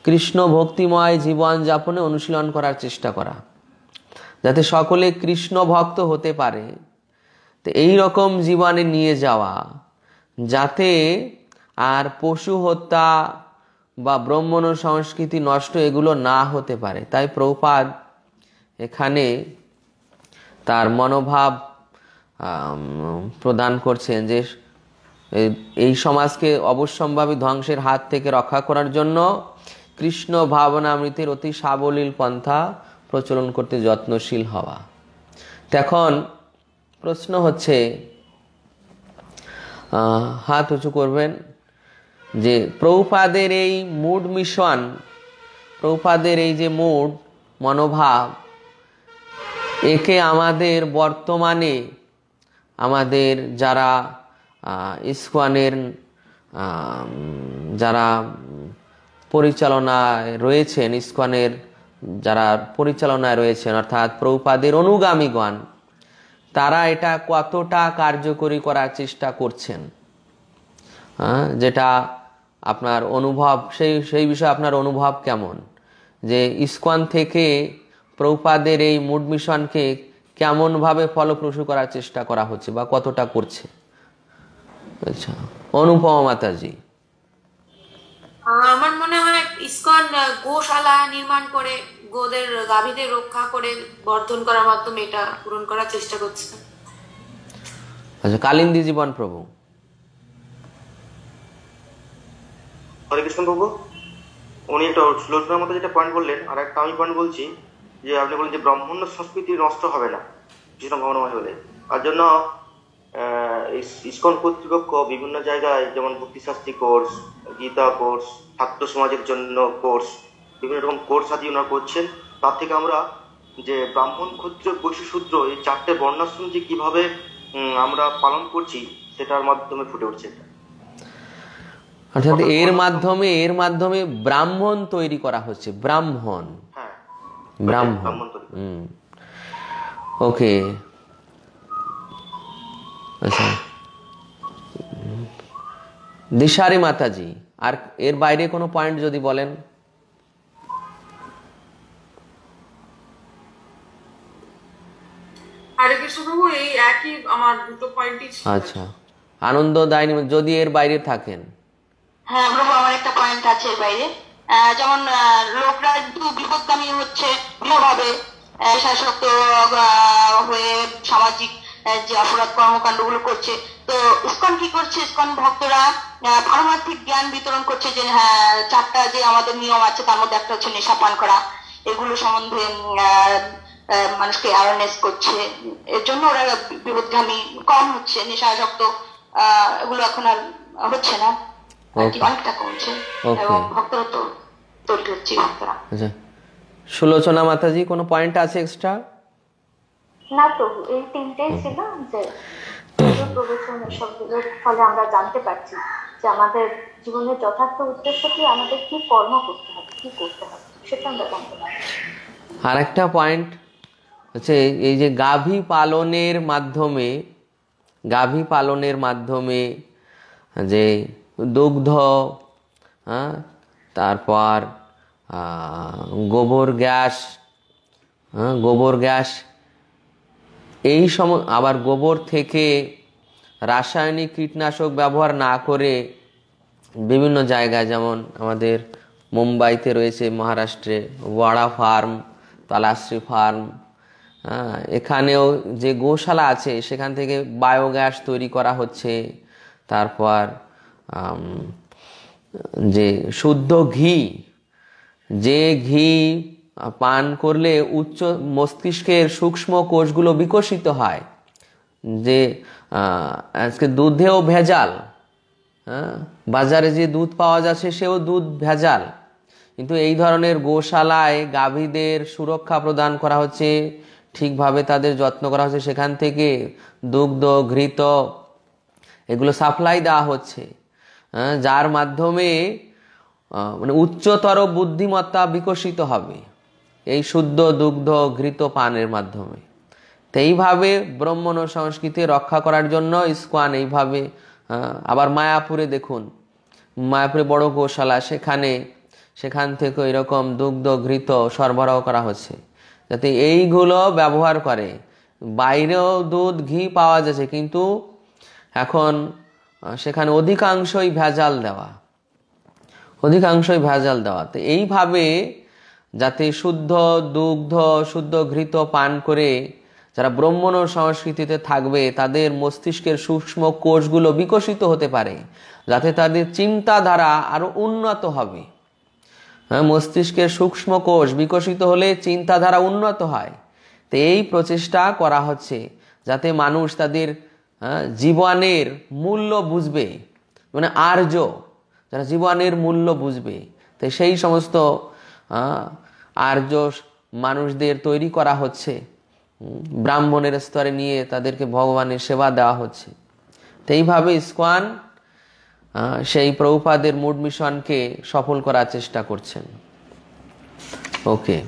কৃষ্ণ ভক্তিময় জীবন যাপনে অনুশীলন করার চেষ্টা করা, যাতে সকলে কৃষ্ণ ভক্ত হতে পারে। তো এই রকম জীবনে নিয়ে যাওয়া, যাতে আর পশু হত্যা বা ব্রাহ্মণ সংস্কৃতি নষ্ট এগুলো না হতে পারে। তাই প্রভুপাদ এখানে তার মনোভাব প্রদান করছেন যে এই সমাজকে অবশ্যম্ভাবী ধ্বংসের হাত থেকে রক্ষা করার জন্য কৃষ্ণ ভাবনামৃতের অতি সাবলীল পন্থা প্রচলন করতে যত্নশীল হওয়া। এখন প্রশ্ন হচ্ছে, হাত উঁচু করবেন, যে প্রভুপাদের এই মুড মিশন, প্রভুপাদের এই যে মুড মনোভাব, একে আমাদের বর্তমানে আমাদের যারা ইসকনের যারা পরিচালনায় রয়েছেন, ইসকনের যারা পরিচালনায় রয়েছেন অর্থাৎ প্রভুপাদের অনুগামীগণ, তারা এটা কতটা কার্যকরী করার চেষ্টা করছেন, যেটা আপনার অনুভব, সেই বিষয়ে আপনার অনুভব কেমন? যে ইসকন থেকে প্রভুপাদের এই মুড মিশনকে কেমনভাবে ফলপ্রসূ করার চেষ্টা করা হচ্ছে বা কতটা করছে? আচ্ছা, অনুপমা মাতাজি। আমার মনে হয় ইসকন গোশালা নির্মাণ করে গাভীদের রক্ষা করে বর্ধন করার মাধ্যমে এটা পূরণ করার চেষ্টা করছে। আচ্ছা, কালিন্দী জীবন প্রভু। হরে কৃষ্ণ প্রভু, উনি একটা সুলোচনার মতো যেটা পয়েন্ট বললেন, আর একটা আমি পয়েন্ট বলছি, যে আপনি বলেন যে ব্রাহ্মণ্য সংস্কৃতি নষ্ট হবে না কৃষ্ণ ভাবনাময় হলে। তার জন্য ইসকন কর্তৃপক্ষ বিভিন্ন জায়গায়, যেমন ভক্তিশাস্ত্রী কোর্স, গীতা কোর্স, ছাত্র সমাজের জন্য কোর্স, বিভিন্ন রকম কোর্স আদি ওনারা করছেন। তার থেকে আমরা যে ব্রাহ্মণ, ক্ষত্রিয়, বৈশ্য, শূদ্র এই চারটে বর্ণাশ্রম যে কিভাবে আমরা পালন করছি সেটার মাধ্যমে ফুটে উঠছে। অর্থাৎ এর মাধ্যমে ব্রাহ্মণ তৈরি করা হচ্ছে। ব্রাহ্মণ। ওকে, আচ্ছা, দিশারি মাতাজি, আর এর বাইরে কোনো পয়েন্ট যদি বলেন। হরে কৃষ্ণ প্রভু, এই একই আমার দুটো পয়েন্টই ছিল। আচ্ছা, আনন্দদায়িনী, যদি এর বাইরে থাকেন। হ্যাঁ প্রভু, আমার একটা পয়েন্ট আছে এর বাইরে। যেমন লোকরা একটু বিপদগামী হচ্ছে, বিভিন্নভাবে শাসক্ত হয়ে সামাজিক যে অপরাধ কর্মকাণ্ডগুলো করছে। তো ইসকন কি করছে, ইসকন ভক্তরা পারমার্থিক জ্ঞান বিতরণ করছে যে হ্যাঁ 4টা যে আমাদের নিয়ম আছে তার মধ্যে একটা হচ্ছে নেশা পান করা, এগুলো সম্বন্ধে মানুষকে অ্যাওয়ারনেস করছে। এর জন্য ওরা বিপদগামী কম হচ্ছে, নেশাসক্ত এগুলো এখন আর হচ্ছে না, অনেকটা কমছে এবং ভক্তরা তো তৈরি হচ্ছে ভক্তরা। আচ্ছা সুলোচনা মাতাজি কোনো পয়েন্ট আছে এক্সট্রা? না তো, এই তিনটেই ছিল যে প্রবচন এসবগুলোর ফলে আমরা জানতে পারছি যে আমাদের জীবনের যথার্থ উদ্দেশ্য কি, আমাদের কি কর্ম করতে হবে, কি করতে হবে, সেটা আমরা জানতে পারছি। আর একটা পয়েন্ট হচ্ছে এই যে গাভী পালনের মাধ্যমে যে দুগ্ধ, তারপর গোবর গ্যাস এই আবার গোবর থেকে রাসায়নিক কীটনাশক ব্যবহার না করে বিভিন্ন জায়গায়, যেমন আমাদের মুম্বাইতে রয়েছে, মহারাষ্ট্রে ওয়াড়া ফার্ম, তালাশ্রী ফার্ম, এখানেও যে গোশালা আছে সেখান থেকে বায়োগ্যাস তৈরি করা হচ্ছে। তারপর যে শুদ্ধ ঘি, যে ঘি পান করলে উচ্চ মস্তিষ্কের সূক্ষ্ম কোষগুলো বিকশিত হয়, যে আজকে দুধেও ভেজাল, বাজারে যে দুধ পাওয়া যাচ্ছে সেও দুধ ভেজাল, কিন্তু এই ধরনের গোশালায় গাভীদের সুরক্ষা প্রদান করা হচ্ছে, ঠিকভাবে তাদের যত্ন করা হচ্ছে, সেখান থেকে দুগ্ধ ঘৃত এগুলো সাপ্লাই দেওয়া হচ্ছে, যার মাধ্যমে মানে উচ্চতর বুদ্ধিমত্তা বিকশিত হবে এই শুদ্ধ দুগ্ধ ঘৃত পানের মাধ্যমে। তো এইভাবে ব্রাহ্মণ সংস্কৃতি রক্ষা করার জন্য ইসকন এইভাবে, আবার মায়াপুরে দেখুন, মায়াপুরে বড় গোশালা, সেখান থেকে এরকম দুগ্ধ ঘৃত সরবরাহ করা হচ্ছে যাতে এইগুলো ব্যবহার করে। বাইরেও দুধ ঘি পাওয়া যাচ্ছে, কিন্তু এখন সেখানে অধিকাংশই ভেজাল দেওয়া। তো এইভাবে যাতে শুদ্ধ দুগ্ধ শুদ্ধ ঘৃত পান করে যারা ব্রাহ্মণ সংস্কৃতিতে থাকবে তাদের মস্তিষ্কের সূক্ষ্ম কোষগুলো বিকশিত হতে পারে, যাতে তাদের চিন্তাধারা আরো উন্নত হবে। মস্তিষ্কের সূক্ষ্ম কোষ বিকশিত হলে চিন্তাধারা উন্নত হয়। তো এই প্রচেষ্টা করা হচ্ছে যাতে মানুষ তাদের জীবনের মূল্য বুঝবে, মানে আর্য যারা জীবনের মূল্য বুঝবে, তো সেই সমস্ত আর্য মানুষদের তৈরি করা হচ্ছে, ব্রাহ্মণের স্তরে নিয়ে তাদেরকে ভগবানের সেবা দেওয়া হচ্ছে। তো এইভাবে ইসকন সেই প্রভুপাদের মূল মিশনকে সফল করার চেষ্টা করছেন। ওকে,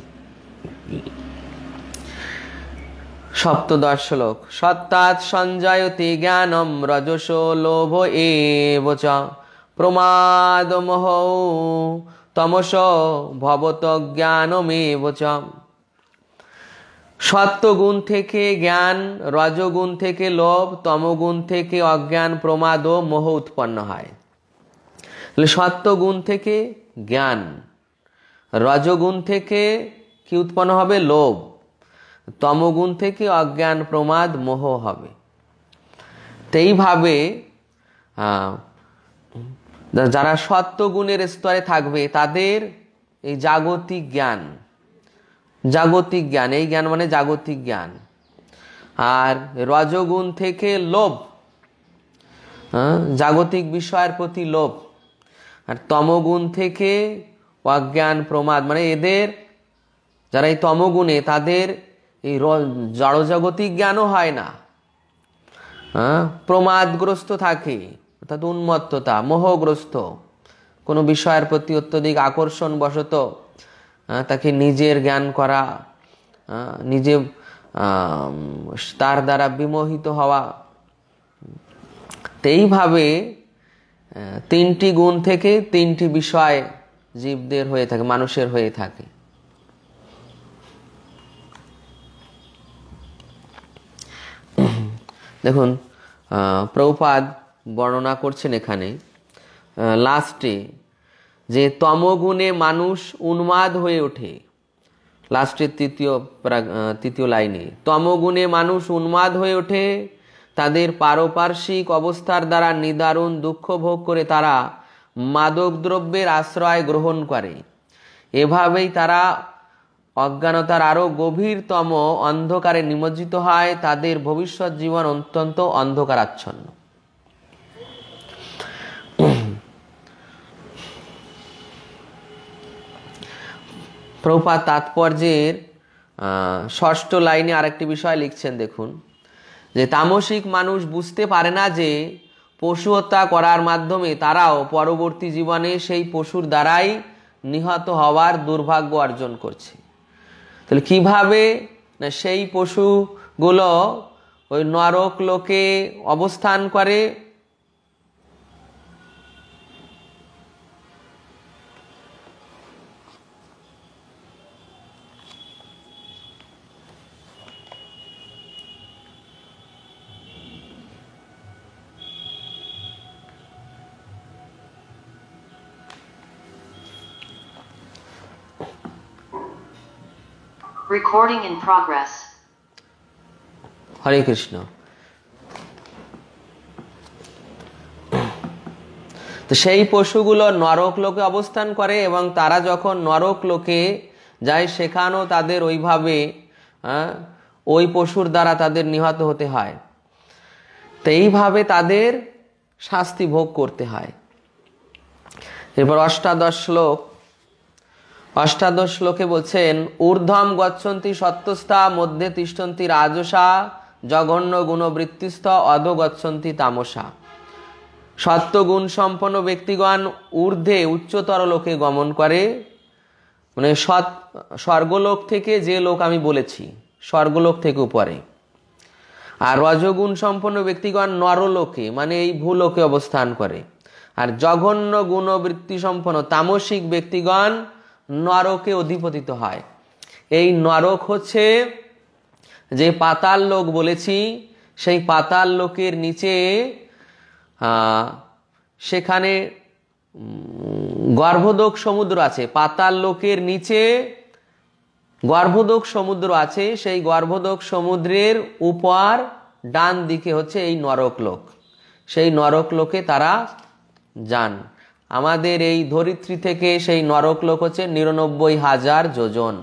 সপ্তদশ শ্লোক। সত্তাৎ সঞ্জায়তে জ্ঞানম রজসো লোভ এব চ প্রমাদ মোহ তমস ভবত জ্ঞানমেব চ। সত্ত্বগুণ থেকে জ্ঞান, রজগুণ থেকে লোভ, তমগুণ থেকে অজ্ঞান, প্রমাদ ও মোহ উৎপন্ন হয়। সত্ত্বগুণ থেকে জ্ঞান, রজগুণ থেকে কি উৎপন্ন হবে? লোভ। তমগুণ থেকে অজ্ঞান, প্রমাদ, মোহ হবে। তো এইভাবে যারা সত্ত্বগুণের স্তরে থাকবে তাদের এই জাগতিক জ্ঞান, এই জ্ঞান মানে জাগতিক জ্ঞান। আর রজগুণ থেকে লোভ, জাগতিক বিষয়ের প্রতি লোভ। আর তমগুণ থেকে অজ্ঞান, প্রমাদ, মানে এদের যারা এই তমগুণে তাদের এই জড়জাগতিক জ্ঞানও হয় না, প্রমাদগ্রস্ত থাকে, অর্থাৎ উন্মত্ততা, মোহগ্রস্ত, কোনো বিষয়ের প্রতি অত্যধিক আকর্ষণ বশত তাকে নিজের জ্ঞান করা, নিজে তার দ্বারা বিমোহিত হওয়া। এইভাবে তিনটি গুণ থেকে তিনটি বিষয় জীবদের হয়ে থাকে, মানুষের হয়ে থাকে। দেখুন প্রভুপাদ বর্ণনা করছেন এখানে লাস্টে যে তমগুণে মানুষ উন্মাদ হয়ে ওঠে, লাস্টের তৃতীয় লাইনে, তমগুণে মানুষ উন্মাদ হয়ে ওঠে, তাদের পারপার্শ্বিক অবস্থার দ্বারা নিদারুণ দুঃখ ভোগ করে তারা মাদক দ্রব্যের আশ্রয় গ্রহণ করে। এভাবেই তারা অজ্ঞানতার আরো গভীরতম অন্ধকারে নিমজ্জিত হয়, তাদের ভবিষ্যৎ জীবন অত্যন্ত অন্ধকারাচ্ছন্ন। প্রভুপাদ তাৎপর্যের 6ষ্ঠ লাইনে আরেকটি বিষয় লিখছেন, দেখুন, যে তামসিক মানুষ বুঝতে পারে না যে পশু হত্যা করার মাধ্যমে তারাও পরবর্তী জীবনে সেই পশুর দ্বারাই নিহত হওয়ার দুর্ভাগ্য অর্জন করছে। তাহলে কিভাবে না সেই পশুগুলো ওই নরক লোকে অবস্থান করে, Recording in progress. হরে কৃষ্ণ। তো সেই পশুগুলো নরক লোকে অবস্থান করে এবং তারা যখন নরক লোকে যায় সেখানেও তাদের ওইভাবে ওই পশুর দ্বারা তাদের নিহত হতে হয়। তো এইভাবে তাদের শাস্তি ভোগ করতে হয়। এরপর অষ্টাদশ শ্লোকে বলছেন, ঊর্ধ্বম গচ্ছন্তি সত্যস্থা মধ্যে তিষ্ঠন্তি রাজসা জঘন্য গুণবৃত্তিস্থ অধো গচ্ছন্তি তামসা। সত্যগুণ সম্পন্ন ব্যক্তিগণ ঊর্ধ্বে উচ্চতর লোকে গমন করে, মানে স্বর্গলোক থেকে যে লোক আমি বলেছি, স্বর্গলোক থেকে উপরে। আর রজগুণ সম্পন্ন ব্যক্তিগণ নরলোকে মানে এই ভূলোকে অবস্থান করে। আর জঘন্য গুণবৃত্তি সম্পন্ন তামসিক ব্যক্তিগণ নরকে অধিপতিত হয়। এই নরক হচ্ছে যে পাতাল লোক বলেছি, সেই পাতাল লোকের নিচে সেখানে গর্ভদোক সমুদ্র আছে। পাতাল লোকের নিচে গর্ভদোক সমুদ্র আছে, সেই গর্ভদোক সমুদ্রের উপর ডান দিকে হচ্ছে এই নরক লোক। সেই নরক লোকে তারা যান। আমাদের এই ধরিত্রী থেকে সেই নরক লোক হচ্ছে ৯৯,০০০ যোজন।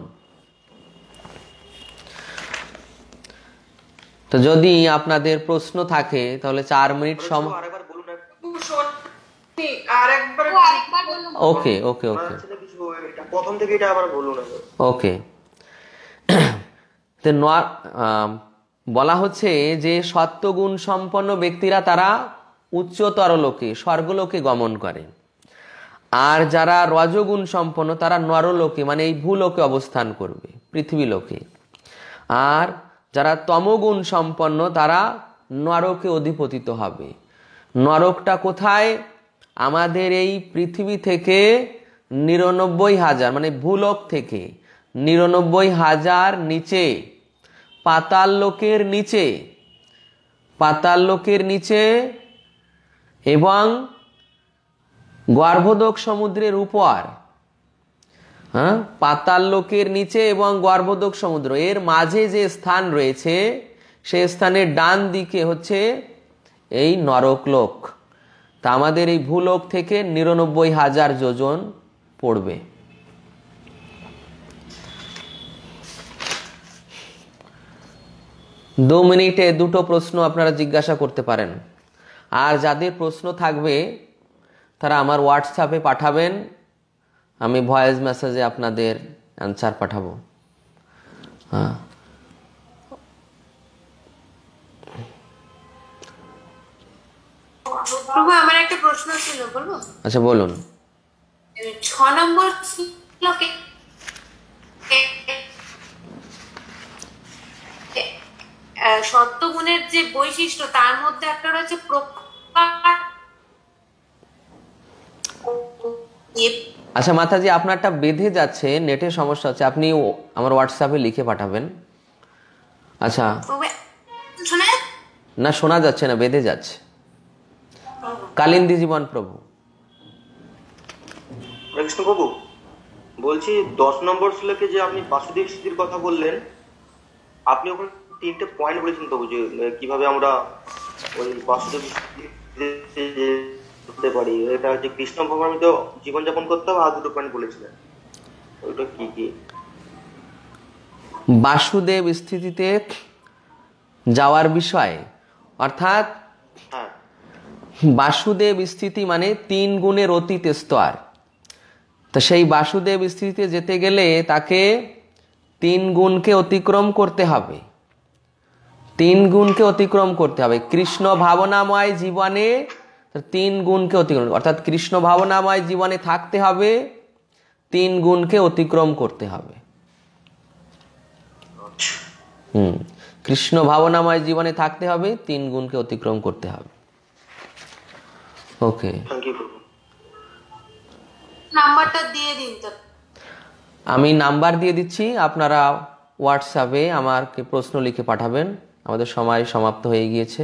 তো যদি আপনাদের প্রশ্ন থাকে তাহলে 4 মিনিট সময়। ওকে ওকে ওকে প্রথম থেকে এটা আবার বলুন। ওকে, বলা হচ্ছে যে সত্যগুণ সম্পন্ন ব্যক্তিরা তারা উচ্চতর লোকে স্বর্গলোকে গমন করে, আর যারা রজগুণ সম্পন্ন তারা নরলোকে মানে এই ভূলোকে অবস্থান করবে, পৃথিবী লোকে। আর যারা তমগুণ সম্পন্ন তারা নরকে অধিপতিত হবে। নরকটা কোথায়? আমাদের এই পৃথিবী থেকে ৯৯,০০০ মানে ভূলোক থেকে ৯৯,০০০ নিচে পাতাল লোকের নিচে, পাতাল লোকের নিচে এবং গর্ভদোক সমুদ্রের উপর। পাতাল লোকের নিচে এবং গর্ভদোক সমুদ্র এর মাঝে যে স্থান রয়েছে সেই স্থানের ডান দিকে হচ্ছে এই নরকলোক। তা আমাদের এই ভূলোক থেকে ৯৯,০০০ যোজন পড়বে। দু মিনিটে দুটো প্রশ্ন আপনারা জিজ্ঞাসা করতে পারেন। আর যাদের প্রশ্ন থাকবে তারা আমার হোয়াটসঅ্যাপে পাঠাবেন, আমি ভয়েস মেসেজে আপনাদের অ্যান্সার পাঠাবো। প্রভু আমার একটা প্রশ্ন ছিল, বলবো? আচ্ছা বলুন। 6 নম্বর শ্লোকে সত্যগুণের যে বৈশিষ্ট্য তার মধ্যে একটা রয়েছে প্রকার। আচ্ছা মাতাজি, আপনারটা বেঁধে যাচ্ছে, নেটের সমস্যা হচ্ছে, আপনি আমার হোয়াটসঅ্যাপে লিখে পাঠাবেন। আচ্ছা না, শোনা যাচ্ছে না, বেঁধে যাচ্ছে। কালিন্দী জীবন প্রভু। কৃষ্ণ প্রভু, বলছি 10 নম্বর শ্লোকে যে আপনি বাসুদেব স্থিতির কথা বললেন, আপনি ওখানে 3টে পয়েন্ট বলেছেন তবু, যে কিভাবে আমরা ওই বাসুদেব করতে পারি। এটা হচ্ছে কৃষ্ণ ভগবান তো জীবনযাপন করতে হবে, আর 2টো পয়েন্ট বলেছিলেন, ওইটা কি কি? বাসুদেব স্থিতিতে যাওয়ার বিষয়, অর্থাৎ বাসুদেব স্থিতি মানে 3 গুণের অতীত স্তর। তো সেই বাসুদেব স্থিতিতে যেতে গেলে তাকে 3 গুণকে অতিক্রম করতে হবে, 3 গুণকে অতিক্রম করতে হবে। কৃষ্ণ ভাবনাময় জীবনে 3 গুণকে অতিক্রম, অর্থাৎ কৃষ্ণ ভাবনাময় জীবনে থাকতে হবে, 3 গুণকে অতিক্রম করতে হবে। কৃষ্ণ ভাবনাময় জীবনে থাকতে হবে, 3 গুণকে অতিক্রম করতে হবে। ওকে, নাম্বারটা দিয়ে দিন তো। আমি নাম্বার দিয়ে দিচ্ছি, আপনারা হোয়াটসঅ্যাপে আমাকে প্রশ্ন লিখে পাঠাবেন। আমাদের সময় সমাপ্ত হয়ে গিয়েছে।